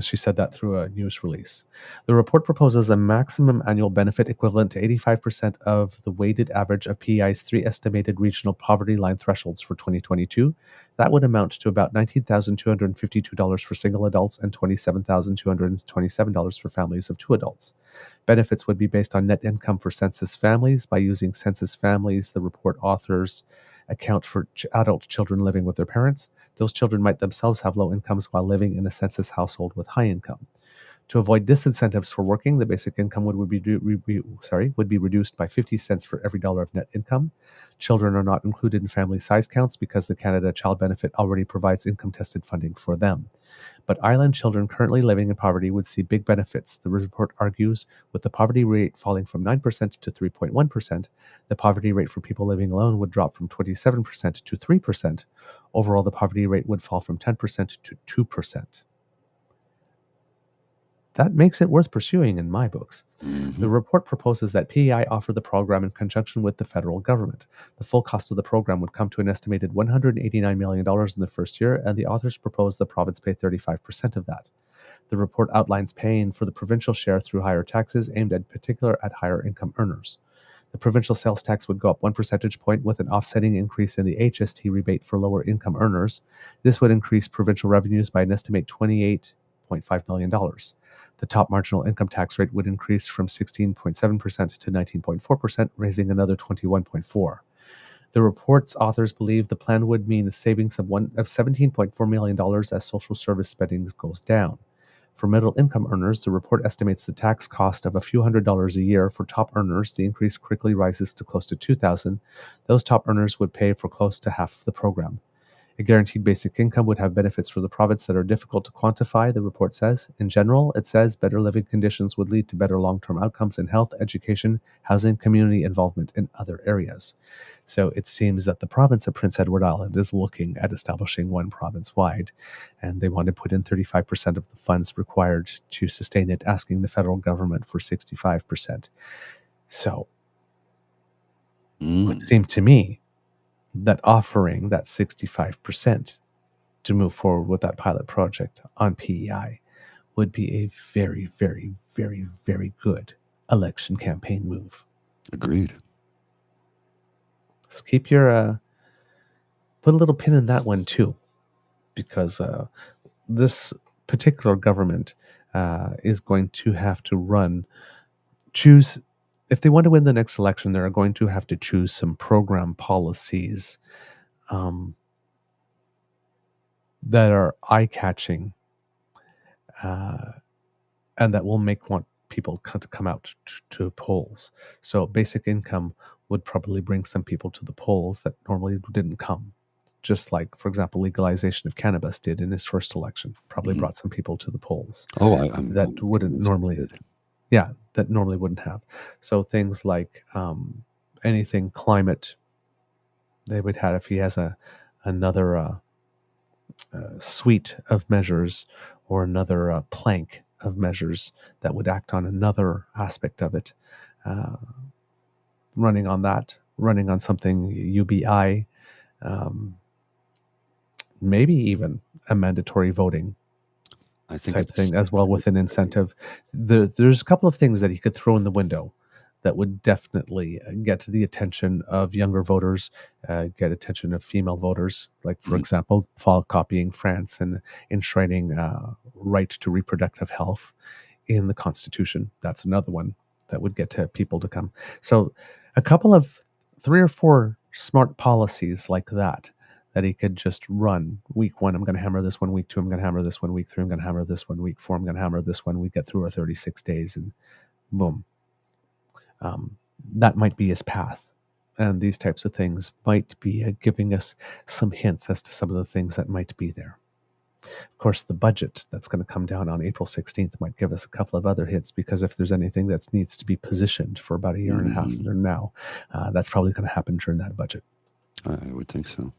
She said that through a news release. The report proposes a maximum annual benefit equivalent to 85% of the weighted average of PEI's 3 estimated regional poverty line thresholds for 2022. That would amount to about $19,252 for single adults and $27,227 for families of 2 adults. Benefits would be based on net income for census families. By using census families, the report authors account for adult children living with their parents. Those children might themselves have low incomes while living in a census household with high income. To avoid disincentives for working, the basic income would be reduced by 50 cents for every dollar of net income. Children are not included in family size counts because the Canada Child Benefit already provides income-tested funding for them. But island children currently living in poverty would see big benefits, the report argues, with the poverty rate falling from 9% to 3.1%. The poverty rate for people living alone would drop from 27% to 3%. Overall, the poverty rate would fall from 10% to 2%. That makes it worth pursuing in my books. Mm-hmm. The report proposes that PEI offer the program in conjunction with the federal government. The full cost of the program would come to an estimated $189 million in the first year, and the authors propose the province pay 35% of that. The report outlines paying for the provincial share through higher taxes aimed in particular at higher income earners. The provincial sales tax would go up 1 percentage point with an offsetting increase in the HST rebate for lower income earners. This would increase provincial revenues by an estimated $28.5 million. The top marginal income tax rate would increase from 16.7% to 19.4%, raising another 21.4%. The report's authors believe the plan would mean a savings of $17.4 million as social service spending goes down. For middle income earners, the report estimates the tax cost of a few $100s a year. For top earners, the increase quickly rises to close to $2,000. Those top earners would pay for close to half of the program. A guaranteed basic income would have benefits for the province that are difficult to quantify, the report says. In general, it says better living conditions would lead to better long-term outcomes in health, education, housing, community involvement, and other areas. So it seems that the province of Prince Edward Island is looking at establishing one province-wide, and they want to put in 35% of the funds required to sustain it, asking the federal government for 65%. So it would seem to me that offering that 65% to move forward with that pilot project on PEI would be a very, very, very, very good election campaign move. Agreed. Let's keep your, put a little pin in that one too, because this particular government is going to have to choose, if they want to win the next election, they're going to have to choose some program policies that are eye-catching and that will want people to come out to polls. So basic income would probably bring some people to the polls that normally didn't come. Just like, for example, legalization of cannabis did in his first election, probably brought some people to the polls. That wouldn't normally... Yeah, that normally wouldn't have. So things like anything climate, they would have, if he has another suite of measures or another plank of measures that would act on another aspect of it, running on something UBI, maybe even a mandatory voting type thing as well, with an incentive. There's a couple of things that he could throw in the window that would definitely get the attention of younger voters, get attention of female voters, like, for example, copying France and enshrining right to reproductive health in the Constitution. That's another one that would get people to come. So a couple of 3 or 4 smart policies like that that he could just run. Week 1, I'm going to hammer this one. Week 2, I'm going to hammer this one. Week 3, I'm going to hammer this one. Week 4, I'm going to hammer this one. We get through our 36 days and boom. That might be his path. And these types of things might be giving us some hints as to some of the things that might be there. Of course, the budget that's going to come down on April 16th might give us a couple of other hits, because if there's anything that needs to be positioned for about a year and a half from now, that's probably going to happen during that budget. I would think so.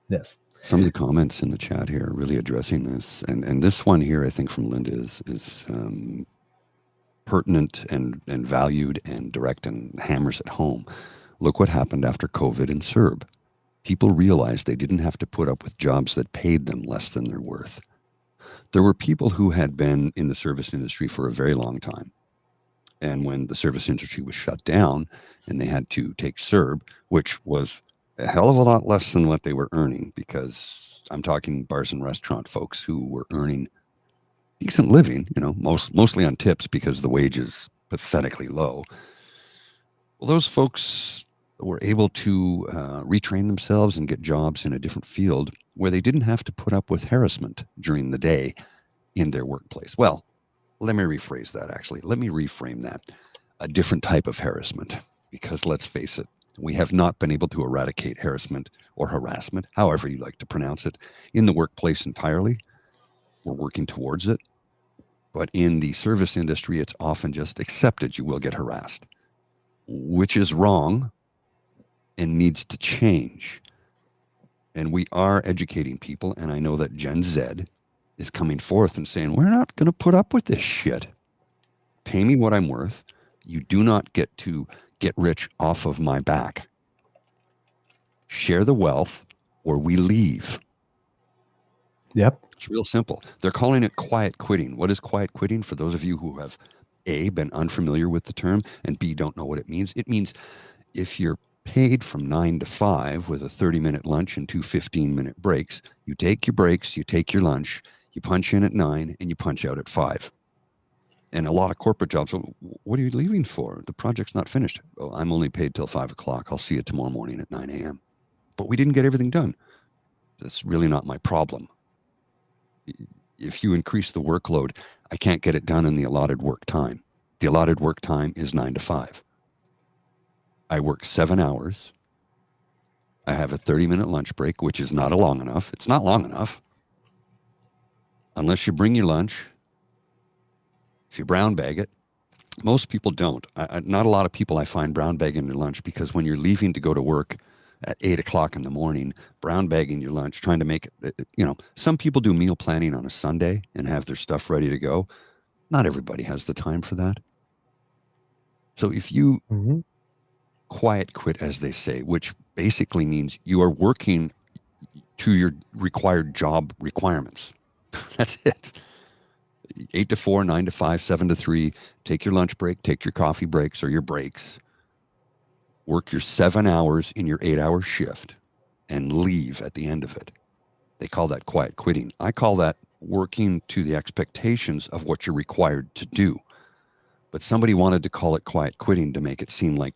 Yes. Some of the comments in the chat here are really addressing this. And this one here, I think from Linda is pertinent and valued and direct and hammers at home. Look what happened after COVID in CERB. People realized they didn't have to put up with jobs that paid them less than their worth. There were people who had been in the service industry for a very long time. And when the service industry was shut down and they had to take CERB, which was a hell of a lot less than what they were earning, because I'm talking bars and restaurant folks who were earning decent living, mostly on tips because the wage is pathetically low. Well, those folks were able to retrain themselves and get jobs in a different field where they didn't have to put up with harassment during the day in their workplace. Well, let me rephrase that, actually. Let me reframe that. A different type of harassment, because let's face it, we have not been able to eradicate harassment or harassment, however you like to pronounce it, in the workplace entirely. We're working towards it. But in the service industry, it's often just accepted you will get harassed, which is wrong and needs to change. And we are educating people, and I know that Gen Z is coming forth and saying, we're not going to put up with this shit. Pay me what I'm worth. You do not get to get rich off of my back. Share the wealth or we leave. Yep. It's real simple. They're calling it quiet quitting. What is quiet quitting? For those of you who have A, been unfamiliar with the term, and B, don't know what it means if you're paid from 9 to 5 with a 30-minute lunch and 2 15-minute breaks, you take your breaks, you take your lunch, you punch in at 9, and you punch out at 5. And a lot of corporate jobs, what are you leaving for? The project's not finished. Oh, I'm only paid till 5 o'clock. I'll see you tomorrow morning at 9 a.m. But we didn't get everything done. That's really not my problem. If you increase the workload, I can't get it done in the allotted work time. The allotted work time is 9 to 5. I work 7 hours. I have a 30-minute lunch break, which is not long enough. It's not long enough. Unless you bring your lunch. If you brown bag it. Most people don't. Not a lot of people I find brown bagging their lunch, because when you're leaving to go to work at 8 o'clock in the morning, brown bagging your lunch, trying to make it, some people do meal planning on a Sunday and have their stuff ready to go. Not everybody has the time for that. So if you quiet quit, as they say, which basically means you are working to your required job requirements. That's it. 8 to 4, 9 to 5, 7 to 3, take your lunch break, take your coffee breaks or your breaks, work your 7 hours in your 8-hour shift and leave at the end of it. They call that quiet quitting. I call that working to the expectations of what you're required to do. But somebody wanted to call it quiet quitting to make it seem like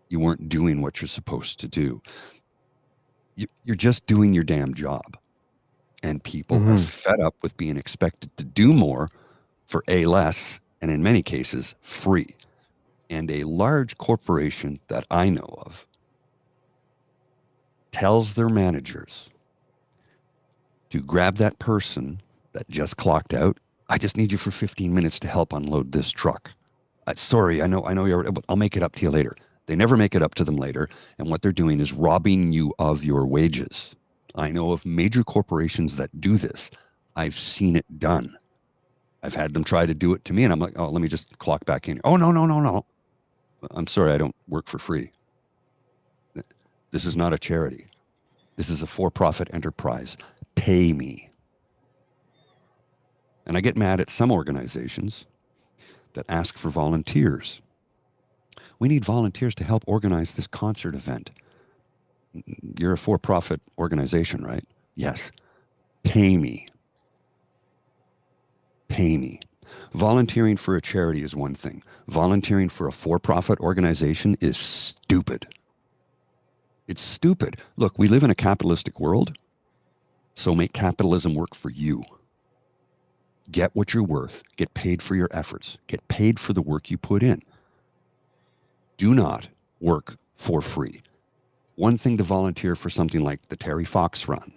you weren't doing what you're supposed to do. You're just doing your damn job. And people are fed up with being expected to do more for A, less, and in many cases, free. And a large corporation that I know of tells their managers to grab that person that just clocked out. I just need you for 15 minutes to help unload this truck. Sorry, I know you're, but I'll make it up to you later. They never make it up to them later. And what they're doing is robbing you of your wages. I know of major corporations that do this. I've seen it done. I've had them try to do it to me, and I'm like, oh, let me just clock back in. Oh, no. I'm sorry, I don't work for free. This is not a charity. This is a for-profit enterprise. Pay me. And I get mad at some organizations that ask for volunteers. We need volunteers to help organize this concert event. You're a for-profit organization, right? Yes. Pay me. Pay me. Volunteering for a charity is one thing. Volunteering for a for-profit organization is stupid. It's stupid. Look, we live in a capitalistic world, so make capitalism work for you. Get what you're worth. Get paid for your efforts. Get paid for the work you put in. Do not work for free. One thing to volunteer for something like the Terry Fox Run,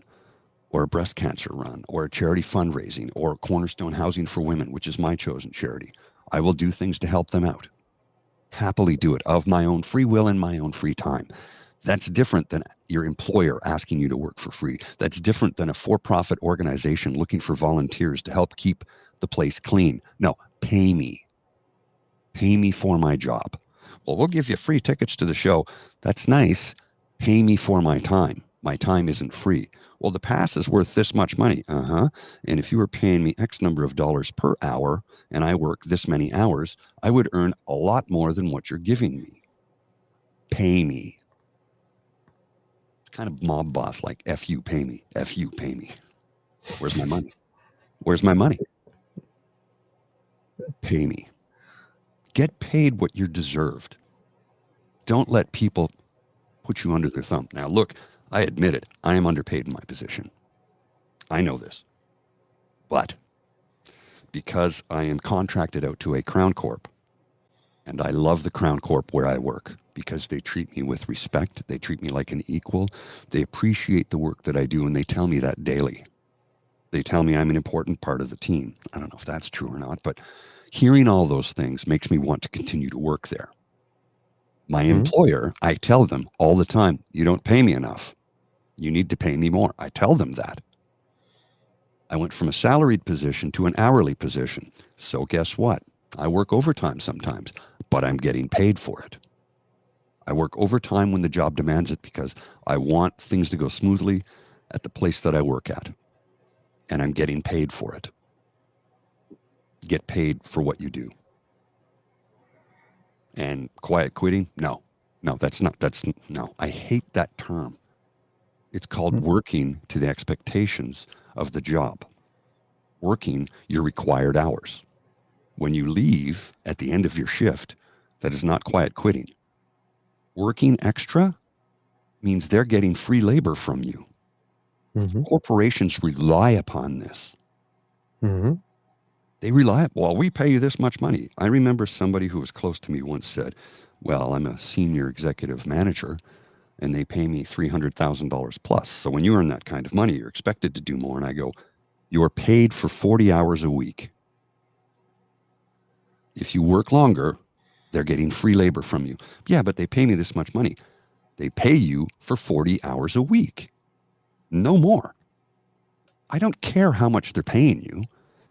or a breast cancer run, or a charity fundraising, or Cornerstone Housing for Women, which is my chosen charity. I will do things to help them out. Happily do it of my own free will and my own free time. That's different than your employer asking you to work for free. That's different than a for-profit organization looking for volunteers to help keep the place clean. No, pay me. Pay me for my job. Well, we'll give you free tickets to the show. That's nice. Pay me for my time. My time isn't free. Well, the pass is worth this much money. And if you were paying me X number of dollars per hour and I work this many hours, I would earn a lot more than what you're giving me. Pay me. It's kind of mob boss like, F you, pay me. F you, pay me. Where's my money? Where's my money? Pay me. Get paid what you're deserved. Don't let people put you under their thumb. Now, look, I admit it. I am underpaid in my position. I know this. But because I am contracted out to a Crown Corp, and I love the Crown Corp where I work because they treat me with respect. They treat me like an equal. They appreciate the work that I do, and they tell me that daily. They tell me I'm an important part of the team. I don't know if that's true or not, but hearing all those things makes me want to continue to work there. My employer, I tell them all the time, you don't pay me enough. You need to pay me more. I tell them that. I went from a salaried position to an hourly position. So guess what? I work overtime sometimes, but I'm getting paid for it. I work overtime when the job demands it because I want things to go smoothly at the place that I work at. And I'm getting paid for it. Get paid for what you do. And quiet quitting? No, I hate that term. It's called working to the expectations of the job. Working your required hours. When you leave at the end of your shift, that is not quiet quitting. Working extra means they're getting free labor from you. Corporations rely upon this. They rely, well, we pay you this much money. I remember somebody who was close to me once said, well, I'm a senior executive manager and they pay me $300,000 plus. So when you earn that kind of money, you're expected to do more. And I go, you're paid for 40 hours a week. If you work longer, they're getting free labor from you. Yeah, but they pay me this much money. They pay you for 40 hours a week. No more. I don't care how much they're paying you.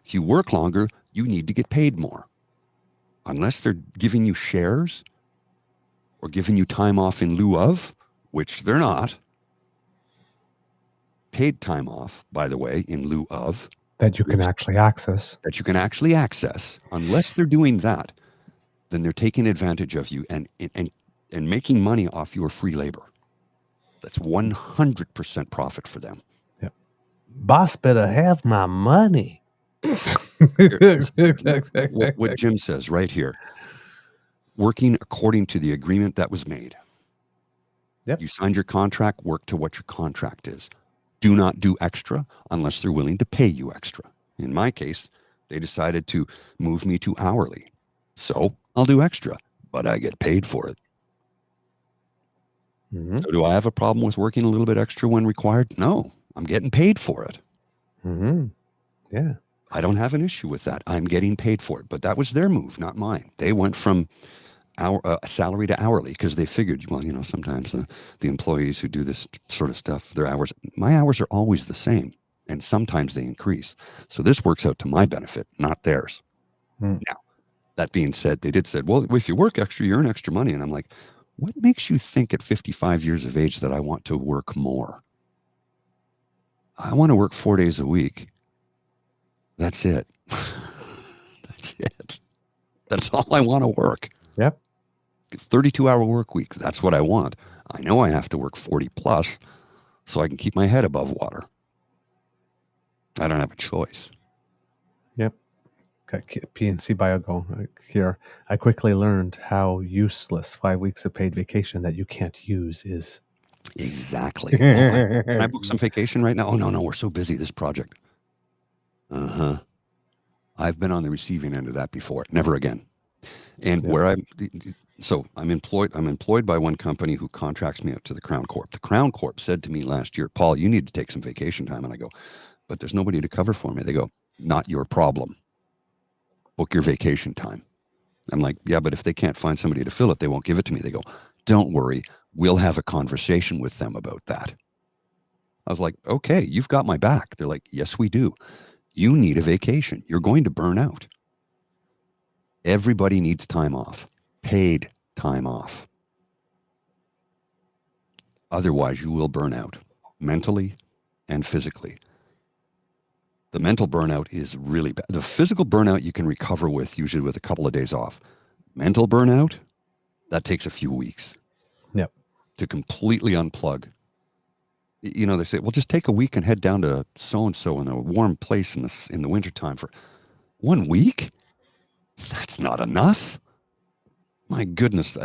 If you work longer, you need to get paid more. Unless they're giving you shares or giving you time off in lieu of, which they're not. Paid time off, by the way, in lieu of. That you can actually access. That you can actually access. Unless they're doing that, then they're taking advantage of you and making money off your free labor. That's 100% profit for them. Yep. Boss better have my money. What Jim says right here. Working according to the agreement that was made. Yep. You signed your contract, work to what your contract is. Do not do extra unless they're willing to pay you extra. In my case, they decided to move me to hourly. So I'll do extra, but I get paid for it. So do I have a problem with working a little bit extra when required? No, I'm getting paid for it. Yeah. I don't have an issue with that. I'm getting paid for it, but that was their move, not mine. They went from salary to hourly because they figured, well, sometimes the employees who do this sort of stuff, my hours are always the same, and sometimes they increase. So this works out to my benefit, not theirs. Now, that being said, they did say, well, if you work extra, you earn extra money. And I'm like, what makes you think at 55 years of age that I want to work more? I want to work 4 days a week. That's it. That's it. That's all I want to work. Yep. 32-hour work week. That's what I want. I know I have to work 40 plus so I can keep my head above water. I don't have a choice. Yep. Got PNC Bio Go here. I quickly learned how useless 5 weeks of paid vacation that you can't use is. Exactly. Can I book some vacation right now? Oh, no, we're so busy, this project. Uh-huh. I've been on the receiving end of that before. Never again. And I'm employed by one company who contracts me out to the Crown Corp. The Crown Corp said to me last year, Paul, you need to take some vacation time. And I go, but there's nobody to cover for me. They go, not your problem. Book your vacation time. I'm like, yeah, but if they can't find somebody to fill it, they won't give it to me. They go, don't worry. We'll have a conversation with them about that. I was like, okay, you've got my back. They're like, yes, we do. You need a vacation. You're going to burn out. Everybody needs time off, paid time off. Otherwise, you will burn out mentally and physically. The mental burnout is really bad. The physical burnout you can recover with, usually with a couple of days off. Mental burnout, that takes a few weeks. Yep. To completely unplug. You know, they say, well, just take a week and head down to so-and-so in a warm place in the wintertime for 1 week? That's not enough. My goodness,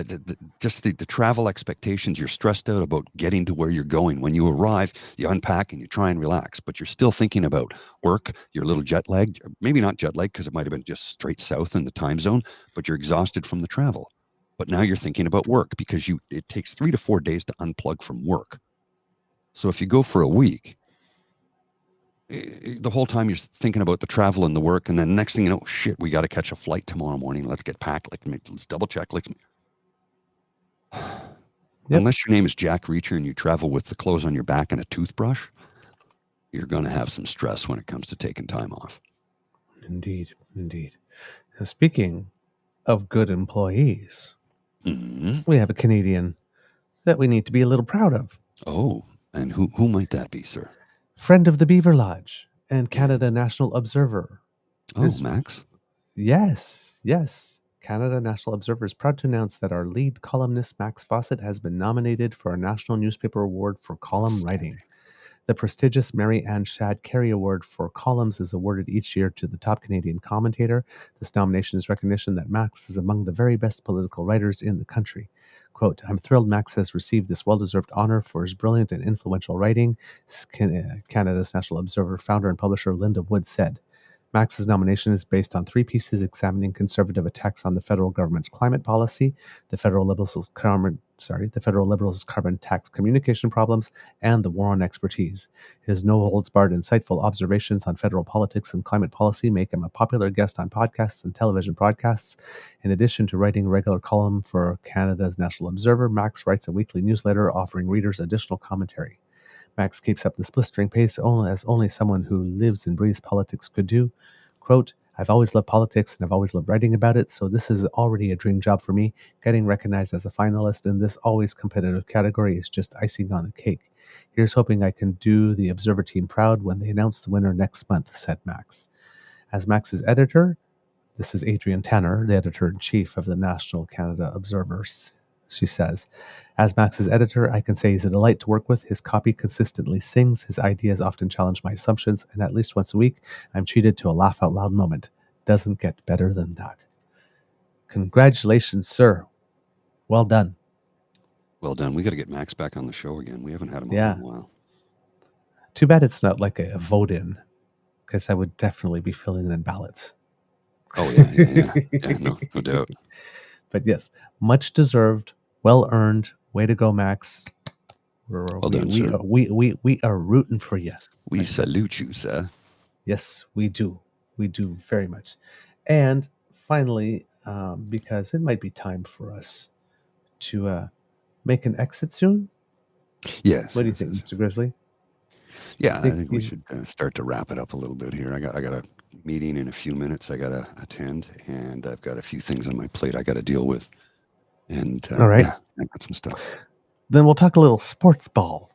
just the travel expectations, you're stressed out about getting to where you're going. When you arrive, you unpack and you try and relax, but you're still thinking about work, you're a little jet lagged, maybe not jet lagged because it might have been just straight south in the time zone, but you're exhausted from the travel. But now you're thinking about work because it takes 3 to 4 days to unplug from work. So if you go for a week, the whole time you're thinking about the travel and the work, and then next thing you know, shit, we got to catch a flight tomorrow morning. Let's get packed. Let's double check. Unless your name is Jack Reacher and you travel with the clothes on your back and a toothbrush, you're going to have some stress when it comes to taking time off. Indeed. Now, speaking of good employees, we have a Canadian that we need to be a little proud of. Oh, and who might that be, sir? Friend of the Beaver Lodge and Canada National Observer. Oh, Max? Yes. Canada National Observer is proud to announce that our lead columnist, Max Fawcett, has been nominated for a National Newspaper Award for column writing. The prestigious Mary Ann Shadd Carey Award for columns is awarded each year to the top Canadian commentator. This nomination is recognition that Max is among the very best political writers in the country. Quote, I'm thrilled Max has received this well-deserved honor for his brilliant and influential writing, Canada's National Observer founder and publisher Linda Wood said. Max's nomination is based on 3 pieces examining conservative attacks on the federal government's climate policy, the federal Liberals' carbon tax communication problems, and the war on expertise. His no-holds-barred, insightful observations on federal politics and climate policy make him a popular guest on podcasts and television broadcasts. In addition to writing a regular column for Canada's National Observer, Max writes a weekly newsletter offering readers additional commentary. Max keeps up this blistering pace as only someone who lives and breathes politics could do. Quote, I've always loved politics and I've always loved writing about it, so this is already a dream job for me. Getting recognized as a finalist in this always competitive category is just icing on the cake. Here's hoping I can do the Observer team proud when they announce the winner next month, said Max. As Max's editor, this is Adrienne Tanner, the editor-in-chief of the National Canada Observers. She says, as Max's editor, I can say he's a delight to work with. His copy consistently sings. His ideas often challenge my assumptions. And at least once a week, I'm treated to a laugh-out-loud moment. Doesn't get better than that. Congratulations, sir. Well done. Well done. We got to get Max back on the show again. We haven't had him on in a while. Too bad it's not like a vote-in, because I would definitely be filling in ballots. Oh, yeah, no doubt. But yes, much deserved. Well earned. Way to go, Max. Well done, sir. We are rooting for you. We salute you, sir. Yes, we do. We do very much. And finally, because it might be time for us to make an exit soon. Yes. What do you think, Mr. Grizzly? Yeah, I think we should start to wrap it up a little bit here. I got a meeting in a few minutes I got to attend, and I've got a few things on my plate I got to deal with. And all right, I got some stuff. Then we'll talk a little sports ball.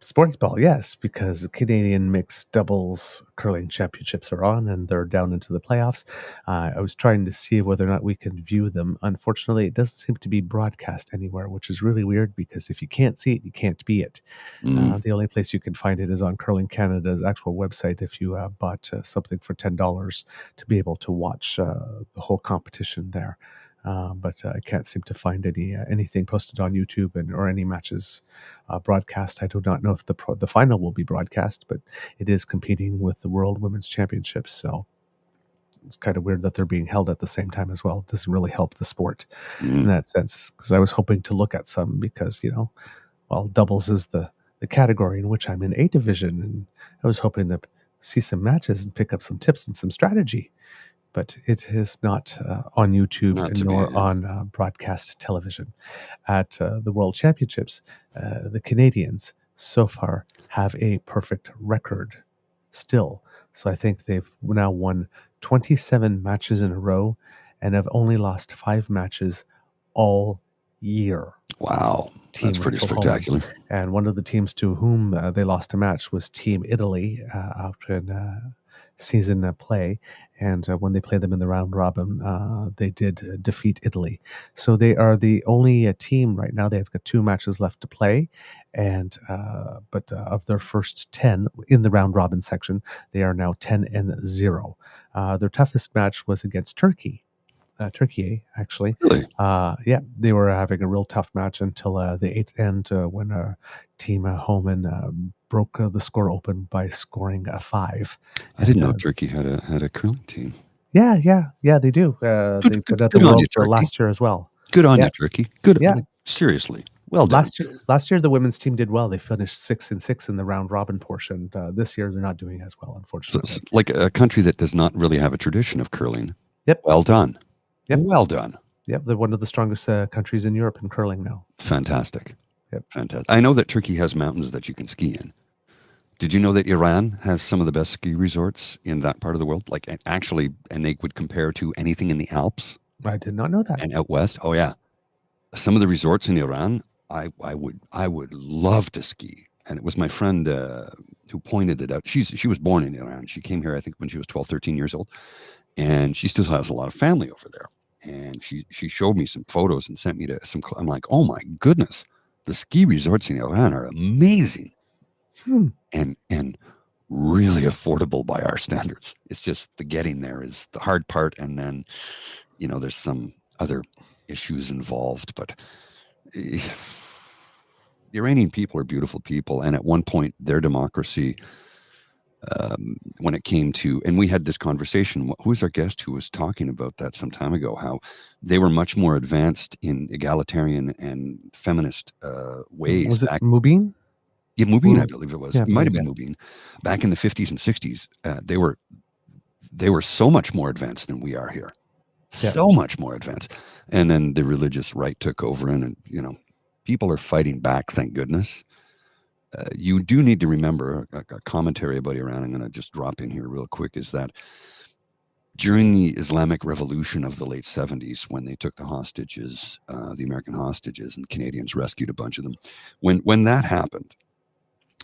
Sports ball, yes, because the Canadian mixed doubles curling championships are on, and they're down into the playoffs. I was trying to see whether or not we could view them. Unfortunately, it doesn't seem to be broadcast anywhere, which is really weird because if you can't see it, you can't be it. The only place you can find it is on Curling Canada's actual website if you bought something for $10 to be able to watch the whole competition there. but I can't seem to find anything posted on YouTube or any matches broadcast. I do not know if the final will be broadcast, but it is competing with the World Women's Championships, so it's kind of weird that they're being held at the same time as well. It doesn't really help the sport in that sense, because I was hoping to look at some because, doubles is the category in which I'm in A division, and I was hoping to see some matches and pick up some tips and some strategy. But it is not on YouTube nor on broadcast television. At the World Championships, the Canadians so far have a perfect record still. So I think they've now won 27 matches in a row and have only lost 5 matches all year. Wow. That's pretty spectacular. And one of the teams to whom they lost a match was Team Italy out in season play. And when they played them in the round robin, they did defeat Italy. So they are the only team right now. They've got 2 matches left to play. And but of their first 10 in the round robin section, they are now 10-0. Their toughest match was against Turkey. Turkey, actually. Really? Yeah, they were having a real tough match until the 8th end when Team Homan broke the score open by scoring a 5. I didn't know Turkey had a curling team. Yeah, they do. They put out the Worlds last year as well. Good on you, Turkey. Good. Yeah. Seriously. Well done. Last year, the women's team did well. They finished 6-6 in the round robin portion. This year, they're not doing as well, unfortunately. So it's like a country that does not really have a tradition of curling. Yep. Well done. Yep. Well done. Yep, they're one of the strongest countries in Europe in curling now. Fantastic. Yep. Fantastic. I know that Turkey has mountains that you can ski in. Did you know that Iran has some of the best ski resorts in that part of the world? Like actually, and they would compare to anything in the Alps. I did not know that. And out west. Oh yeah. Some of the resorts in Iran, I would love to ski. And it was my friend who pointed it out. She was born in Iran. She came here, I think, when she was 12, 13 years old. And she still has a lot of family over there. And she showed me some photos and sent me to some. I'm like, oh my goodness, the ski resorts in Iran are amazing, and really affordable by our standards. It's just the getting there is the hard part, and then there's some other issues involved. But the Iranian people are beautiful people, and at one point their democracy. When it came to, and we had this conversation, who was our guest who was talking about that some time ago, how they were much more advanced in egalitarian and feminist ways. Was it Mubin? Yeah, Mubin, I believe it was. Yeah, it might have been Mubin. Back in the 50s and 60s, they were so much more advanced than we are here. Yeah. So much more advanced. And then the religious right took over, and people are fighting back, thank goodness. You do need to remember a commentary about Iran. I'm going to just drop in here real quick. Is that during the Islamic Revolution of the late 70s, when they took the hostages, the American hostages, and Canadians rescued a bunch of them. When that happened,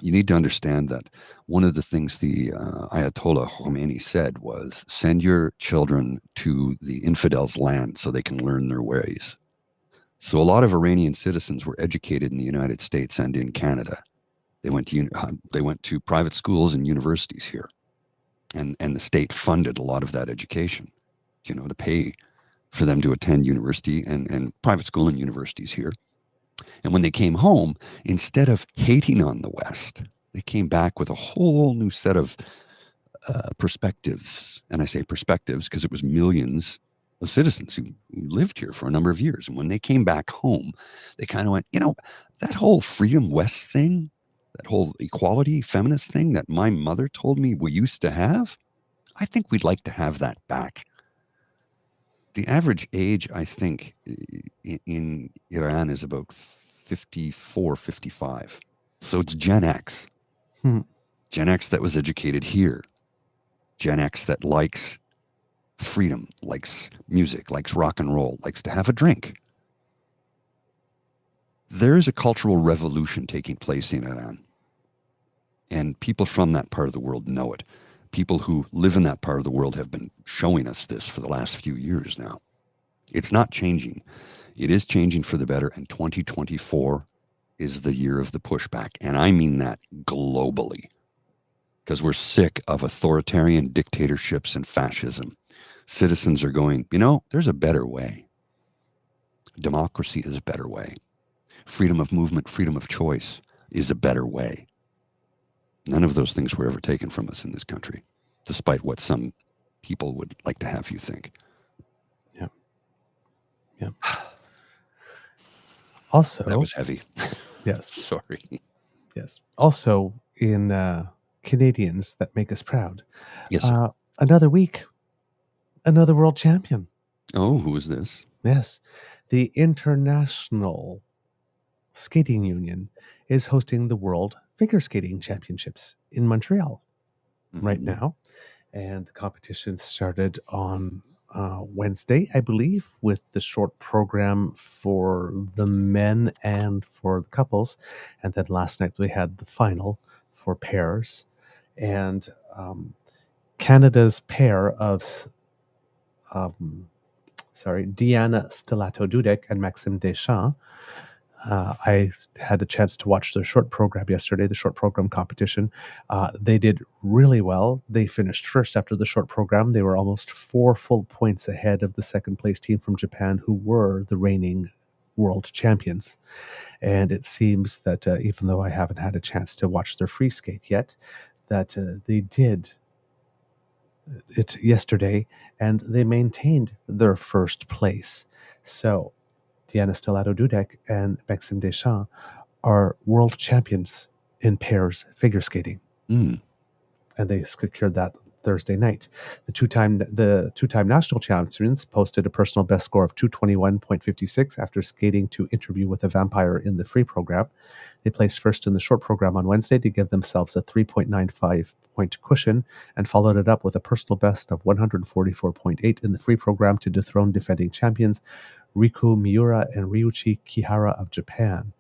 you need to understand that one of the things the Ayatollah Khomeini said was, send your children to the infidels' land so they can learn their ways. So a lot of Iranian citizens were educated in the United States and in Canada. They went to private schools and universities here, and the state funded a lot of that education, to pay for them to attend university and private school and universities here. And when they came home, instead of hating on the West, they came back with a whole new set of perspectives. And I say perspectives because it was millions of citizens who lived here for a number of years. And when they came back home, they kind of went, that whole Freedom West thing, that whole equality, feminist thing that my mother told me we used to have, I think we'd like to have that back. The average age, I think, in Iran is about 54, 55. So it's Gen X. Gen X that was educated here. Gen X that likes freedom, likes music, likes rock and roll, likes to have a drink. There's a cultural revolution taking place in Iran. And people from that part of the world know it. People who live in that part of the world have been showing us this for the last few years now. It's not changing. It is changing for the better, and 2024 is the year of the pushback. And I mean that globally, because we're sick of authoritarian dictatorships and fascism. Citizens are going, there's a better way. Democracy is a better way. Freedom of movement, freedom of choice is a better way. None of those things were ever taken from us in this country, despite what some people would like to have you think. Yeah. Yeah. Also, that was heavy. Yes. Sorry. Yes. Also, in Canadians that make us proud. Yes, sir. Another week, another world champion. Oh, who is this? Yes. The International Skating Union is hosting the World Figure Skating Championships in Montreal right now. And the competition started on Wednesday, I believe, with the short program for the men and for the couples. And then last night we had the final for pairs. And Canada's pair of, Diana Stellato-Dudek and Maxime Deschamps. I had the chance to watch their short program yesterday, the short program competition. They did really well. They finished first after the short program. They were almost 4 full points ahead of the second place team from Japan, who were the reigning world champions. And it seems that even though I haven't had a chance to watch their free skate yet, that they did it yesterday and they maintained their first place. So Diana Stellato-Dudek and Maxime Deschamps are world champions in pairs figure skating. And they secured that Thursday night. The two-time national champions posted a personal best score of 221.56 after skating to Interview with a Vampire in the free program. They placed first in the short program on Wednesday to give themselves a 3.95 point cushion and followed it up with a personal best of 144.8 in the free program to dethrone defending champions Riku Miura and Ryuichi Kihara of Japan.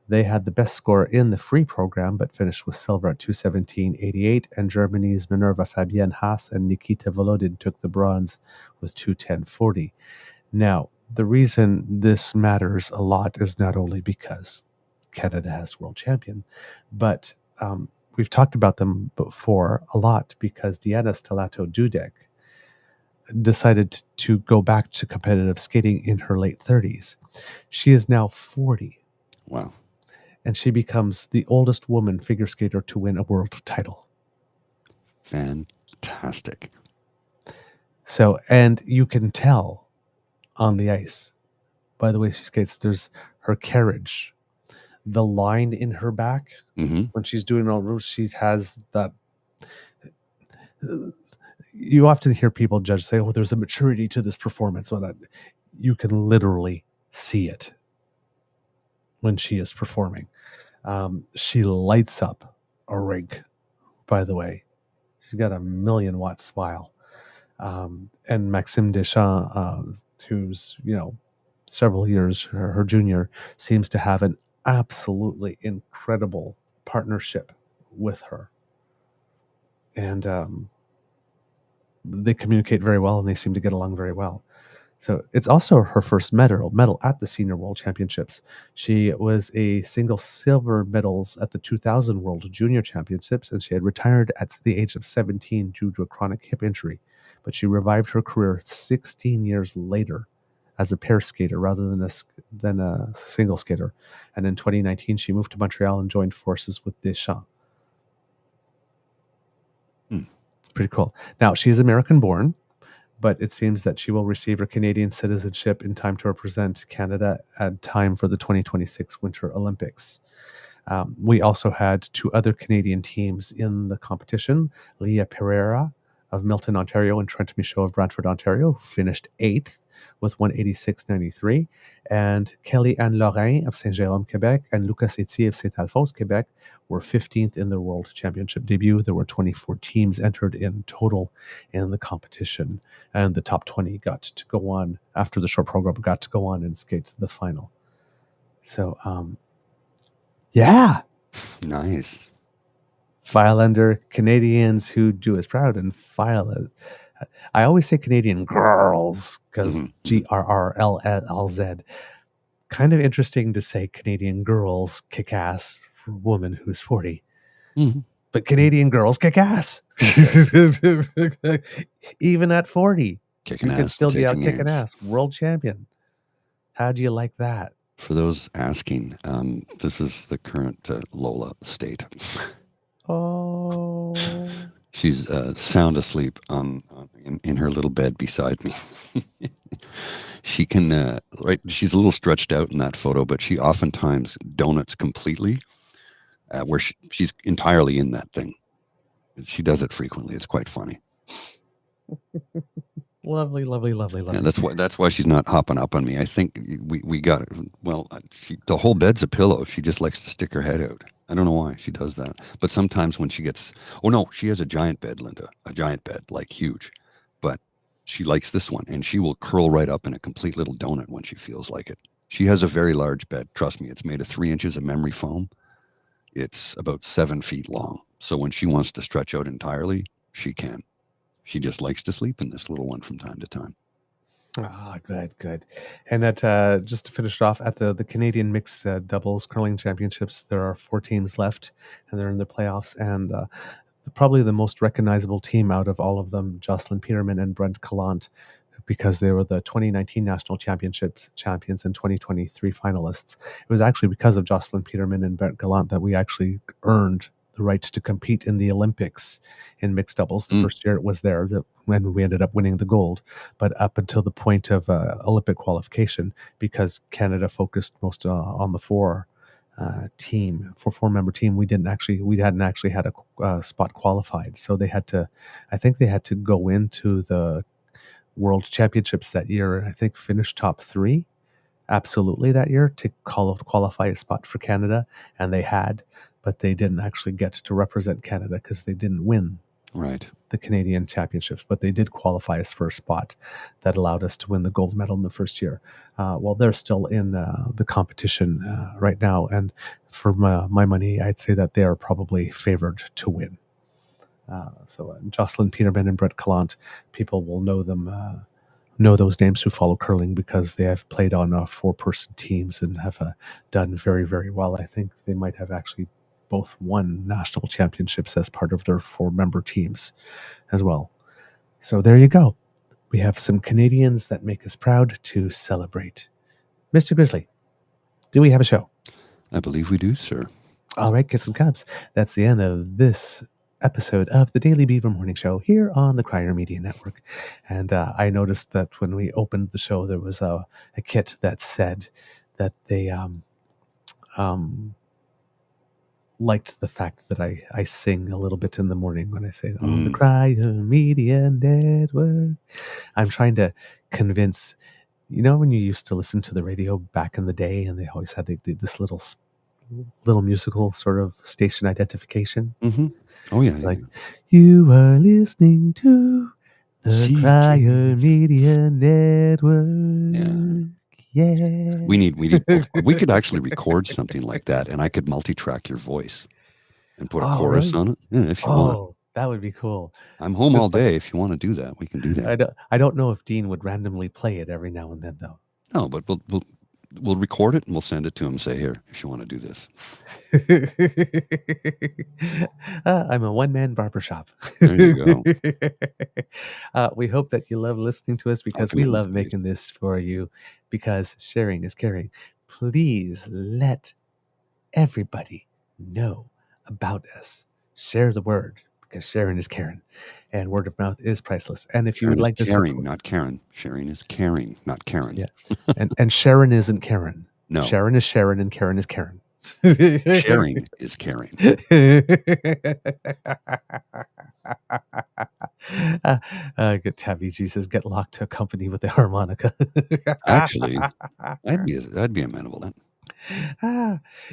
They had the best score in the free program, but finished with silver at 217.88, and Germany's Minerva Fabienne Haas and Nikita Volodin took the bronze with 210.40. Now, the reason this matters a lot is not only because Canada has world champion, but we've talked about them before a lot because Diana Stellato-Dudek decided to go back to competitive skating in her late 30s. She is now 40. Wow. And she becomes the oldest woman figure skater to win a world title. Fantastic. So, and you can tell on the ice by the way she skates, there's her carriage, the line in her back. When she's doing all routes, she has that. You often hear people judge, say, oh, there's a maturity to this performance. You can literally see it when she is performing. She lights up a rink, by the way. She's got a 1,000,000-watt smile. And Maxime Deschamps, who's, several years her junior, seems to have an absolutely incredible partnership with her. And they communicate very well and they seem to get along very well. So it's also her first medal at the Senior World Championships. She was a single silver medals at the 2000 World Junior Championships, and she had retired at the age of 17 due to a chronic hip injury. But she revived her career 16 years later as a pair skater rather than a single skater. And in 2019, she moved to Montreal and joined forces with Deschamps. Pretty cool. Now, she is American-born, but it seems that she will receive her Canadian citizenship in time to represent Canada at time for the 2026 Winter Olympics. We also had 2 other Canadian teams in the competition. Leah Pereira of Milton, Ontario, and Trent Michaud of Brantford, Ontario, who finished 8th with 186.93. And Kelly-Anne Lorrain of Saint-Jérôme, Quebec, and Lucas Etier of Saint-Alphonse, Quebec, were 15th in their World Championship debut. There were 24 teams entered in total in the competition, and the top 20 got to go on, after the short program, got to go on and skate the final. So, yeah. Nice. File under Canadians who do us proud and file it. I always say Canadian girls because GRRLLZ. Kind of interesting to say Canadian girls kick ass for a woman who's 40. But Canadian girls kick ass. Even at 40. Kicking you ass, can still be out taking kicking names. ass. World champion. How do you like that? For those asking, this is the current Lola state. Oh. She's sound asleep in her little bed beside me. She can, right? She's a little stretched out in that photo, but she oftentimes donuts completely, where she's entirely in that thing. She does it frequently. It's quite funny. Lovely, lovely, lovely, lovely. Yeah, that's why she's not hopping up on me. I think we got it. Well, the whole bed's a pillow. She just likes to stick her head out. I don't know why she does that. But sometimes when she gets, oh no, she has a giant bed, Linda, a giant bed, like huge. But she likes this one, and she will curl right up in a complete little donut when she feels like it. She has a very large bed. Trust me, it's made of 3 inches of memory foam. It's about 7 feet long. So when she wants to stretch out entirely, she can. She just likes to sleep in this little one from time to time. Ah, good, good. And that just to finish it off, at the Canadian mixed doubles curling championships, there are 4 teams left, and they're in the playoffs. And probably the most recognizable team out of all of them, Jocelyn Peterman and Brent Gallant, because they were the 2019 national championships champions and 2023 finalists. It was actually because of Jocelyn Peterman and Brent Gallant that we actually earned the right to compete in the Olympics in mixed doubles. The first year it was there when we ended up winning the gold. But up until the point of Olympic qualification, because Canada focused most on the four-member team, we hadn't actually had a spot qualified. So I think they had to go into the World Championships that year, I think finished top 3 absolutely that year to qualify a spot for Canada, and they had, but they didn't actually get to represent Canada because they didn't win the Canadian championships, but they did qualify us for a spot that allowed us to win the gold medal in the first year. Well, they're still in the competition right now, and for my money, I'd say that they are probably favored to win. So Jocelyn Peterman and Brett Gallant, people will know them, know those names who follow curling because they have played on 4-person teams and have done very, very well. I think they might have actually both won national championships as part of their 4-member teams as well. So there you go. We have some Canadians that make us proud to celebrate. Mr. Grizzly, do we have a show? I believe we do, sir. All right, kids and cubs, that's the end of this episode of the Daily Beaver Morning Show here on the Crier Media Network. And I noticed that when we opened the show, there was a kit that said that they liked the fact that I sing a little bit in the morning when I say on the Crier Media Network. I'm trying to convince, when you used to listen to the radio back in the day and they always had this little musical sort of station identification. Mm-hmm. Oh, yeah. It's like, you are listening to the Crier Media Network. Yeah. We need we could actually record something like that, and I could multi-track your voice and put a chorus on it. Yeah, if you want. That would be cool. I'm home all day. If you want to do that, we can do that. I don't know if Dean would randomly play it every now and then, though. No, but we'll record it and we'll send it to him. Say, here, if you want to do this. I'm a one-man barbershop. There you go. We hope that you love listening to us because we love making this for you, because sharing is caring. Please let everybody know about us. Share the word, because sharing is caring, and word of mouth is priceless. And if you would like to sharing, not Karen. Sharing is caring, not Karen. Yeah, and Sharon isn't Karen. No, Sharon is Sharon, and Karen is Karen. Sharing is caring. Good Tabby Jesus, get locked to accompany with the harmonica. Actually, I'd be amenable to that.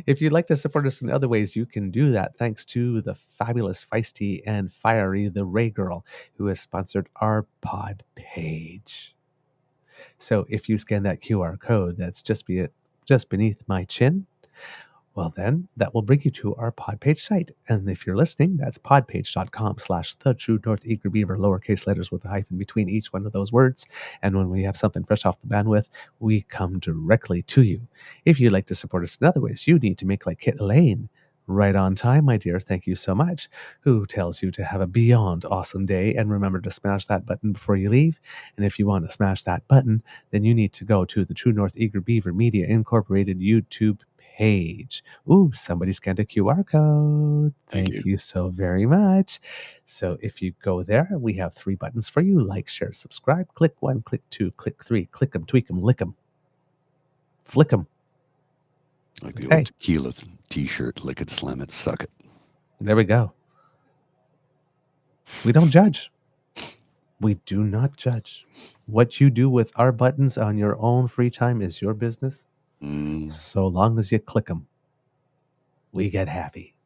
If you'd like to support us in other ways, you can do that thanks to the fabulous, feisty, and fiery The Ray Girl, who has sponsored our pod page. So if you scan that QR code that's just beneath my chin, well then, that will bring you to our Podpage site. And if you're listening, that's podpage.com/The True North Eager Beaver, lowercase letters with a hyphen between each one of those words. And when we have something fresh off the bandwidth, we come directly to you. If you'd like to support us in other ways, you need to make like Kit Elaine, Right on time, my dear. Thank you so much. Who tells you to have a beyond awesome day, and remember to smash that button before you leave. And if you want to smash that button, then you need to go to the True North Eager Beaver Media Incorporated YouTube page. Ooh, somebody scanned a QR code. Thank you so very much. So if you go there, we have 3 buttons for you: like, share, subscribe. Click 1, click 2, click 3. Click them, tweak them, lick them, flick them. Like the old tequila t-shirt, lick it, slam it, suck it. There we go. We don't judge. We do not judge. What you do with our buttons on your own free time is your business. So long as you click them, we get happy.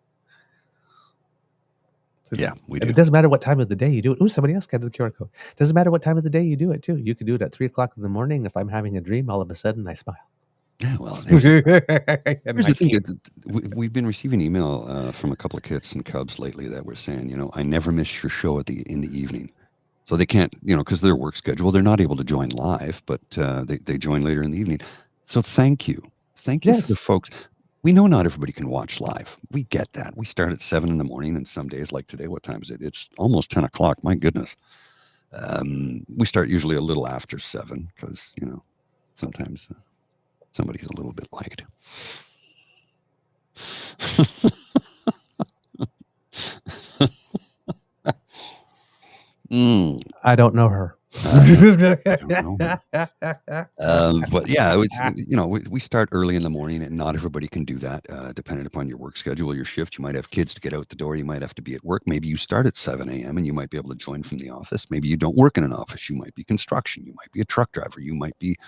Yeah, we do. And it doesn't matter what time of the day you do it. Ooh, somebody else got the QR code. Doesn't matter what time of the day you do it, too. You can do it at 3 o'clock in the morning. If I'm having a dream, all of a sudden I smile. Yeah, well, here's the thing. We've been receiving email from a couple of kids and cubs lately that were saying, I never miss your show in the evening. So they can't, because of their work schedule, they're not able to join live, but they join later in the evening. So thank you. Thank you for the folks. We know not everybody can watch live. We get that. We start at 7 in the morning, and some days like today, what time is it? It's almost 10 o'clock. My goodness. We start usually a little after 7 because, sometimes somebody's a little bit light. I don't know her. I don't know her. But yeah, we start early in the morning, and not everybody can do that. Depending upon your work schedule, your shift, you might have kids to get out the door. You might have to be at work. Maybe you start at 7 a.m. and you might be able to join from the office. Maybe you don't work in an office. You might be construction. You might be a truck driver. You might be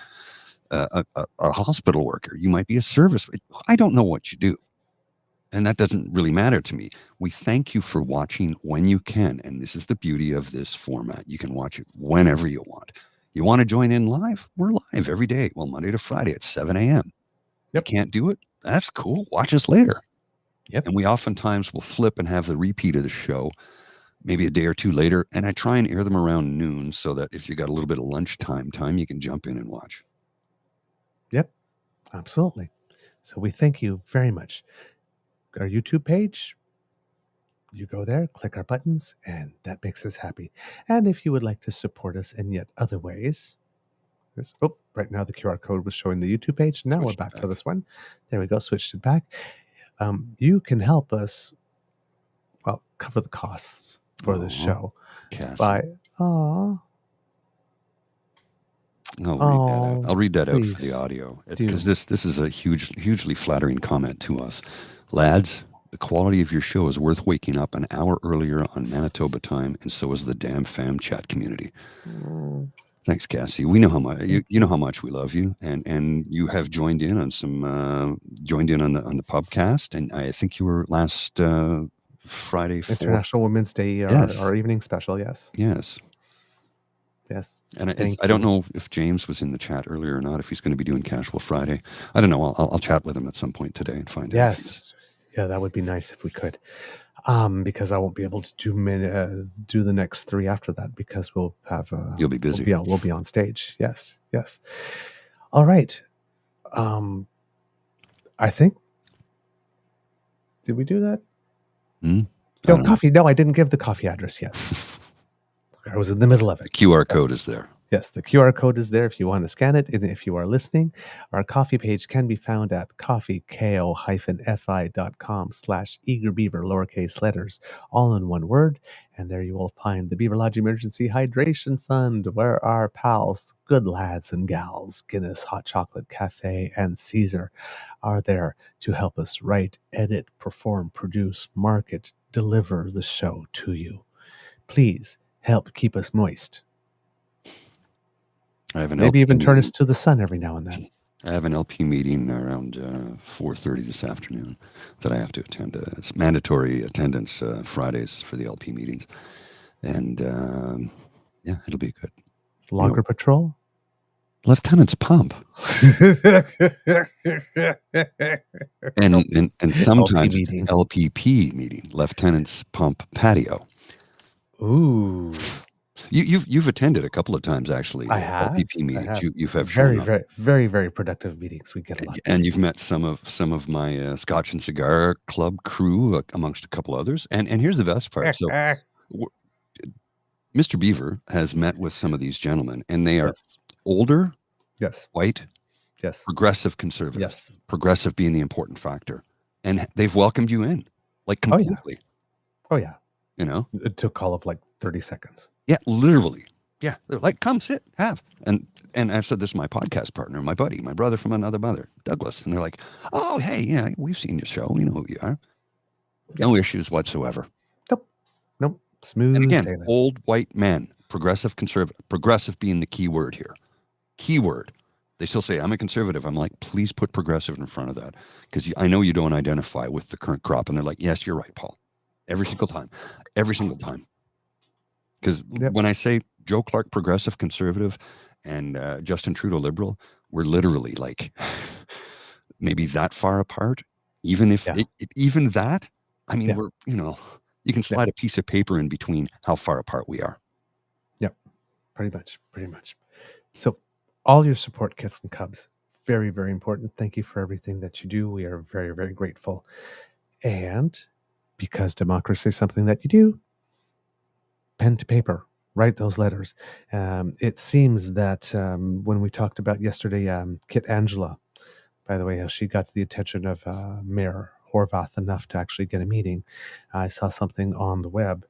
a hospital worker. You might be a service. I don't know what you do. And that doesn't really matter to me. We thank you for watching when you can. And this is the beauty of this format. You can watch it whenever you want. You want to join in live? We're live every day. Well, Monday to Friday at 7 a.m. You can't do it? That's cool. Watch us later. And we oftentimes will flip and have the repeat of the show maybe a day or two later. And I try and air them around noon so that if you got a little bit of lunchtime time, you can jump in and watch. Yep, absolutely. So we thank you very much. Our YouTube page, you go there, click our buttons, and that makes us happy. And if you would like to support us in yet other ways, right now the QR code was showing the YouTube page. Now we're back to this one. There we go, switched it back. You can help us, cover the costs for the show by, I'll read that out for the audio because this is a hugely flattering comment to us. Lads, the quality of your show is worth waking up an hour earlier on Manitoba time, and so is the damn fam chat community. Thanks, Cassie. We know how much you know how much we love you, and you have joined in on on the pubcast, and I think you were last Friday for International Women's Day, our evening special. Yes. And I don't know if James was in the chat earlier or not, if he's going to be doing Casual Friday. I don't know. I'll chat with him at some point today and find out. Yes. Yeah, that would be nice if we could. Because I won't be able to do the next 3 after that because we'll have... You'll be busy. We'll be on stage. Yes. All right. I think... Did we do that? No, coffee. No, I didn't give the coffee address yet. I was in the middle of it. The QR code is there. Yes, the QR code is there if you want to scan it. And if you are listening, our coffee page can be found at coffeeko-fi.com/eagerbeaver, lowercase letters, all in one word. And there you will find the Beaver Lodge Emergency Hydration Fund, where our pals, good lads and gals, Guinness, Hot Chocolate Cafe, and Caesar are there to help us write, edit, perform, produce, market, deliver the show to you. Please help keep us moist. Maybe even turn us to the sun every now and then. I have an LP meeting around 4:30 this afternoon that I have to attend. It's mandatory attendance Fridays for the LP meetings. And it'll be good. Longer patrol? Lieutenant's Pump. and sometimes LPP meeting, Lieutenant's Pump Patio. Ooh. You've attended a couple of times actually. I have. LPP I meetings. have. You have Very, shown up, very, very, very productive meetings. We get a lot. and you've met some of my Scotch and Cigar Club crew, amongst a couple others. And here's the best part. So, Mr. Beaver has met with some of these gentlemen, and they are Yes. older, Yes. white, Yes. progressive conservatives. Yes. Progressive being the important factor, and they've welcomed you in, like Oh, yeah. completely. Oh, yeah. You know, It took all of like 30 seconds. yeah, literally. Yeah, they're like, come sit, have. And I've said this to my podcast partner, my buddy, my brother from another mother, Douglas. And they're like, oh, hey, yeah, we've seen your show. We know who you are. No issues whatsoever. Nope. Smooth And again, sailing. old white men, progressive conservative, progressive being the key word here. Key word. They still say, I'm a conservative. I'm like, please put progressive in front of that. Because I know you don't identify with the current crop. And they're like, yes, you're right, Paul. Every single time. Every single time. Because when I say Joe Clark, progressive conservative, and Justin Trudeau, liberal, we're literally like maybe that far apart. Even if even that, I mean, we're, you can slide a piece of paper in between how far apart we are. Yep. Pretty much. So all your support, kits and cubs, very, very important. Thank you for everything that you do. We are very, very grateful. And because democracy is something that you do, pen to paper, write those letters. It seems that when we talked about yesterday, Kit Angela, by the way, how she got to the attention of Mayor Horvath enough to actually get a meeting. I saw something on the web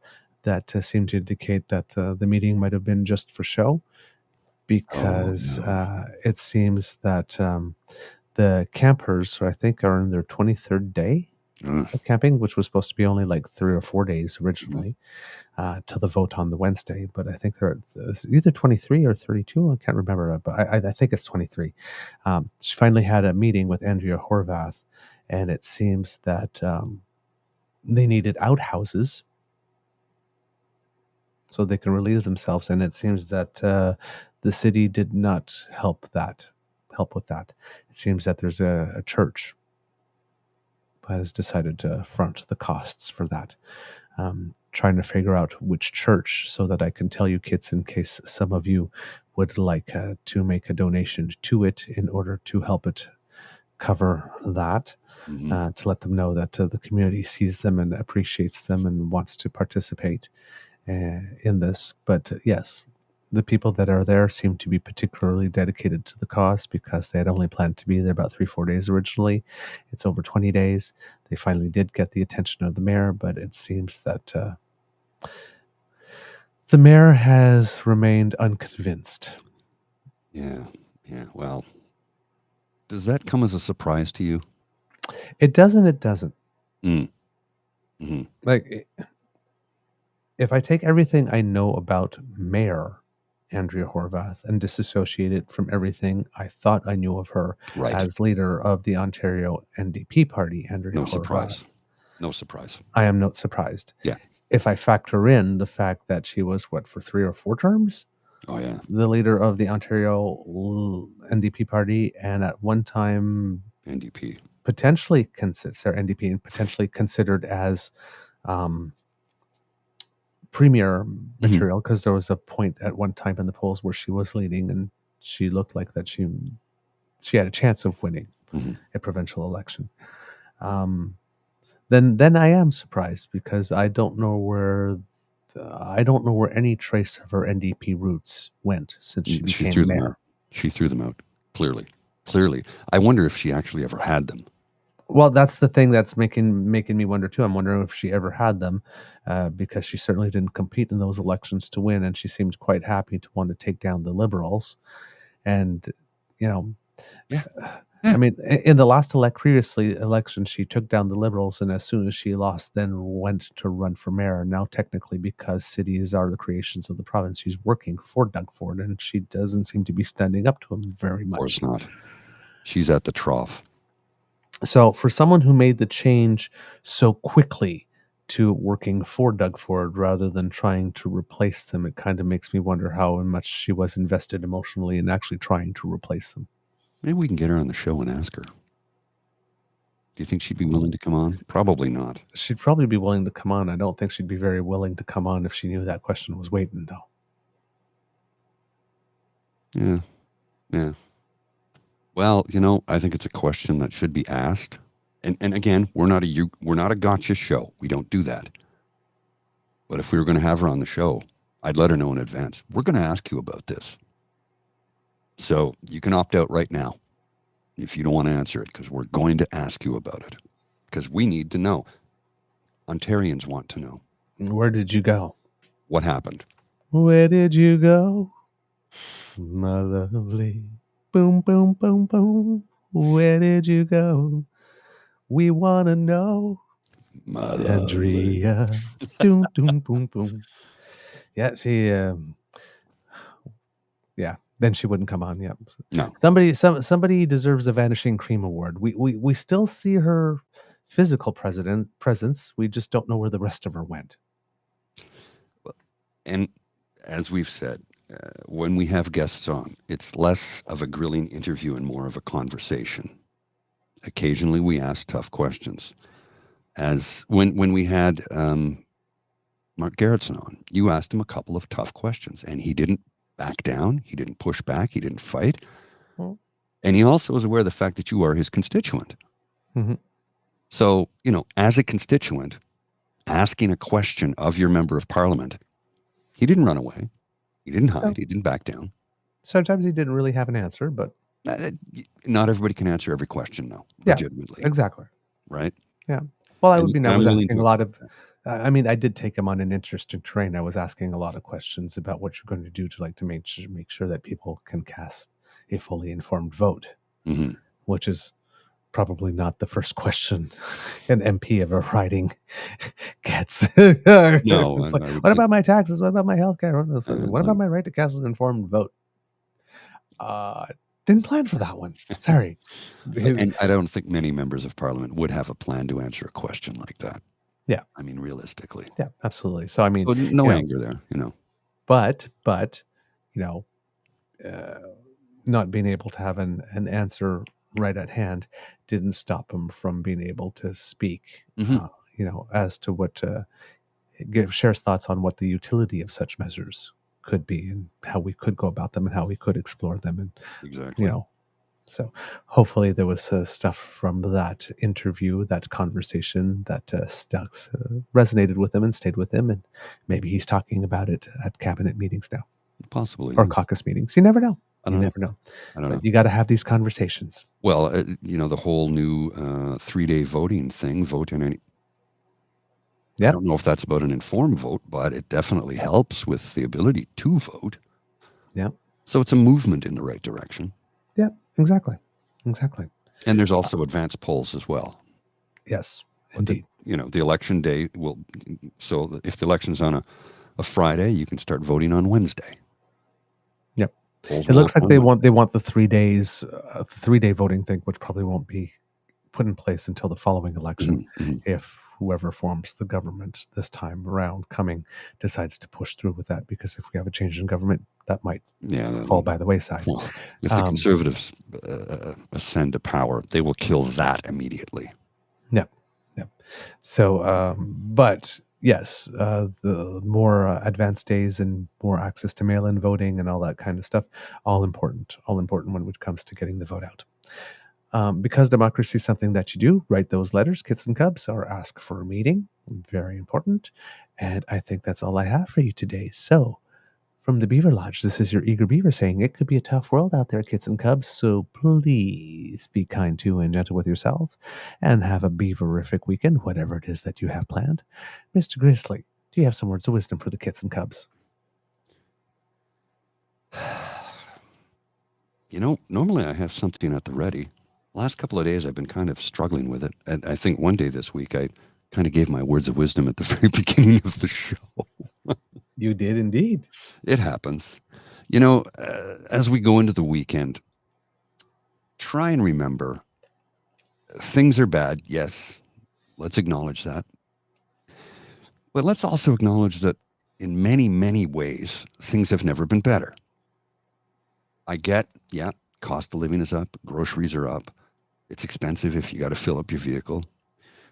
that seemed to indicate that the meeting might have been just for show, because it seems that the campers, I think, are in their 23rd day of camping, which was supposed to be only like 3 or 4 days originally, till the vote on the Wednesday. But I think they're either 23 or 32. I can't remember, but I think it's 23. She finally had a meeting with Andrea Horvath, and it seems that they needed outhouses so they can relieve themselves. And it seems that the city did not help with that. It seems that there's a church that has decided to front the costs for that. Trying to figure out which church so that I can tell you, kids, in case some of you would like to make a donation to it in order to help it cover that, to let them know that the community sees them and appreciates them and wants to participate in this. But yes, the people that are there seem to be particularly dedicated to the cause, because they had only planned to be there about 3-4 days originally. It's over 20 days. They finally did get the attention of the mayor, but it seems that the mayor has remained unconvinced. Yeah. Well, does that come as a surprise to you? It doesn't. It doesn't. Like, if I take everything I know about Mayor Andrea Horvath and disassociate it from everything I thought I knew of her as leader of the Ontario NDP party, Andrea Horvath. No surprise. I am not surprised. Yeah. If I factor in the fact that she was, for 3 or 4 terms? Oh, yeah. The leader of the Ontario NDP party, and at one time NDP. Potentially considered NDP and potentially considered as premier material, because there was a point at one time in the polls where she was leading and she looked like that she had a chance of winning a provincial election. Then I am surprised, because I don't know where any trace of her NDP roots went since she became mayor. She threw them out. Clearly. I wonder if she actually ever had them. Well, that's the thing that's making me wonder too. I'm wondering if she ever had them, because she certainly didn't compete in those elections to win, and she seemed quite happy to want to take down the Liberals. And I mean, in the last election, she took down the Liberals, and as soon as she lost, then went to run for mayor. Now, technically, because cities are the creations of the province, she's working for Doug Ford, and she doesn't seem to be standing up to him very much. Of course not. She's at the trough. So for someone who made the change so quickly to working for Doug Ford rather than trying to replace them, it kind of makes me wonder how much she was invested emotionally in actually trying to replace them. Maybe we can get her on the show and ask her. Do you think she'd be willing to come on? Probably not. She'd probably be willing to come on. I don't think she'd be very willing to come on if she knew that question was waiting, though. Yeah. Yeah. Well, I think it's a question that should be asked. And again, we're not a gotcha show. We don't do that. But if we were going to have her on the show, I'd let her know in advance. We're going to ask you about this. So you can opt out right now if you don't want to answer it, because we're going to ask you about it. Because we need to know. Ontarians want to know. Where did you go? What happened? Where did you go, my lovely? Boom, boom, boom, boom. Where did you go? We want to know. My Andrea. Doom, doom, boom, boom. Yeah, she... yeah, then she wouldn't come on. Yeah, No. Somebody deserves a Vanishing Cream award. We still see her physical presence. We just don't know where the rest of her went. And as we've said, when we have guests on, it's less of a grilling interview and more of a conversation. Occasionally, we ask tough questions. As when we had Mark Gerritsen on, you asked him a couple of tough questions, and he didn't back down. He didn't push back. He didn't fight. Hmm. And he also was aware of the fact that you are his constituent. Mm-hmm. So, as a constituent, asking a question of your member of parliament, he didn't run away. He didn't hide. No. He didn't back down. Sometimes he didn't really have an answer, but... not everybody can answer every question, though, legitimately. Exactly. Right? Yeah. Well, I was willing asking to a lot of... I did take him on an interesting train. I was asking a lot of questions about what you're going to do to make sure that people can cast a fully informed vote, mm-hmm. which is probably not the first question an MP of a riding gets. No. What about my taxes? What about my health care? What about my right to cast an informed vote? Didn't plan for that one. Sorry. And I don't think many members of parliament would have a plan to answer a question like that. Yeah. Realistically. Yeah, absolutely. So, no anger there, But, not being able to have an answer right at hand didn't stop him from being able to speak, as to what share his thoughts on what the utility of such measures could be and how we could go about them and how we could explore them. And, exactly. So hopefully there was stuff from that interview, that conversation that resonated with him and stayed with him. And maybe he's talking about it at cabinet meetings now. Possibly. Or caucus meetings. You never know. I don't know. You got to have these conversations. Well, the whole new 3-day voting thing, vote in any... Yep. I don't know if that's about an informed vote, but it definitely helps with the ability to vote. Yeah. So it's a movement in the right direction. Yeah, exactly. And there's also advanced polls as well. Yes, indeed. The election day will... So if the election's on a Friday, you can start voting on Wednesday. Yep. Polls It looks like they Wednesday. want the 3 days, 3-day voting thing, which probably won't be put in place until the following election, if whoever forms the government this time around decides to push through with that, because if we have a change in government, that might fall by the wayside. Well, if the Conservatives ascend to power, they will kill that immediately. Yep. So, but yes, the more advanced days and more access to mail-in voting and all that kind of stuff, all important when it comes to getting the vote out. Because democracy is something that you do, write those letters, kits and cubs, or ask for a meeting. Very important. And I think that's all I have for you today. So, from the Beaver Lodge, this is your eager beaver saying it could be a tough world out there, kits and cubs. So please be kind to and gentle with yourself and have a beaverific weekend, whatever it is that you have planned. Mr. Grizzly, do you have some words of wisdom for the kits and cubs? Normally I have something at the ready. Last couple of days I've been kind of struggling with it. And I think one day this week I kind of gave my words of wisdom at the very beginning of the show. You did indeed. It happens. As we go into the weekend, try and remember things are bad. Yes, let's acknowledge that. But let's also acknowledge that in many, many ways, things have never been better. I get, cost of living is up. Groceries are up. It's expensive if you got to fill up your vehicle.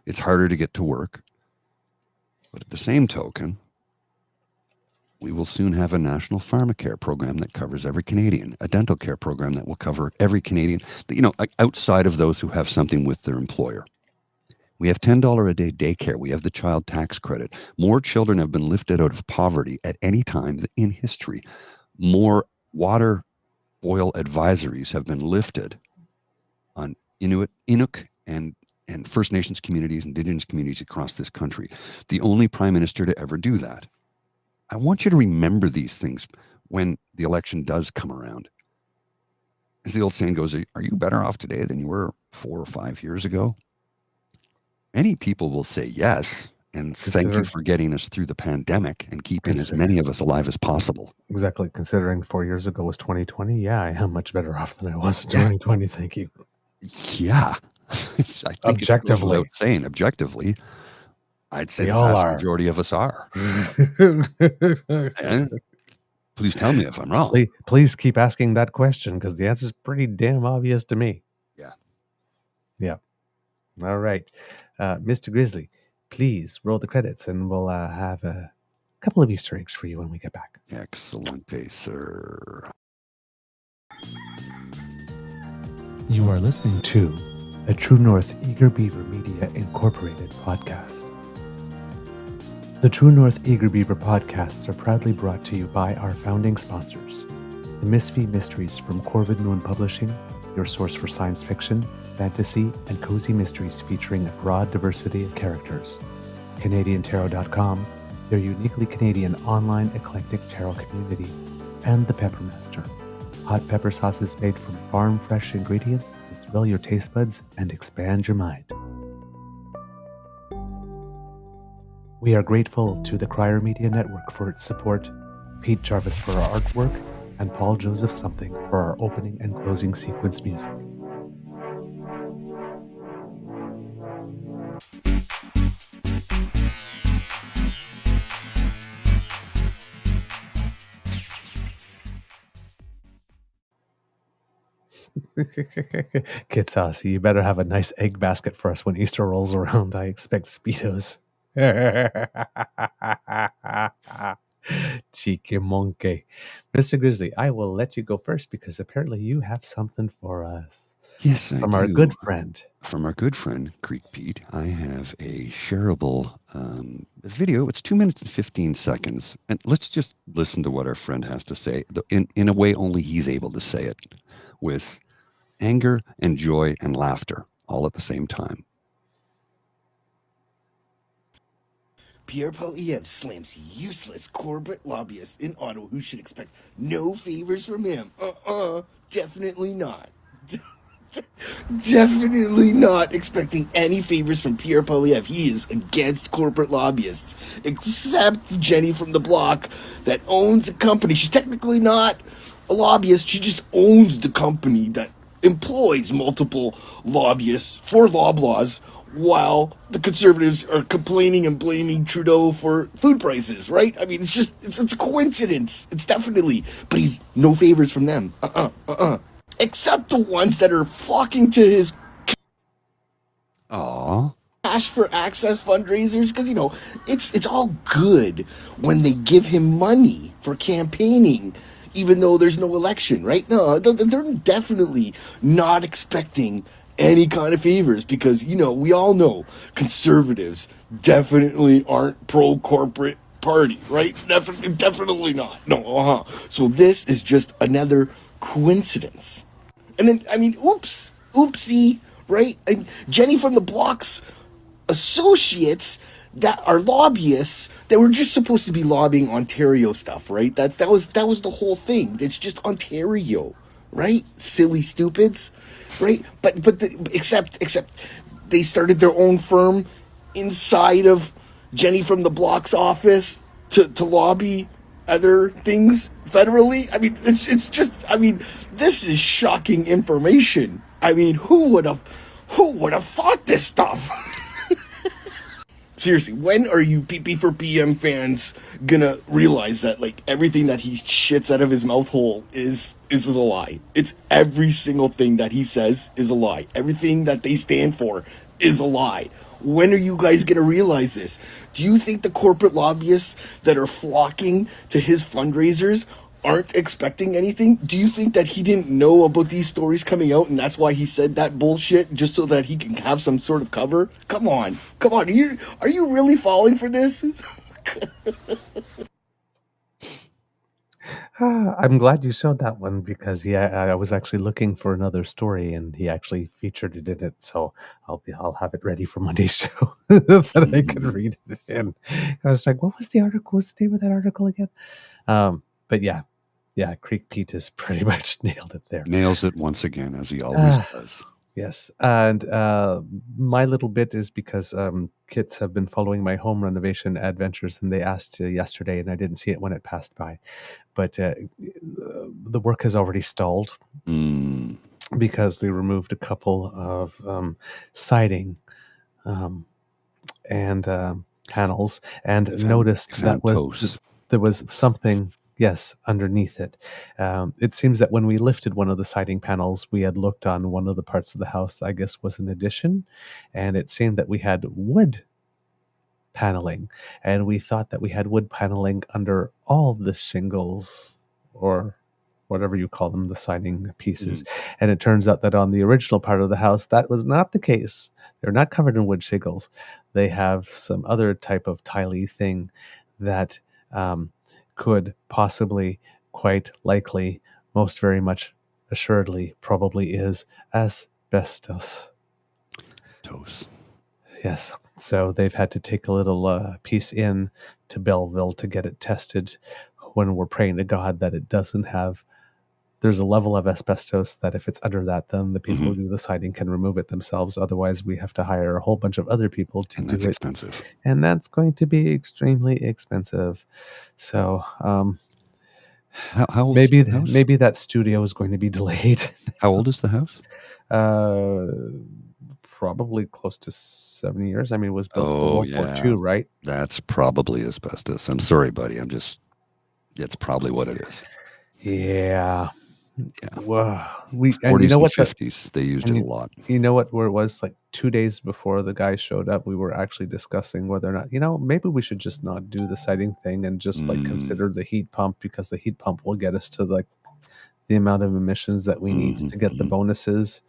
It's harder to get to work. But at the same token, We will soon have a national pharmacare program that covers every Canadian, a dental care program that will cover every Canadian, outside of those who have something with their employer. We have $10 a day daycare. We have the child tax credit. More children have been lifted out of poverty at any time in history. More water boil advisories have been lifted on Inuk and First Nations communities, Indigenous communities across this country. The only prime minister to ever do that. I want you to remember these things when the election does come around. As the old saying goes, are you better off today than you were 4 or 5 years ago? Many people will say yes, and thank you for getting us through the pandemic and keeping as many of us alive as possible. Exactly. Considering 4 years ago was 2020, yeah, I am much better off than I was in 2020. Thank you. Yeah. I think objectively. It goes without saying, objectively, I'd say the all vast are. majority of us are. And please tell me if I'm wrong. Please keep asking that question because the answer is pretty damn obvious to me. Yeah. Yeah. All right. Mr. Grizzly, please roll the credits and we'll have a couple of Easter eggs for you when we get back. Excellent, sir. You are listening to a True North Eager Beaver Media Incorporated podcast. The True North Eager Beaver podcasts are proudly brought to you by our founding sponsors, the Misfit Mysteries from Corvid Moon Publishing, your source for science fiction, fantasy, and cozy mysteries featuring a broad diversity of characters, CanadianTarot.com, their uniquely Canadian online eclectic tarot community, and the Peppermaster, hot pepper sauces made from farm-fresh ingredients to thrill your taste buds and expand your mind. We are grateful to the Crier Media Network for its support, Pete Jarvis for our artwork, and Paul Joseph Something for our opening and closing sequence music. Kid Saucy, you better have a nice egg basket for us when Easter rolls around. I expect Speedos. Cheeky monkey. Mr. Grizzly, I will let you go first because apparently you have something for us. Yes, I From do. our good friend. From our good friend, Creek Pete, I have a shareable video. It's 2 minutes and 15 seconds. And let's just listen to what our friend has to say in a way only he's able to say it, with anger and joy and laughter all at the same time. Pierre Poilievre slams useless corporate lobbyists in Ottawa who should expect no favors from him. Definitely not. Definitely not expecting any favors from Pierre Poilievre. He is against corporate lobbyists, except Jenny from the block that owns a company. She's technically not a lobbyist. She just owns the company that employs multiple lobbyists for Loblaws, while the Conservatives are complaining and blaming Trudeau for food prices, right? I mean, it's a coincidence. It's definitely, but he's no favors from them. Except the ones that are flocking to his cash for access fundraisers, because, you know, it's all good when they give him money for campaigning, even though there's no election, right? No, they're definitely not expecting any kind of favors because, you know, we all know Conservatives definitely aren't pro-corporate party, right? Definitely not. No, So this is just another coincidence. And then, I mean, oopsie, right? And Jenny from the block's associates that are lobbyists that were just supposed to be lobbying Ontario stuff, right? That was the whole thing. It's just Ontario, right? Silly stupids, right? Except they started their own firm inside of Jenny from the block's office to lobby other things federally. I mean, it's just, I mean, this is shocking information. I mean, who would have thought this stuff? Seriously, when are you PP for PM fans gonna realize that, like, everything that he shits out of his mouth hole is a lie? It's every single thing that he says is a lie. Everything that they stand for is a lie. When are you guys going to realize this? Do you think the corporate lobbyists that are flocking to his fundraisers aren't expecting anything? Do you think that he didn't know about these stories coming out and that's why he said that bullshit just so that he can have some sort of cover? Come on. Are you really falling for this? I'm glad you showed that one because I was actually looking for another story and he actually featured it in it. So I'll have it ready for Monday's show that I can read it in. I was like, what was the article? What's the name of that article again? But yeah, Creek Pete has pretty much nailed it there. Nails it once again, as he always does. Yes, and my little bit is because kids have been following my home renovation adventures, and they asked yesterday, and I didn't see it when it passed by, but the work has already stalled because they removed a couple of siding and panels, and noticed that there was something. Yes, underneath it. It seems that when we lifted one of the siding panels, we had looked on one of the parts of the house that I guess was an addition, and it seemed that we had wood paneling, and we thought that we had wood paneling under all the shingles or whatever you call them, the siding pieces. And it turns out that on the original part of the house, that was not the case. They're not covered in wood shingles. They have some other type of tiley thing that could possibly, quite likely, most very much assuredly, probably is asbestos. Yes. So they've had to take a little piece in to Belleville to get it tested when we're praying to God that it doesn't have. There's a level of asbestos that if it's under that, then the people who do the siding can remove it themselves. Otherwise, we have to hire a whole bunch of other people to do it. And that's expensive. And that's going to be extremely expensive. So how old maybe is the house? Maybe that studio is going to be delayed. How old is the house? Probably close to 7 years. I mean, it was built for World War II, right? That's probably asbestos. I'm sorry, buddy. It's probably what it is. Yeah. Well, 40s and 50s, they used it a lot. You know what? Where it was like 2 days before the guy showed up, we were actually discussing whether or not, maybe we should just not do the siding thing and just like consider the heat pump, because the heat pump will get us to like the amount of emissions that we need to get the bonuses.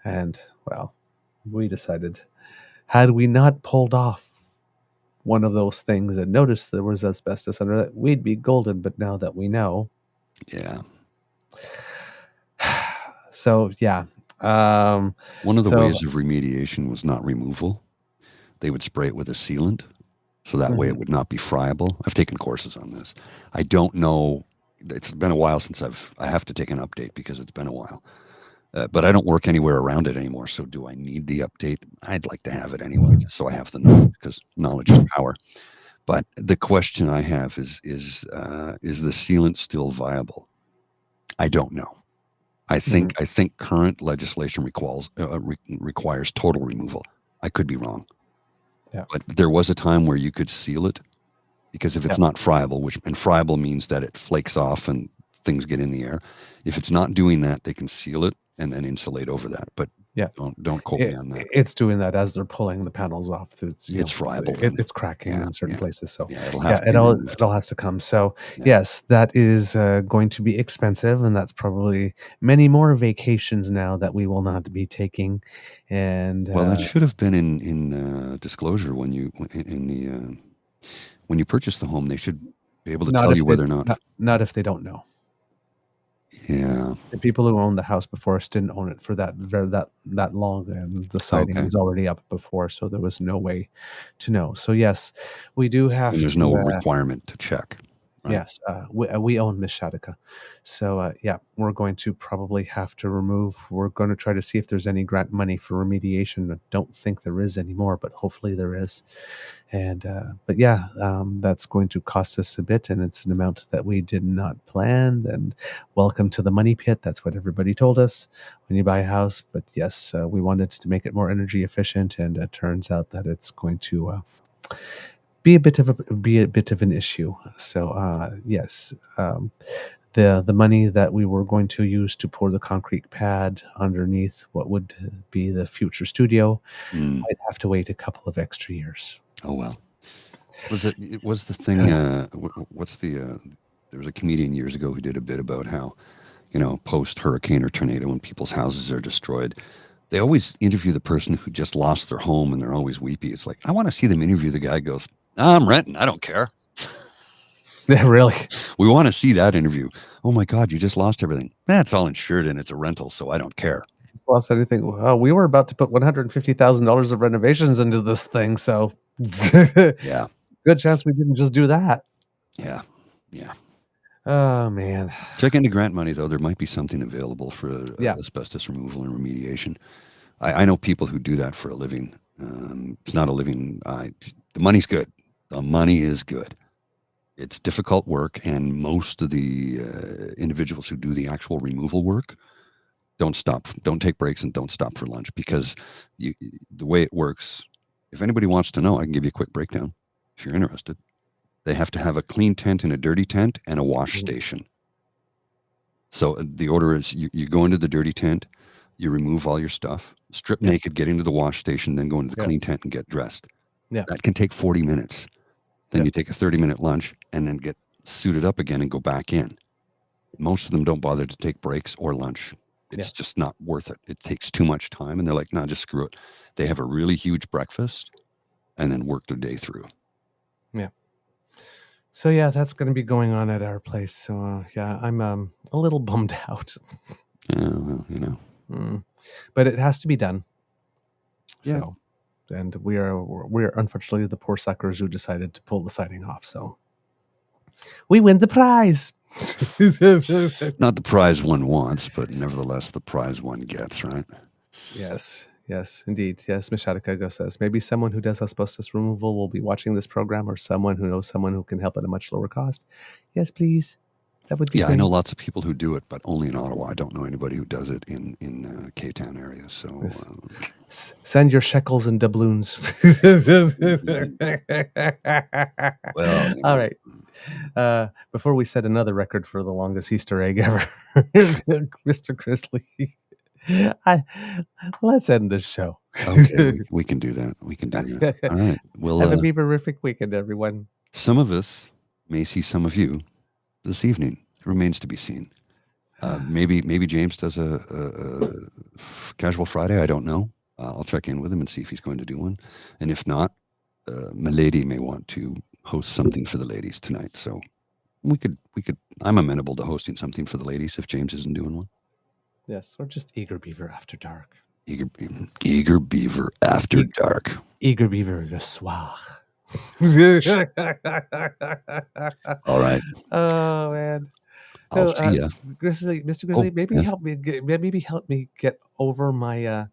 And well, we decided, had we not pulled off one of those things and noticed there was asbestos under it, we'd be golden. But now that we know, so yeah. One of the ways of remediation was not removal. They would spray it with a sealant, so that way it would not be friable. I've taken courses on this. I don't know. It's been a while since I have to take an update because it's been a while. But I don't work anywhere around it anymore. So do I need the update? I'd like to have it anyway, just so I have the knowledge, because knowledge is power. But the question I have is the sealant still viable? I don't know. I think current legislation requires total removal. I could be wrong. Yeah. But there was a time where you could seal it, because if it's not friable, and friable means that it flakes off and things get in the air. If it's not doing that, they can seal it and then insulate over that. But don't quote me on that. It's doing that as they're pulling the panels off. It's friable. It's cracking in certain places. So it all has to come. So yes, that is going to be expensive, and that's probably many more vacations now that we will not be taking. And well, that should have been in disclosure when you purchase the home. They should be able to tell you whether or not. Not if they don't know. Yeah. The people who owned the house before us didn't own it for that long, and the siding was already up before, so there was no way to know. So yes, we do have. And there's no requirement to check. Right? Yes, we own Miss Shadika, so we're going to probably have to remove. We're going to try to see if there's any grant money for remediation. I don't think there is anymore, but hopefully there is. And that's going to cost us a bit, and it's an amount that we did not plan. And welcome to the money pit. That's what everybody told us when you buy a house. But yes, we wanted to make it more energy efficient, and it turns out that it's going to be a bit of an issue. So yes, the money that we were going to use to pour the concrete pad underneath what would be the future studio might have to wait a couple of extra years. Oh well. It was the thing. There was a comedian years ago who did a bit about how, post hurricane or tornado, when people's houses are destroyed, they always interview the person who just lost their home and they're always weepy. It's like, I want to see them interview the guy who goes, I'm renting, I don't care. Yeah, really? We want to see that interview. Oh my God, you just lost everything. It's all insured and it's a rental, so I don't care. Lost anything? Well, we were about to put $150,000 of renovations into this thing, so yeah, good chance we didn't just do that. Yeah. Oh man. Check into grant money though. There might be something available for asbestos removal and remediation. I know people who do that for a living. It's not a living. The money's good. The money is good. It's difficult work, and most of the individuals who do the actual removal work don't take breaks, and don't stop for lunch, because the way it works, if anybody wants to know, I can give you a quick breakdown if you're interested. They have to have a clean tent and a dirty tent and a wash station. So the order is you go into the dirty tent, you remove all your stuff, strip naked, get into the wash station, then go into the clean tent and get dressed. Yeah. That can take 40 minutes. Then you take a 30-minute lunch and then get suited up again and go back in. Most of them don't bother to take breaks or lunch. It's just not worth it. It takes too much time, and they're like, nah, just screw it. They have a really huge breakfast and then work their day through. Yeah. So yeah, that's going to be going on at our place. So I'm a little bummed out. Yeah, well, but it has to be done. Yeah. So, and we're unfortunately the poor suckers who decided to pull the siding off. So we win the prize. Not the prize one wants, but nevertheless the prize one gets, right? Yes, indeed. Yes, Mishadikago says, maybe someone who does asbestos removal will be watching this program, or someone who knows someone who can help at a much lower cost. Yes, please. That would be great. I know lots of people who do it, but only in Ottawa. I don't know anybody who does it in K-Town area. So send your shekels and doubloons. Well, all right. Before we set another record for the longest Easter egg ever, Mr. Chrisley, let's end this show. Okay, we can do that. We can do that. All right. Well, have a beaverific weekend, everyone. Some of us may see some of you this evening. It remains to be seen. Maybe James does a casual Friday. I don't know. I'll check in with him and see if he's going to do one. And if not, my lady may want to host something for the ladies tonight. So we could. I'm amenable to hosting something for the ladies if James isn't doing one. Yes, or just Eager Beaver After Dark. Eager Beaver After Dark. Eager Beaver Le Soir. All right. Oh man. I'll see ya. Mr. Grizzly, maybe help me get over my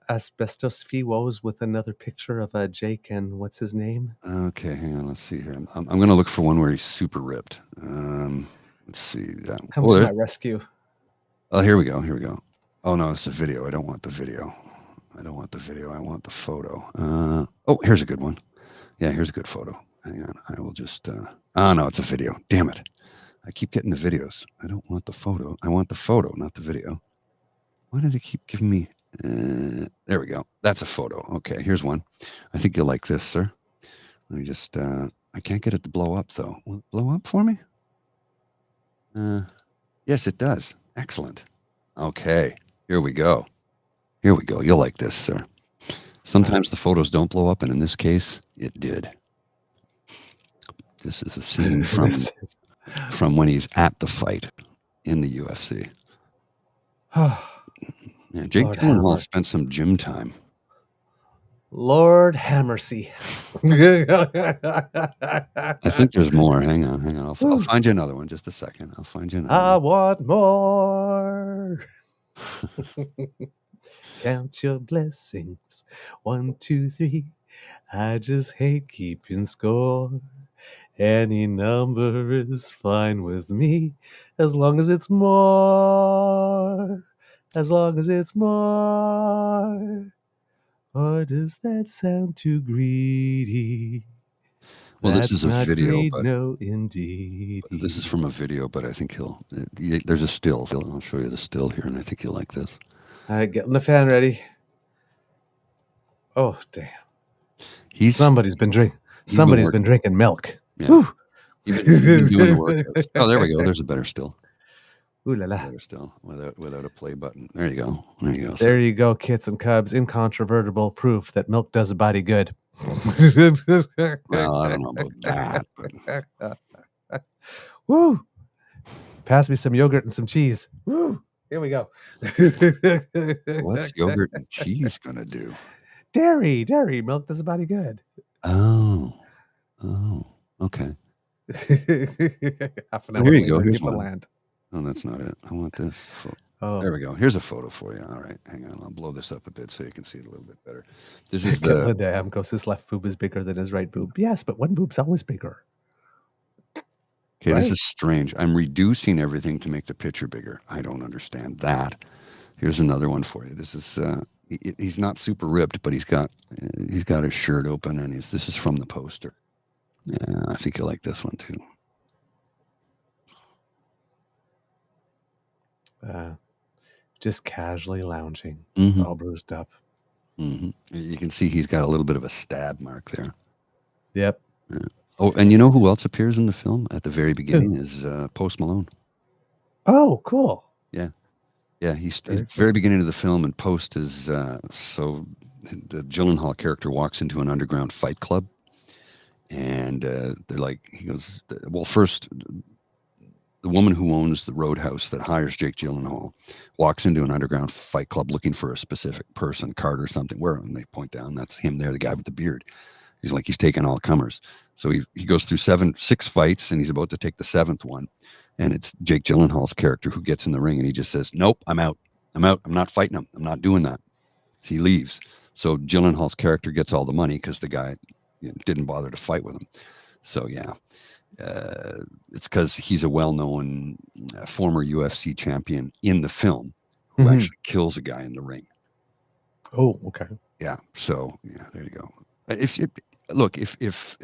asbestos fee woes with another picture of Jake and what's his name? Okay, hang on. Let's see here. I'm going to look for one where he's super ripped. Let's see. Come to my rescue. Oh, here we go. Oh no, it's a video. I don't want the video. I want the photo. Here's a good one. Yeah, here's a good photo. Hang on. I will just. Oh no, it's a video. Damn it! I keep getting the videos. I don't want the photo. I want the photo, not the video. Why do they keep giving me? There we go. That's a photo. Okay, here's one. I think you'll like this, sir. Let me just. I can't get it to blow up though. Will it blow up for me? Yes, it does. Excellent. Okay, here we go. You'll like this, sir. Sometimes the photos don't blow up, and in this case, it did. This is a scene from when he's at the fight in the UFC. Yeah, Jake Gyllenhaal spent some gym time. Lord Hammersey. I think there's more. Hang on. I'll find you another one. Just a second. I'll find you another one. I want more. Count your blessings. 1, 2, 3. I just hate keeping score. Any number is fine with me, as long as it's more. As long as it's more. Or does that sound too greedy? Well, That's this is a not video, greed, but no, indeed. this is from a video, but I think there's a still. I'll show you the still here, and I think you'll like this. All right, getting the fan ready. Oh, damn. Somebody's been drinking milk. Yeah. Whew. You've been doing the workouts. Oh, there we go. There's a better still. Ooh la la. Better still without a play button. There you go. There you go. There you go, kits and cubs. Incontrovertible proof that milk does a body good. Well, I don't know about that. But... Woo! Pass me some yogurt and some cheese. Woo! Here we go. What's yogurt and cheese gonna do? Dairy. Milk does a body good. Oh, okay. Half an hour Here you later, go. Here's the one. land. Oh, that's not it. I want this. Oh. There we go. Here's a photo for you. All right, hang on. I'll blow this up a bit so you can see it a little bit better. This is the damn goes his left boob is bigger than his right boob. Yes, but one boob's always bigger. Okay, right? This is strange. I'm reducing everything to make the picture bigger. I don't understand that. Here's another one for you. This is he's not super ripped, but he's got his shirt open, and this is from the poster. Yeah, I think you'll like this one too. Just casually lounging, all bruised up. You can see he's got a little bit of a stab mark there. Yep. Yeah. Oh, and you know who else appears in the film at the very beginning is Post Malone. Oh, cool. Yeah, he's at the very beginning of the film, and Post is so the Gyllenhaal character walks into an underground fight club, and they're like, he goes, well, first, the woman who owns the roadhouse that hires Jake Gyllenhaal walks into an underground fight club looking for a specific person, card or something, and they point down, that's him there, the guy with the beard. He's like, he's taking all comers. So he goes through 6 fights, and he's about to take the 7th one. And it's Jake Gyllenhaal's character who gets in the ring, and he just says, nope, I'm out. I'm not fighting him. I'm not doing that. So he leaves. So Gyllenhaal's character gets all the money because the guy didn't bother to fight with him. So, yeah. It's because he's a well-known former UFC champion in the film who actually kills a guy in the ring. Oh, okay. Yeah. So, yeah, there you go. If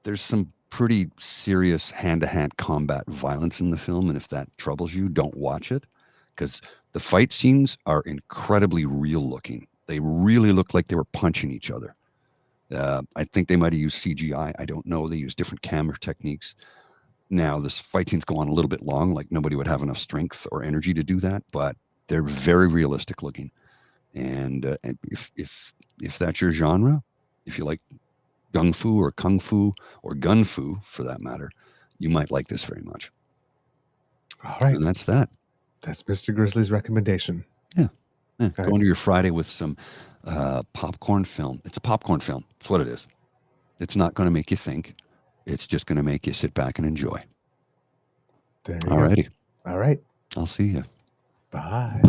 there's some pretty serious hand-to-hand combat violence in the film, and if that troubles you, don't watch it, because the fight scenes are incredibly real looking. They really look like they were punching each other. I think they might have used CGI. I don't know. They use different camera techniques. Now, this fight scenes go on a little bit long, like nobody would have enough strength or energy to do that, but they're very realistic looking. And if that's your genre, if you like gung fu or kung fu or gun fu for that matter, you might like this very much. All right. And that's that. That's Mr. Grizzly's recommendation. Yeah. Go into your Friday with some popcorn film. It's a popcorn film. That's what it is. It's not going to make you think. It's just going to make you sit back and enjoy. There you All righty. All right. I'll see you. Bye.